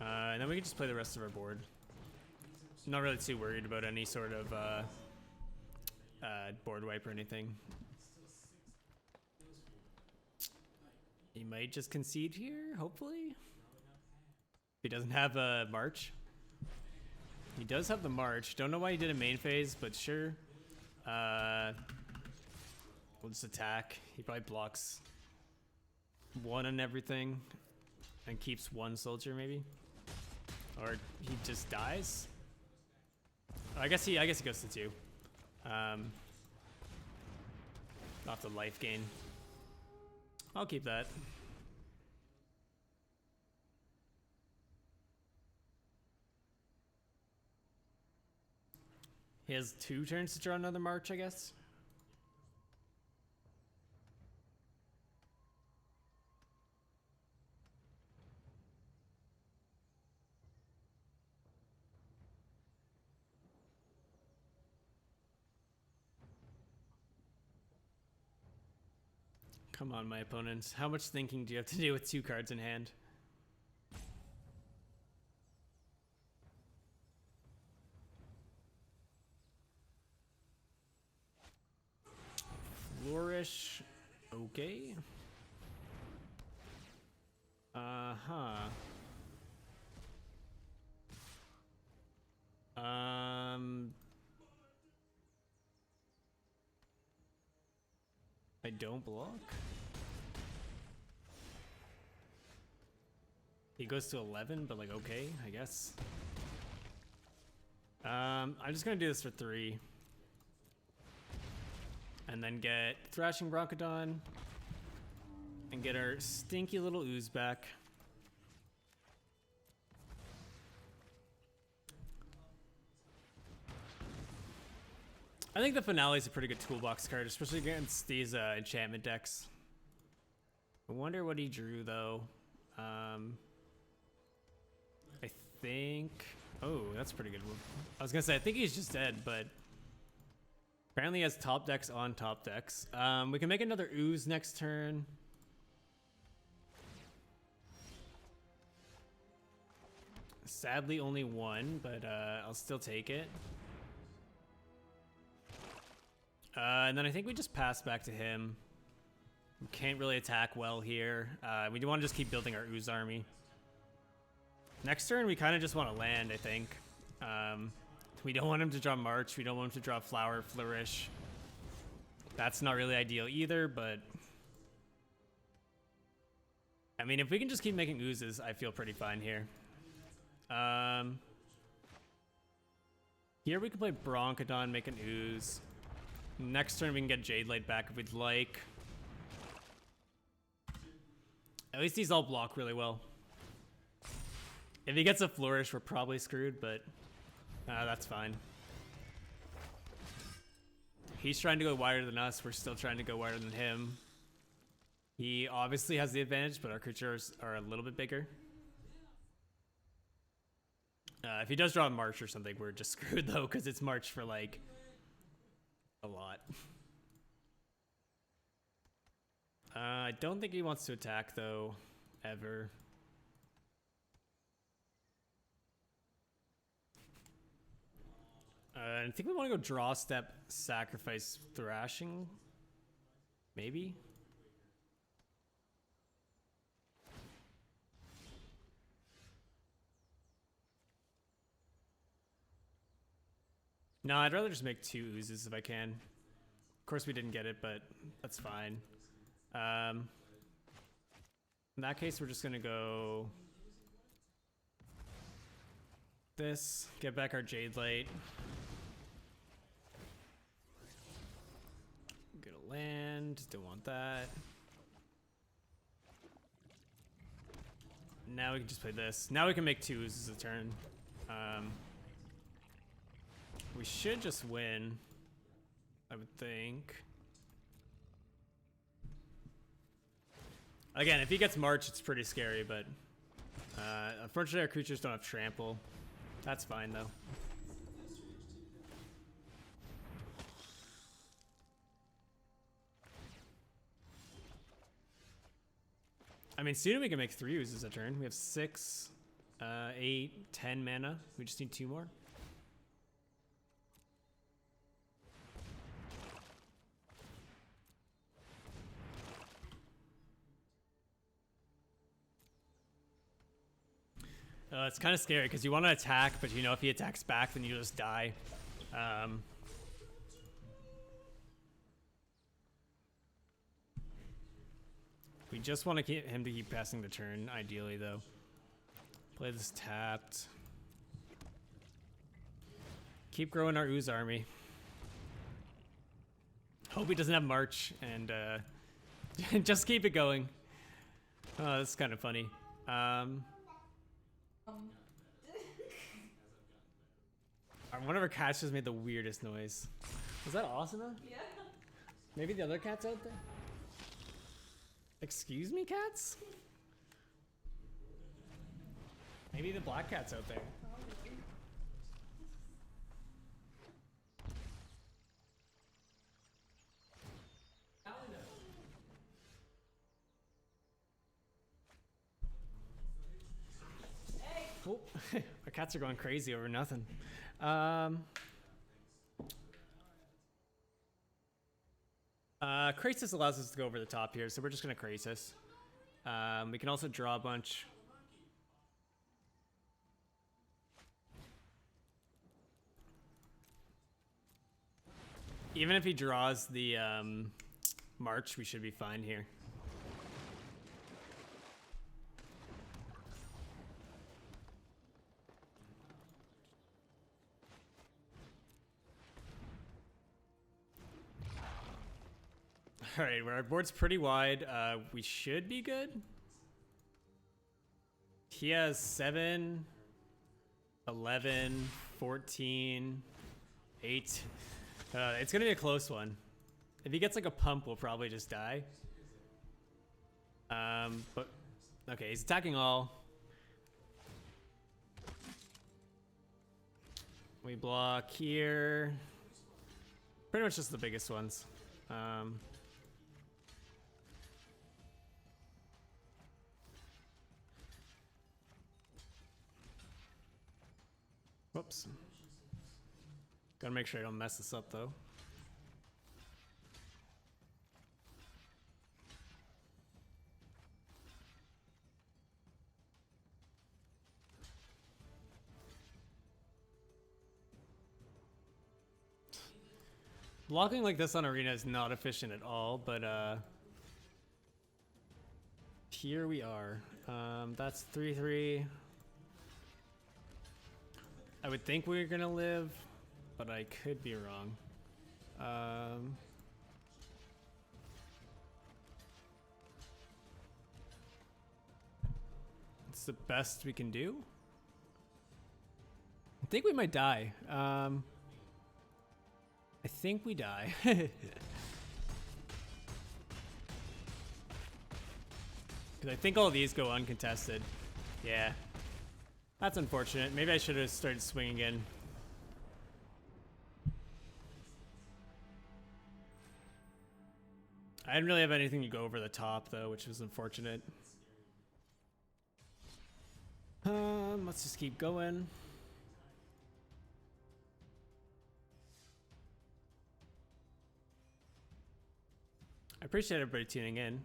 And then we can just play the rest of our board. I'm not really too worried about any sort of board wipe or anything. He might just concede here, hopefully. If he doesn't have a March. He does have the March. Don't know why he did a main phase, but sure. We'll just attack. He probably blocks 1 on everything and keeps 1 soldier maybe. Or he just dies. I guess he goes to 2. Off the life gain. I'll keep that. He has 2 turns to draw another March, I guess. Come on, my opponents. How much thinking do you have to do with 2 cards in hand? Flourish. Okay. Uh-huh. I don't block. He goes to 11, but like, okay, I guess. I'm just gonna do this for 3. And then get Thrashing Broncodon. And get our stinky little ooze back. I think the Finale is a pretty good toolbox card, especially against these enchantment decks. I wonder what he drew, though. I think... Oh, that's pretty good. I was gonna say, I think he's just dead, but... Apparently he has top decks on top decks. We can make another ooze next turn. Sadly, only 1, but I'll still take it. And then I think we just pass back to him. We can't really attack well here. We do want to just keep building our ooze army. Next turn, we kind of just want to land, I think. We don't want him to draw March. We don't want him to draw Flower, Flourish. That's not really ideal either, but... I mean, if we can just keep making oozes, I feel pretty fine here. Here we can play Broncodon, make an ooze. Next turn we can get Jade Light back if we'd like. At least these all block really well. If he gets a Flourish, we're probably screwed, but that's fine. He's trying to go wider than us. We're still trying to go wider than him. He obviously has the advantage, but our creatures are a little bit bigger. If he does draw a March or something, we're just screwed though, because it's March for like a lot. I don't think he wants to attack though, ever. I think we want to go draw step, sacrifice Thrashing, maybe. No, I'd rather just make 2 oozes if I can. Of course we didn't get it, but that's fine. In that case, we're just gonna go this, get back our Jade Light. Get a land, don't want that. Now we can just play this. Now we can make 2 oozes a turn. We should just win, I would think. Again, if he gets March, it's pretty scary, but unfortunately our creatures don't have trample. That's fine though. I mean, soon we can make 3 oozes a turn. We have 6, 8, 10 mana. We just need 2 more. It's kind of scary because you want to attack, but you know if he attacks back, then you just die. We just want to keep him to keep passing the turn, ideally, though. Play this tapped. Keep growing our ooze army. Hope he doesn't have March, and just keep it going. Oh, this is kind of funny. One of our cats just made the weirdest noise. Was that Asuna? Yeah. Maybe the other cat's out there? Excuse me, cats? Maybe the black cat's out there. My cats are going crazy over nothing. Crisis allows us to go over the top here, so we're just gonna Crisis. We can also draw a bunch. Even if he draws the March, we should be fine here. All right, our board's pretty wide. We should be good. He has 7, 11, 14, 8. It's gonna be a close one. If he gets like a pump, we'll probably just die. But okay, he's attacking all. We block here. Pretty much just the biggest ones. Whoops. Gotta make sure I don't mess this up though. Blocking like this on Arena is not efficient at all, but here we are. That's 3-3. I would think we're gonna live, but I could be wrong. It's the best we can do. I think we might die. I think we die. Because I think all these go uncontested. Yeah. That's unfortunate. Maybe I should have started swinging in. I didn't really have anything to go over the top though, which was unfortunate. Let's just keep going. I appreciate everybody tuning in.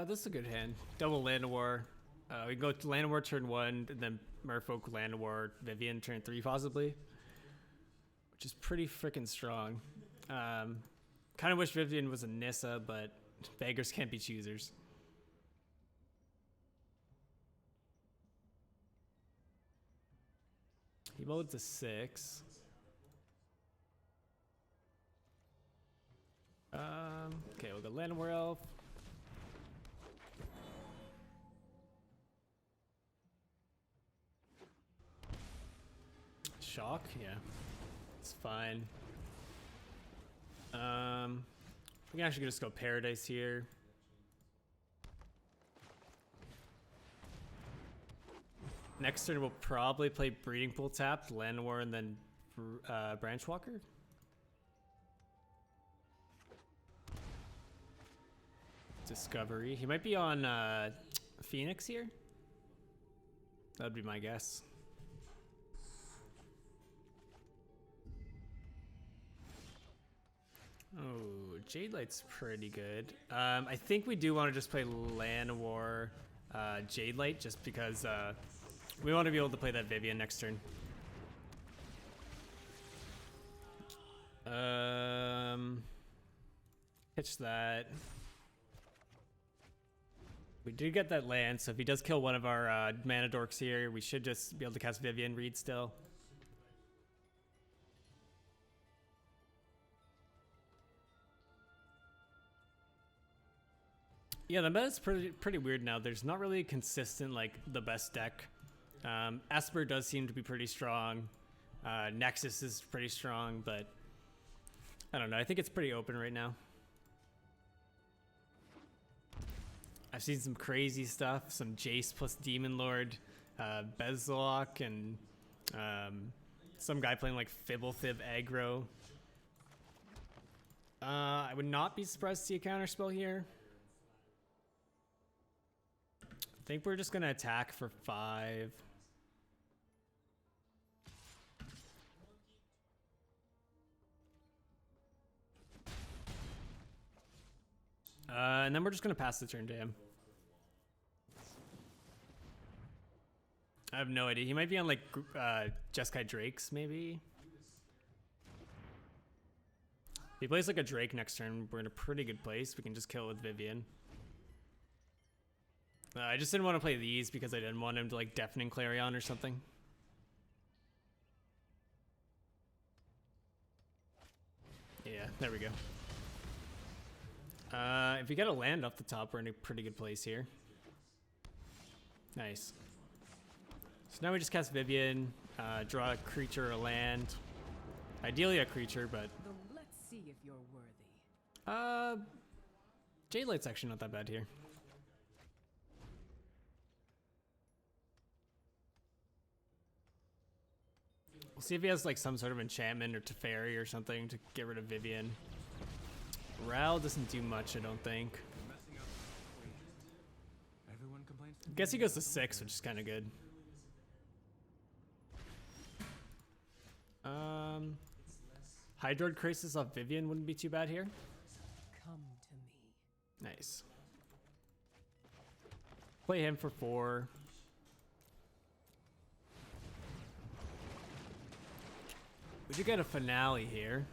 This is a good hand. Double Land of War. We can go to Land of War turn 1, and then Merfolk, Land of War, Vivian turn 3 possibly. Which is pretty freaking strong. Kind of wish Vivian was a Nissa, but beggars can't be choosers. He loads a 6. Okay, we'll go Land of War Elf. Shock? Yeah. It's fine. We can actually just go Paradise here. Next turn we'll probably play Breeding Pool tapped, Land War, and then Branchwalker. Discovery. He might be on Phoenix here. That'd be my guess. Oh, Jade Light's pretty good. I think we do want to just play Land War Jade Light just because we want to be able to play that Vivian next turn. Pitch that. We did get that land, so if he does kill one of our mana dorks here, we should just be able to cast Vivian Reed still. Yeah, the meta's pretty weird now. There's not really consistent, like, the best deck. Esper does seem to be pretty strong. Nexus is pretty strong, but I don't know. I think it's pretty open right now. I've seen some crazy stuff. Some Jace plus Demon Lord. Bezlock and some guy playing like Fibblethib aggro. I would not be surprised to see a counterspell here. I think we're just gonna attack for 5. And then we're just gonna pass the turn to him. I have no idea. He might be on like Jeskai Drakes, maybe. If he plays like a Drake next turn, we're in a pretty good place. We can just kill it with Vivian. I just didn't want to play these because I didn't want him to like Deafening Clarion or something. Yeah, there we go. If we get a land off the top, we're in a pretty good place here. Nice. So now we just cast Vivian, draw a creature or a land. Ideally a creature, but... Let's see if you're worthy. Jade Light's actually not that bad here. We'll see if he has like some sort of enchantment or Teferi or something to get rid of Vivian. Ral doesn't do much, I don't think. Guess he goes to 6, which is kind of good. Hydroid Crisis off Vivian wouldn't be too bad here. Come to me. Nice. Play him for 4. We do get a finale here.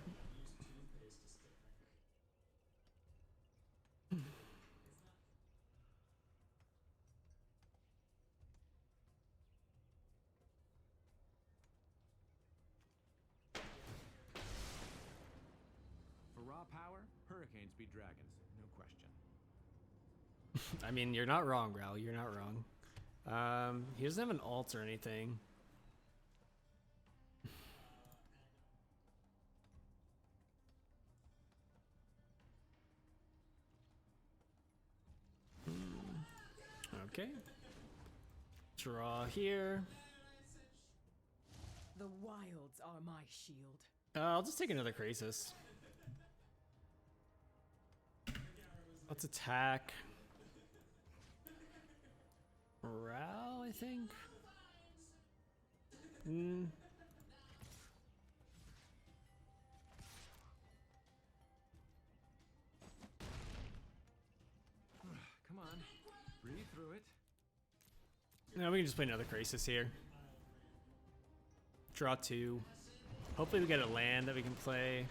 For raw power, hurricanes beat dragons, no question. I mean, you're not wrong, Ral. You're not wrong. He doesn't have an ult or anything. Okay. Draw here. The wilds are my shield. I'll just take another Crisis. Let's attack. Ral, I think. Hmm. Come on, breathe through it. No, we can just play another Crisis here. Draw 2. Hopefully we get a land that we can play.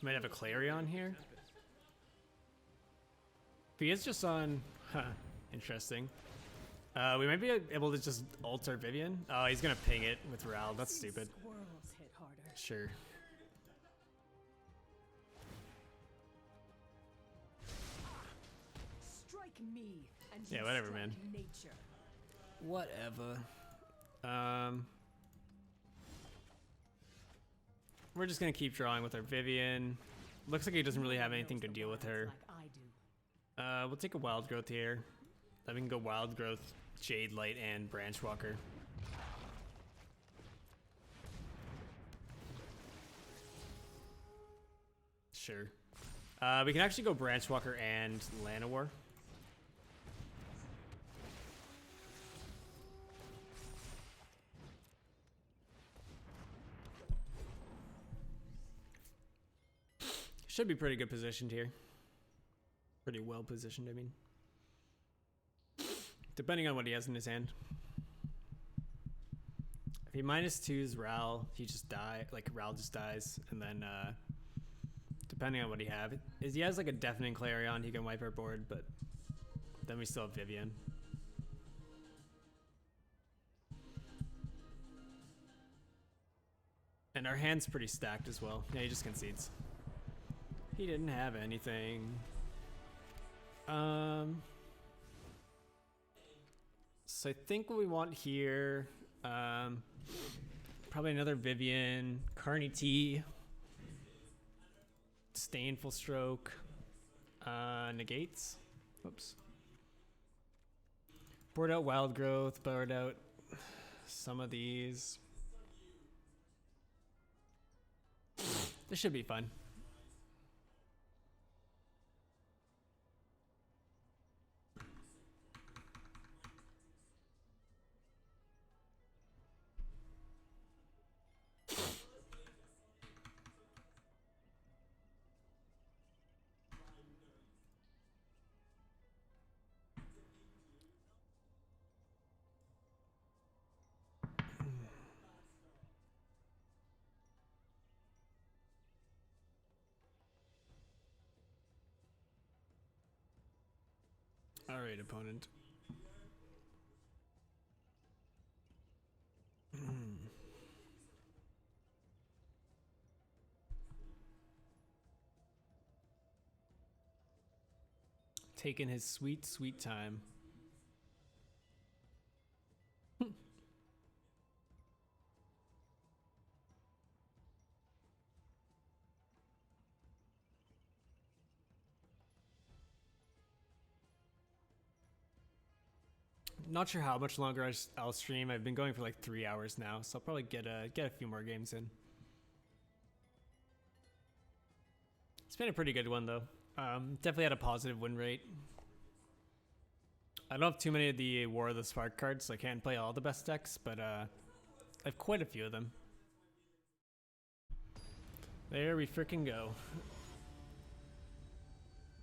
He might have a Clarion here. If he is just on... Huh, interesting. We might be able to just ult our Vivian. Oh, he's gonna ping it with Ral. That's stupid. Squirrels hit harder. Sure. Strike me and Yeah, you whatever, strike man. Nature. Whatever. We're just gonna keep drawing with our Vivian. Looks like he doesn't really have anything to deal with her. Like I do. We'll take a Wild Growth here. Then we can go Wild Growth, Jade Light, and Branch Walker. Sure. We can actually go Branch Walker and Llanowar. Should be pretty good positioned here. Pretty well positioned, I mean. Depending on what he has in his hand. If he -2s Ral, he just Ral just dies, and then depending on what he have, he has like a Deafening Clarion, he can wipe our board, but then we still have Vivian. And our hand's pretty stacked as well. Yeah, he just concedes. He didn't have anything. So I think what we want here Probably another Vivian, Carney T, Disdainful Stroke, Negates. Whoops. Board out Wild Growth, board out some of these. This should be fun. All right, opponent. Taking his sweet, sweet time. Not sure how much longer I'll stream. I've been going for like 3 hours now, so I'll probably get a few more games in. It's been a pretty good one though. Definitely had a positive win rate. I don't have too many of the War of the Spark cards, so I can't play all the best decks, but I have quite a few of them. There we freaking go.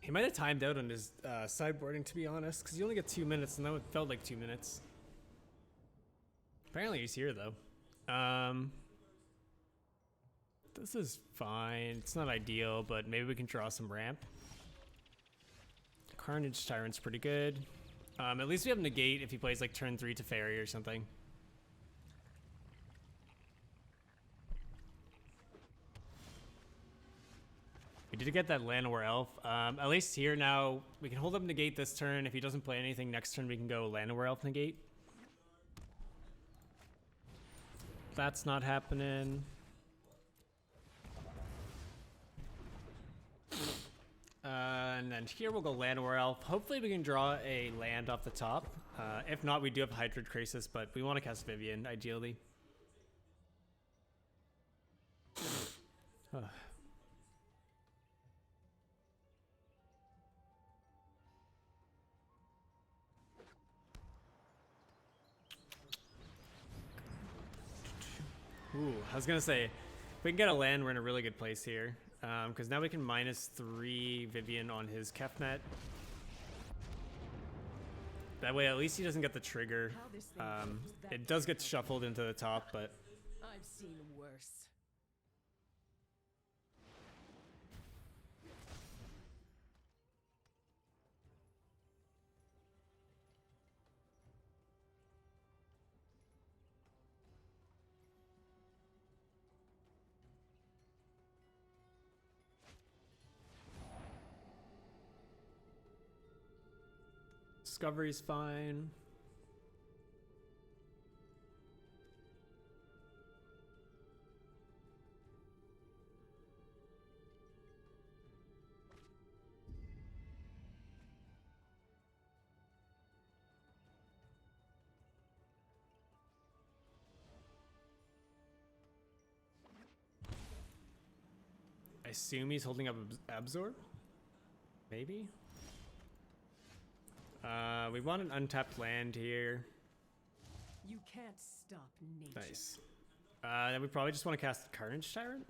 He might have timed out on his sideboarding, to be honest, because you only get 2 minutes, and that one felt like 2 minutes. Apparently he's here, though. This is fine. It's not ideal, but maybe we can draw some ramp. Carnage Tyrant's pretty good. At least we have Negate if he plays like turn 3 to Fairy or something. We did get that Llanowar Elf. At least here now, we can hold up Negate this turn. If he doesn't play anything next turn, we can go Llanowar Elf Negate. That's not happening. And then here we'll go Llanowar Elf. Hopefully we can draw a land off the top. If not, we do have Hydrid Krasis, but we want to cast Vivian, ideally. Ooh, I was gonna say, if we can get a land, we're in a really good place here. Because now we can -3 Vivian on his Kefnet. That way, at least he doesn't get the trigger. It does get shuffled into the top, but I've seen worse. Discovery's fine. I assume he's holding up Absorb? Maybe? We want an untapped land here. You can't stop nature. Nice. Then we probably just want to cast Carnage Tyrant.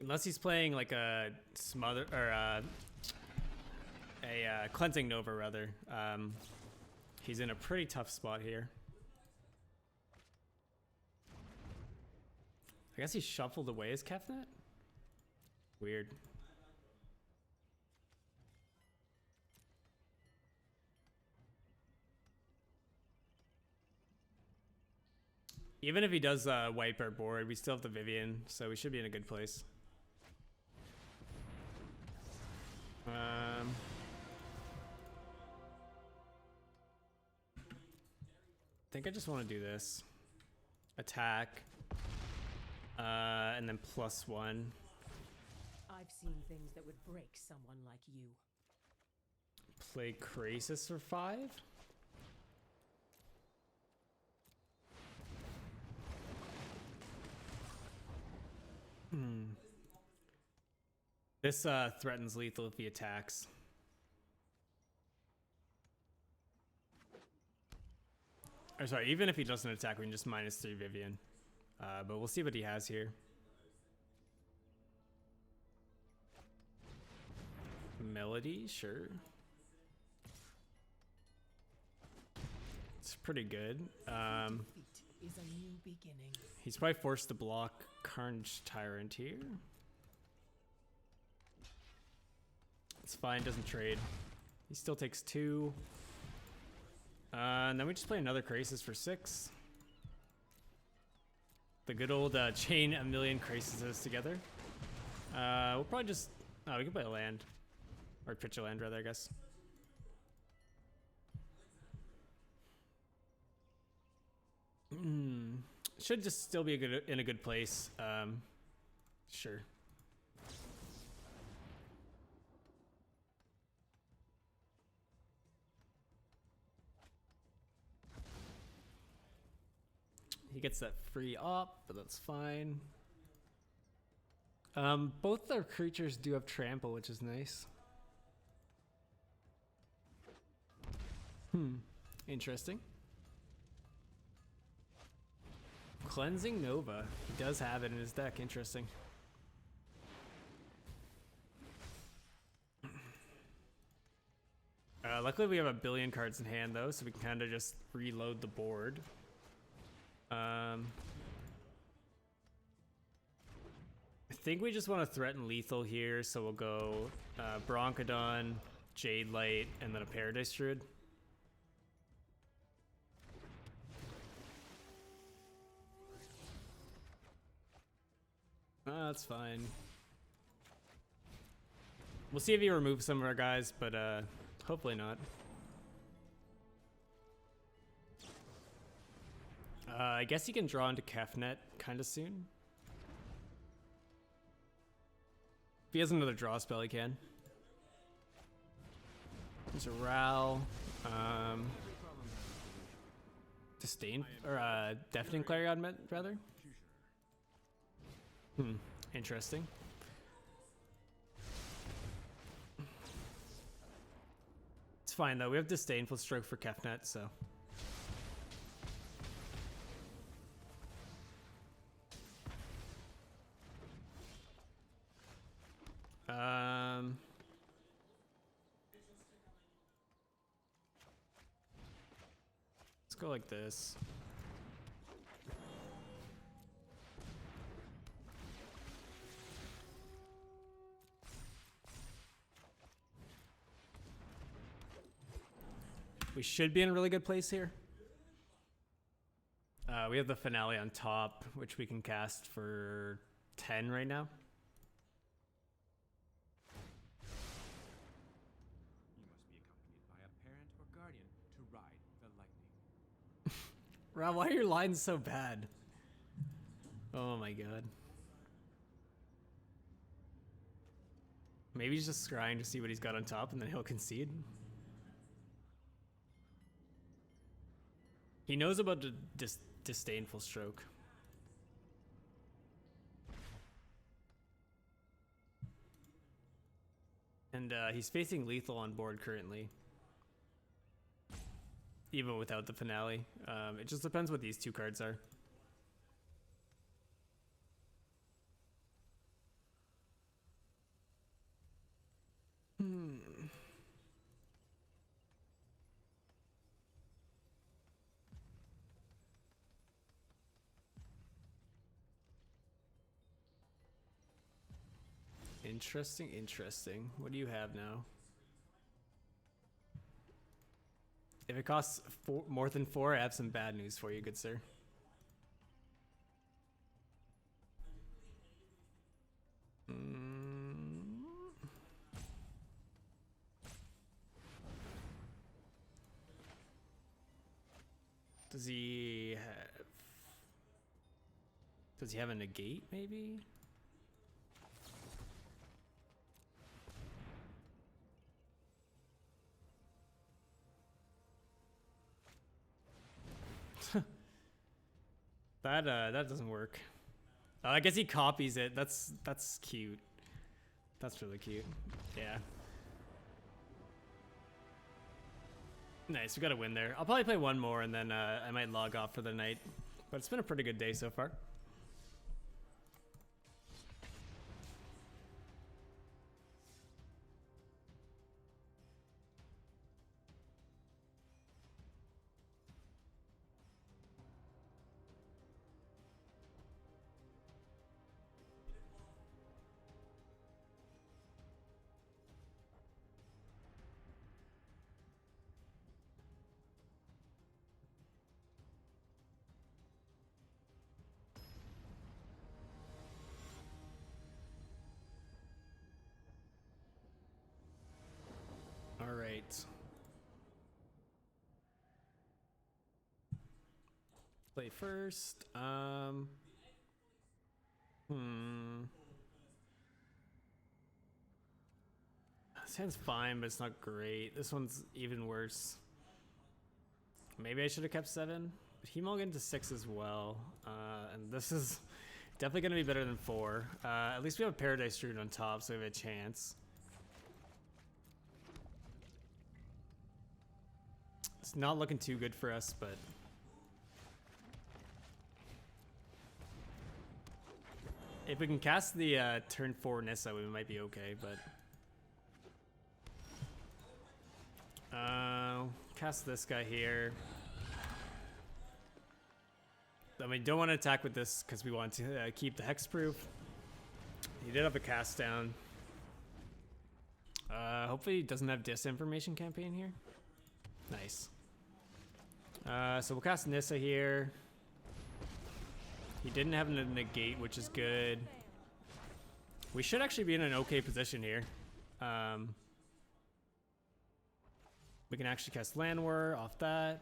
Unless he's playing like a smother or a cleansing Nova rather. He's in a pretty tough spot here. I guess he shuffled away his Kefnet? Weird. Even if he does wipe our board, we still have the Vivian, so we should be in a good place. think I just want to do this. Attack. And then +1. I've seen things that would break someone like you. Play Krasis for 5. This threatens lethal if he attacks. Or sorry, even if he doesn't attack, we can just -3 Vivian. But we'll see what he has here. Melody, sure. It's pretty good. Defeat is a new beginning. He's probably forced to block Carnage Tyrant here. It's fine, doesn't trade. He still takes 2. And then we just play another Krasis for 6. The good old chain a million Krasises together. We'll probably just... Oh, we can play a land. Or pitch a land, rather, I guess. Should just still be in a good place. Sure. He gets that free op, but that's fine. Both our creatures do have trample, which is nice. Interesting. Cleansing Nova. He does have it in his deck. Interesting. Luckily we have a billion cards in hand though, so we can kind of just reload the board. I think we just want to threaten lethal here, so we'll go Broncodon, Jade Light, and then a Paradise Druid. That's fine. We'll see if he removes some of our guys, but hopefully not. I guess he can draw into Kefnet kind of soon. If he has another draw spell, he can. There's a Ral. Disdain, or Deafening Clarion, rather. Interesting. It's fine though. We have Disdainful Stroke for Kefnet, so. Let's go like this. We should be in a really good place here. We have the Finale on top, which we can cast for 10 right now. You must be accompanied by a parent or guardian to ride the lightning. Rob, why are your lines so bad? Oh my god. Maybe he's just scrying to see what he's got on top and then he'll concede. He knows about the Disdainful Stroke. And he's facing lethal on board currently. Even without the Finale. It just depends what these two cards are. Interesting, interesting. What do you have now? If it costs more than 4, I have some bad news for you, good sir. Does he have a negate, maybe? That doesn't work. I guess he copies it. That's cute. That's really cute. Yeah. Nice, we got a win there. I'll probably play one more and then I might log off for the night. But it's been a pretty good day so far. All right. Play first. This hand's fine, but it's not great. This one's even worse. Maybe I should have kept 7, but he mulliganed to 6 as well. And this is definitely going to be better than 4. At least we have a Paradise Druid on top, so we have a chance. It's not looking too good for us, but if we can cast the turn 4 Nissa, we might be okay, but cast this guy here. Then we don't want to attack with this because we want to keep the hexproof. He did have a cast down. Hopefully he doesn't have disinformation campaign here. Nice. So we'll cast Nissa here. He didn't have a negate, which is good. We should actually be in an okay position here. We can actually cast Land War off that.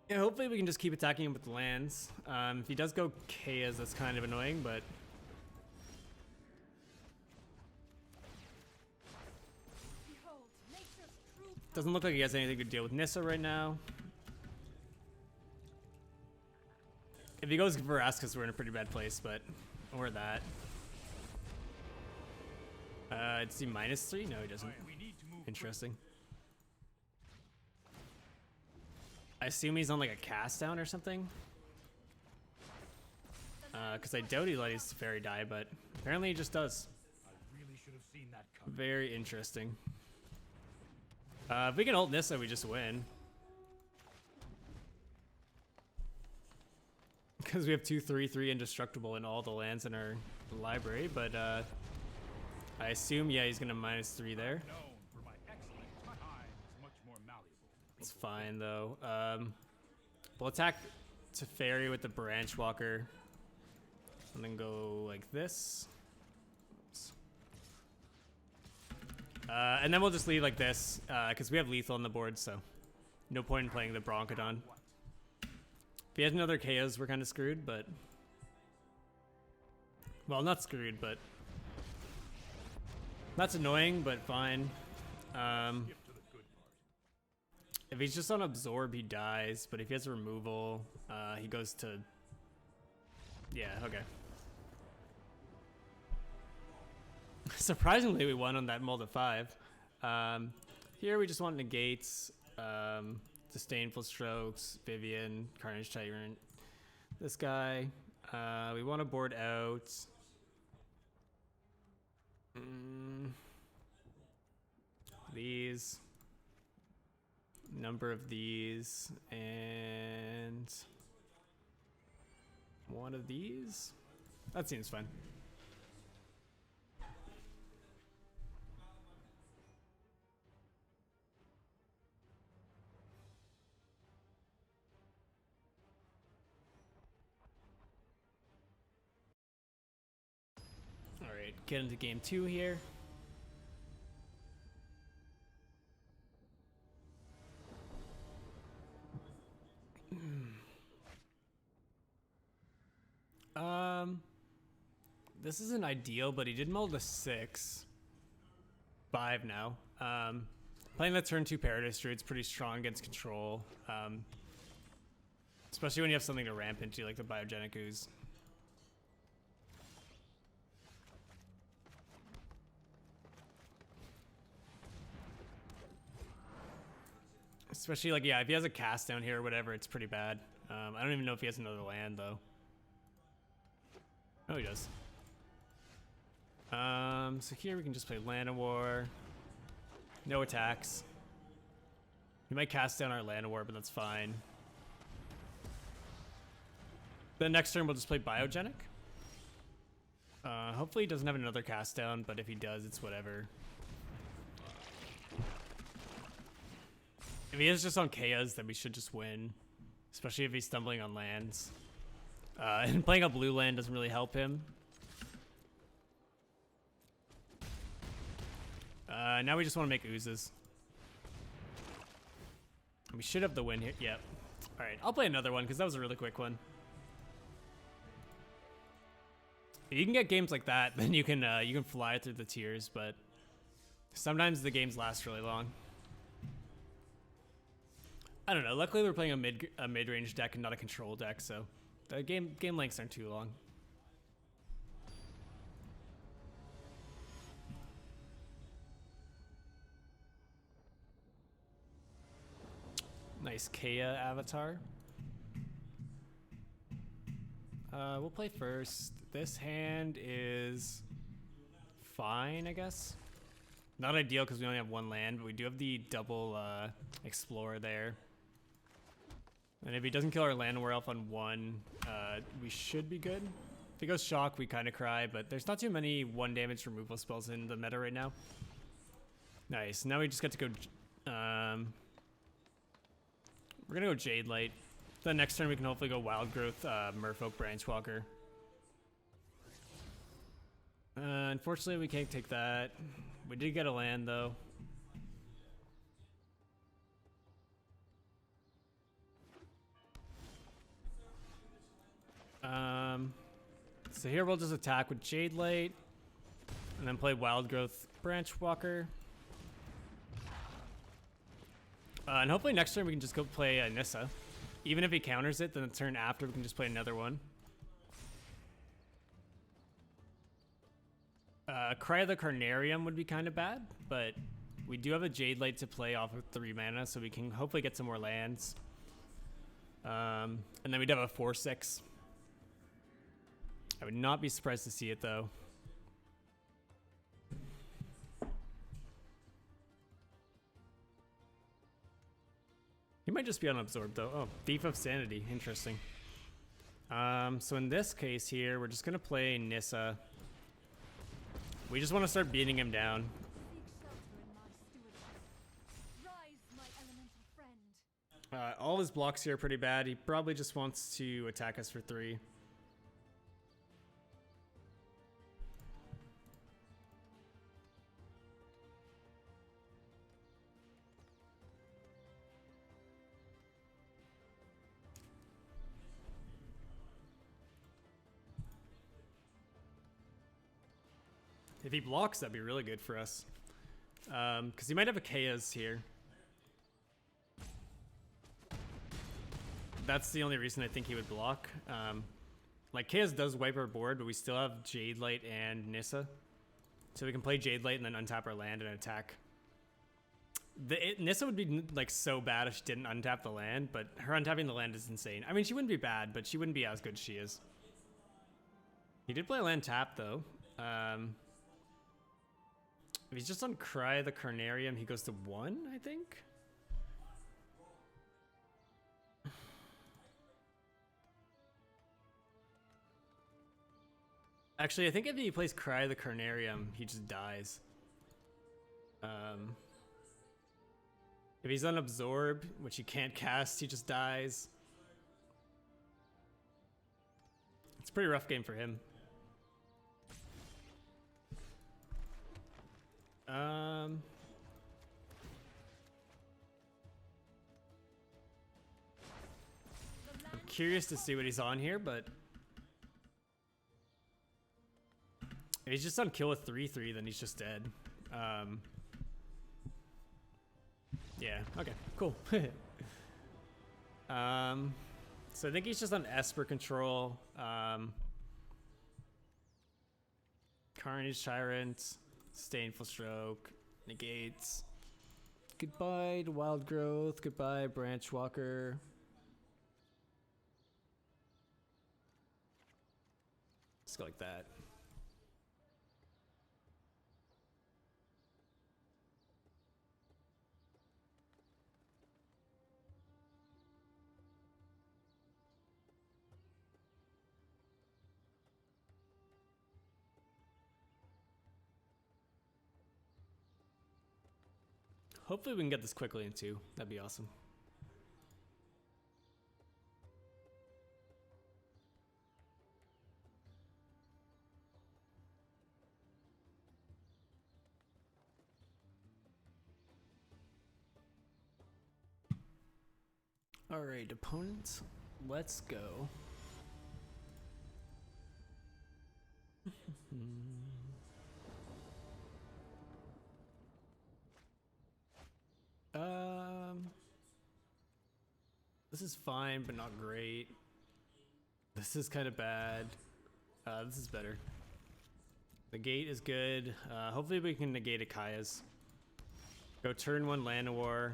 Yeah, hopefully we can just keep attacking him with the lands. If he does go Chaos, that's kind of annoying, but Behold, nature's true doesn't look like he has anything to deal with Nissa right now. If he goes Verascus, we're in a pretty bad place, but or that. Does he -3? No, he doesn't. Interesting. I assume he's on like a cast down or something. Because I doubt he let his fairy die, but apparently he just does. I really should have seen that coming. Very interesting. If we can ult Nissa, we just win. Because we have 2/3/3 indestructible in all the lands in our library, but I assume, yeah, he's gonna -3 there. Known for my excellent time is much more malleable. It's fine though. We'll attack to fairy with the branch walker, and then go like this. Oops. And then we'll just leave like this, because we have lethal on the board, so no point in playing the Broncodon. If he has another KOs, we're kind of screwed, but well, not screwed, but that's annoying, but fine. If he's just on absorb, he dies, but if he has removal, he goes to, yeah, okay. Surprisingly, we won on that mull to 5. Here we just want negates, disdainful strokes, Vivian, Carnage Tyrant, this guy. We want to board out. These, number of these, and one of these. That seems fine. All right, get into game 2 here. This isn't ideal, but he did mull to 6. 5 now. Playing the turn 2 Paradise Druid's pretty strong against control. Especially when you have something to ramp into, like the Biogenic Ooze. Especially, like, yeah, if he has a cast down here or whatever, it's pretty bad. I don't even know if he has another land, though. Oh, he does. So here we can just play Land of War. No attacks. He might cast down our Land of War, but that's fine. Then next turn, we'll just play Biogenic. Hopefully he doesn't have another cast down, but if he does, it's whatever. If he is just on Kaya's, then we should just win. Especially if he's stumbling on lands. And playing a blue land doesn't really help him. Now we just want to make oozes. We should have the win here. Yep. Alright, I'll play another one because that was a really quick one. If you can get games like that, then you can fly through the tiers, but sometimes the games last really long. I don't know. Luckily, we're playing a mid-range deck and not a control deck, so the game lengths aren't too long. Nice Kaya avatar. We'll play first. This hand is fine, I guess. Not ideal because we only have one land, but we do have the double Explorer there. And if he doesn't kill our land war elf on 1, we should be good. If he goes Shock, we kind of cry, but there's not too many 1 damage removal spells in the meta right now. Nice. Now we just get to go... we're going to go Jade Light. The next turn we can hopefully go Wild Growth, Merfolk, Branchwalker. Unfortunately, we can't take that. We did get a land, though. So here we'll just attack with Jade Light, and then play Wild Growth, Branchwalker. And hopefully next turn we can just go play Nissa. Even if he counters it, then the turn after we can just play another one. Cry of the Carnarium would be kind of bad, but we do have a Jade Light to play off of 3 mana, so we can hopefully get some more lands. And then we'd have a 4/6. I would not be surprised to see it, though. He might just be unabsorbed, though. Oh, Thief of Sanity. Interesting. So in this case here, we're just going to play Nissa. We just want to start beating him down. Seek shelter in my stewardship. Rise, my elemental friend. All his blocks here are pretty bad. He probably just wants to attack us for 3. If he blocks, that'd be really good for us. Because he might have a Chaos here. That's the only reason I think he would block. Like, Chaos does wipe our board, but we still have Jade Light and Nissa. So we can play Jade Light and then untap our land and attack. Nissa would be, like, so bad if she didn't untap the land, but her untapping the land is insane. I mean, she wouldn't be bad, but she wouldn't be as good as she is. He did play land tap, though. If he's just on Cry the Carnarium, he goes to 1, I think? Actually, I think if he plays Cry the Carnarium, he just dies. If he's unabsorbed, which he can't cast, he just dies. It's a pretty rough game for him. I'm curious to see what he's on here, but he's just on kill with 3/3, then he's just dead. Yeah, okay, cool. So I think he's just on Esper control. Carnage Tyrant, Disdainful Stroke, Negates. Goodbye to Wild Growth, goodbye Branch Walker. Let's go like that. Hopefully we can get this quickly in 2. That'd be awesome. All right, opponents, let's go. This is fine, but not great. This is kind of bad. This is better. The gate is good. Hopefully we can negate Akaya's. Go turn 1 Llanowar.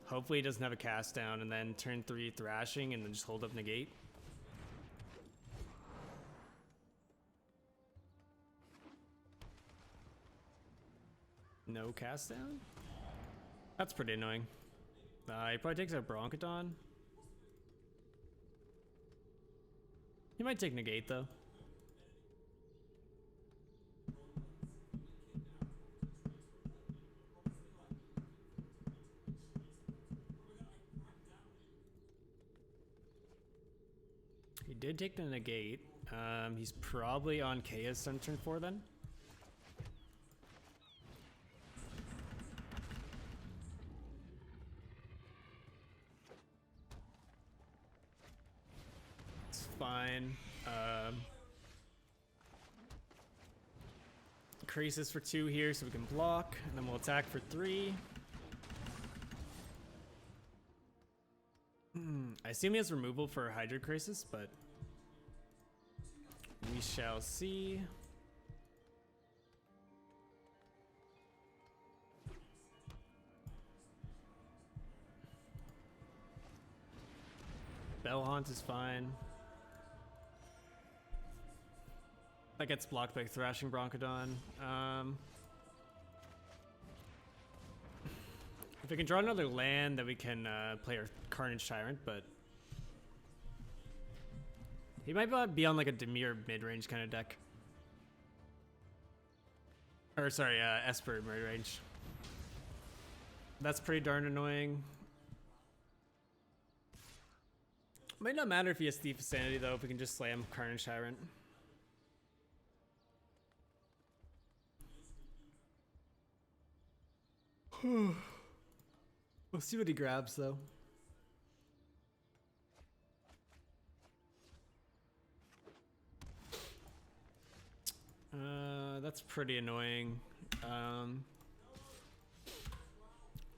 Hopefully he doesn't have a cast down, and then turn 3 Thrashing, and then just hold up negate. No cast down? That's pretty annoying. He probably takes out Broncodon. He might take negate though. He did take the negate. He's probably on Kaya's on turn 4 then. Fine. Crisis for 2 here so we can block, and then we'll attack for 3. I assume he has removal for Hydra Crisis, but we shall see. Bellhaunt is fine. That gets blocked by Thrashing Broncodon. If we can draw another land, then we can play our Carnage Tyrant, but he might be on like a Dimir mid-range kind of deck. Or sorry, Esper mid-range. That's pretty darn annoying. Might not matter if he has Thief of Sanity though, if we can just slam Carnage Tyrant. We'll see what he grabs though. That's pretty annoying.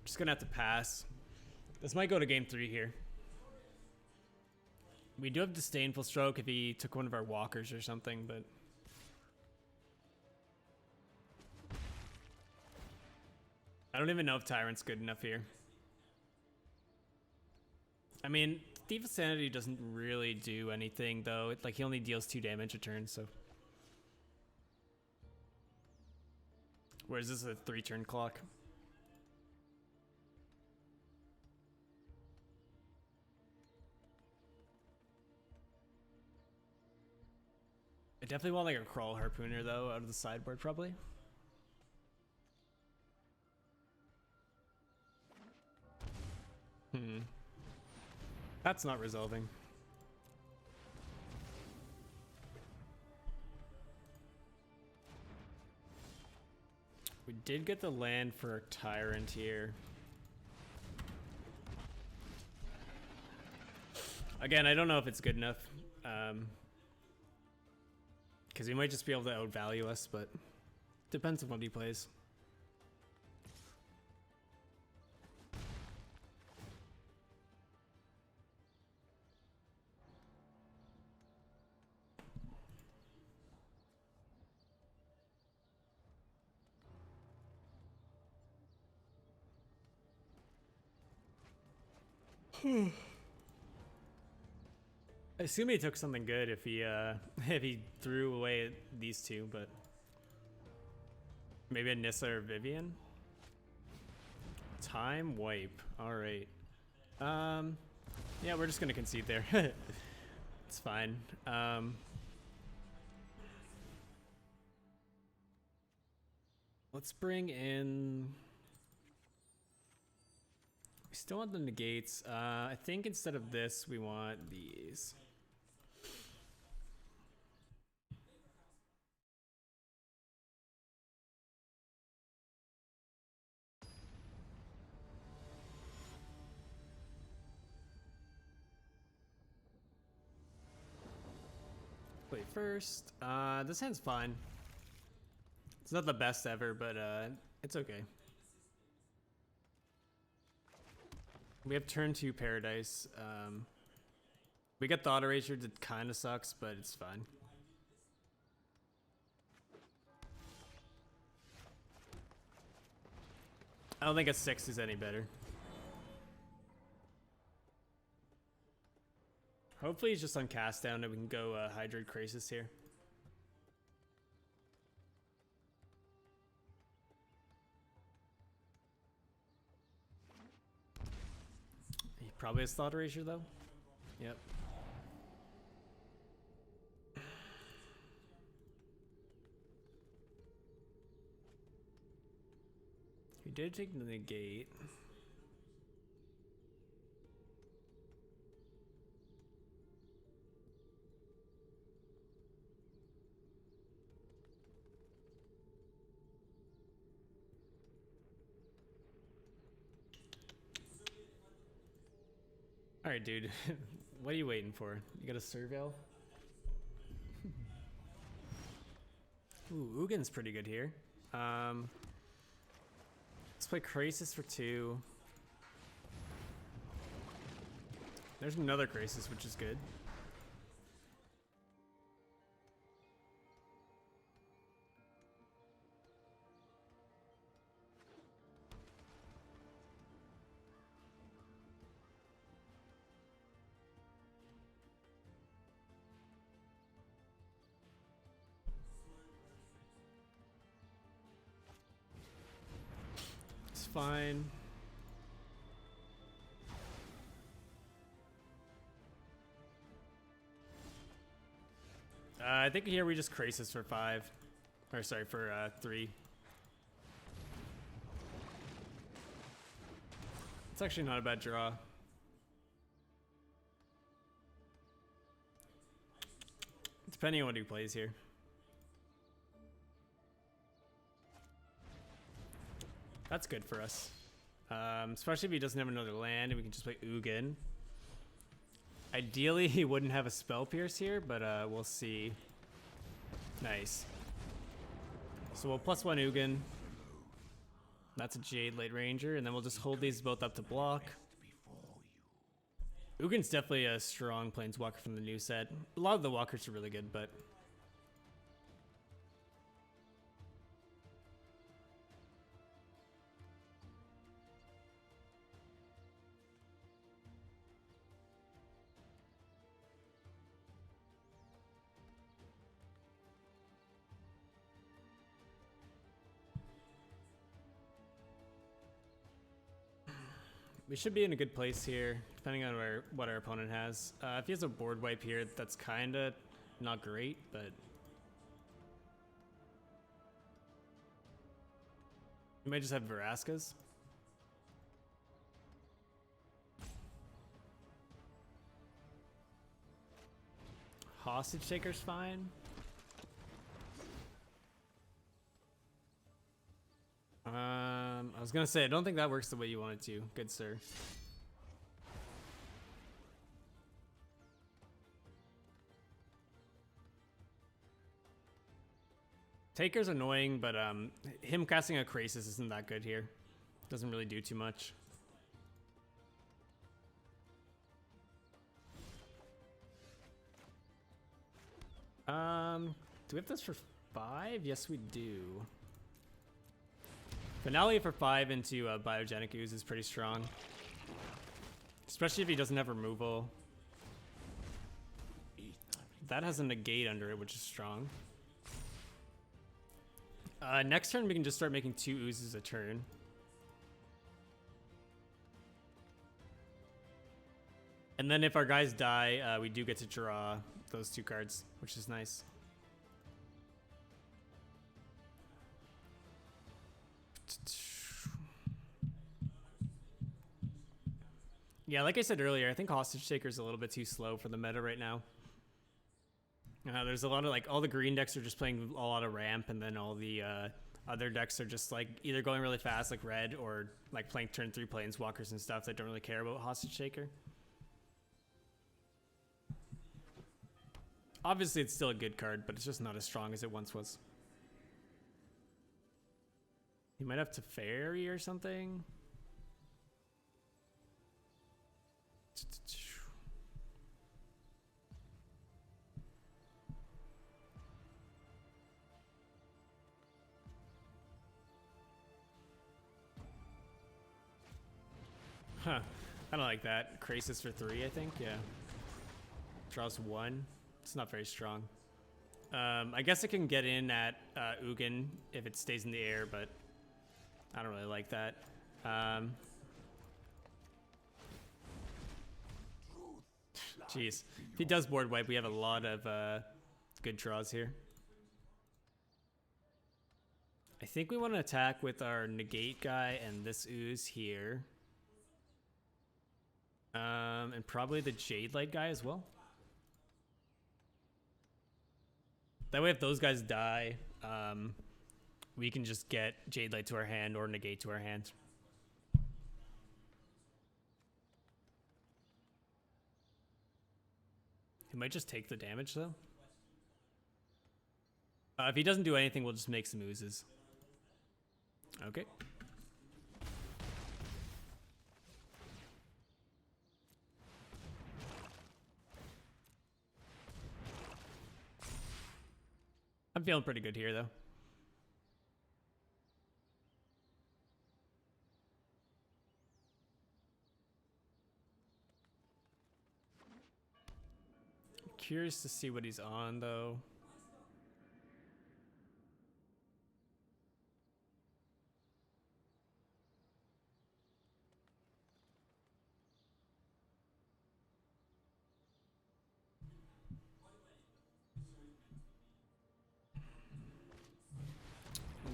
Just gonna have to pass. This might go to game 3 here. We do have Disdainful Stroke if he took one of our walkers or something, but I don't even know if Tyrant's good enough here. I mean, Thief of Sanity doesn't really do anything though. Like he only deals 2 damage a turn, so. Whereas this is a 3-turn clock. I definitely want like a Crawl Harpooner though out of the sideboard probably. That's not resolving. We did get the land for our Tyrant here. Again, I don't know if it's good enough. Because Because he might just be able to outvalue us, but depends on what he plays. I assume he took something good if he threw away these two, but maybe a Nissa or Vivian. Time wipe. All right. Yeah, we're just gonna concede there. It's fine. Let's bring in. We still want the negates. I think instead of this, we want these. Play first. This hand's fine. It's not the best ever, but it's okay. We have turn 2 Paradise. We got the Auto Erasure that kind of sucks, but it's fine. I don't think a 6 is any better. Hopefully he's just on cast down and we can go Hydroid Crisis here. He probably has Thought Erasure though. Yep. He did take the negate. Alright, dude. What are you waiting for? You got a Surveil? Ooh, Ugin's pretty good here. Let's play Crisis for 2. There's another Crisis, which is good. Fine. I think here we just Crisis for 5. Or sorry, for 3. It's actually not a bad draw. Depending on what he plays here. That's good for us. Especially if he doesn't have another land and we can just play Ugin. Ideally, he wouldn't have a Spell Pierce here, but we'll see. Nice. So we'll +1 Ugin. That's a Jade Light Ranger, and then we'll just hold these both up to block. Ugin's definitely a strong planeswalker from the new set. A lot of the walkers are really good, but... we should be in a good place here, depending on what our opponent has. If he has a board wipe here, that's kind of not great, but... we might just have Veraskas. Hostage Taker's fine. I was gonna say, I don't think that works the way you want it to. Good sir. Taker's annoying, but him casting a Krasis isn't that good here. Doesn't really do too much. Do we have this for 5? Yes, we do. Finale for 5 into Biogenic Ooze is pretty strong. Especially if he doesn't have removal. That has a negate under it, which is strong. Next turn, we can just start making 2 oozes a turn. And then if our guys die, we do get to draw those 2 cards, which is nice. Yeah, like I said earlier, I think Hostage Taker is a little bit too slow for the meta right now. There's a lot of, like, all the green decks are just playing a lot of ramp, and then all the other decks are just, like, either going really fast, like red, or, like, playing turn 3 planeswalkers and stuff that don't really care about Hostage Taker. Obviously, it's still a good card, but it's just not as strong as it once was. You might have to Fairy or something. Huh. I don't like that. Krasis for 3, I think. Yeah. Draws 1. It's not very strong. I guess it can get in at Ugin if it stays in the air, but I don't really like that. Jeez. If he does board wipe, we have a lot of good draws here. I think we want to attack with our negate guy and this ooze here. And probably the Jade Light guy as well. That way if those guys die, we can just get Jade Light to our hand or negate to our hand. He might just take the damage though. If he doesn't do anything, we'll just make some oozes. Okay. I'm feeling pretty good here, though. Curious to see what he's on, though.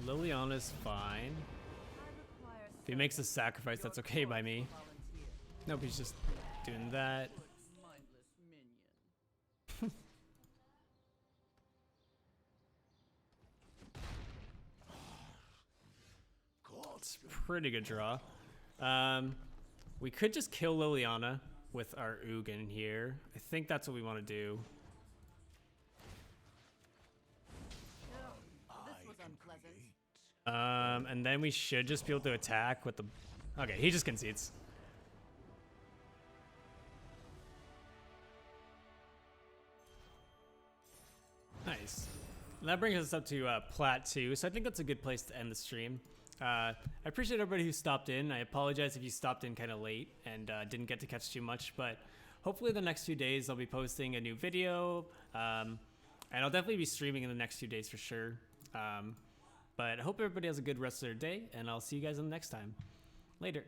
Liliana's fine. If he makes a sacrifice, that's okay by me. Nope, he's just doing that. It's a pretty good draw. We could just kill Liliana with our Ugin here. I think that's what we want to do. And then we should just be able to attack with the... Okay, he just concedes. Nice. And that brings us up to Plat 2, so I think that's a good place to end the stream. I appreciate everybody who stopped in. I apologize if you stopped in kind of late and didn't get to catch too much, but hopefully the next few days I'll be posting a new video, and I'll definitely be streaming in the next few days for sure. But I hope everybody has a good rest of their day, and I'll see you guys in the next time. Later.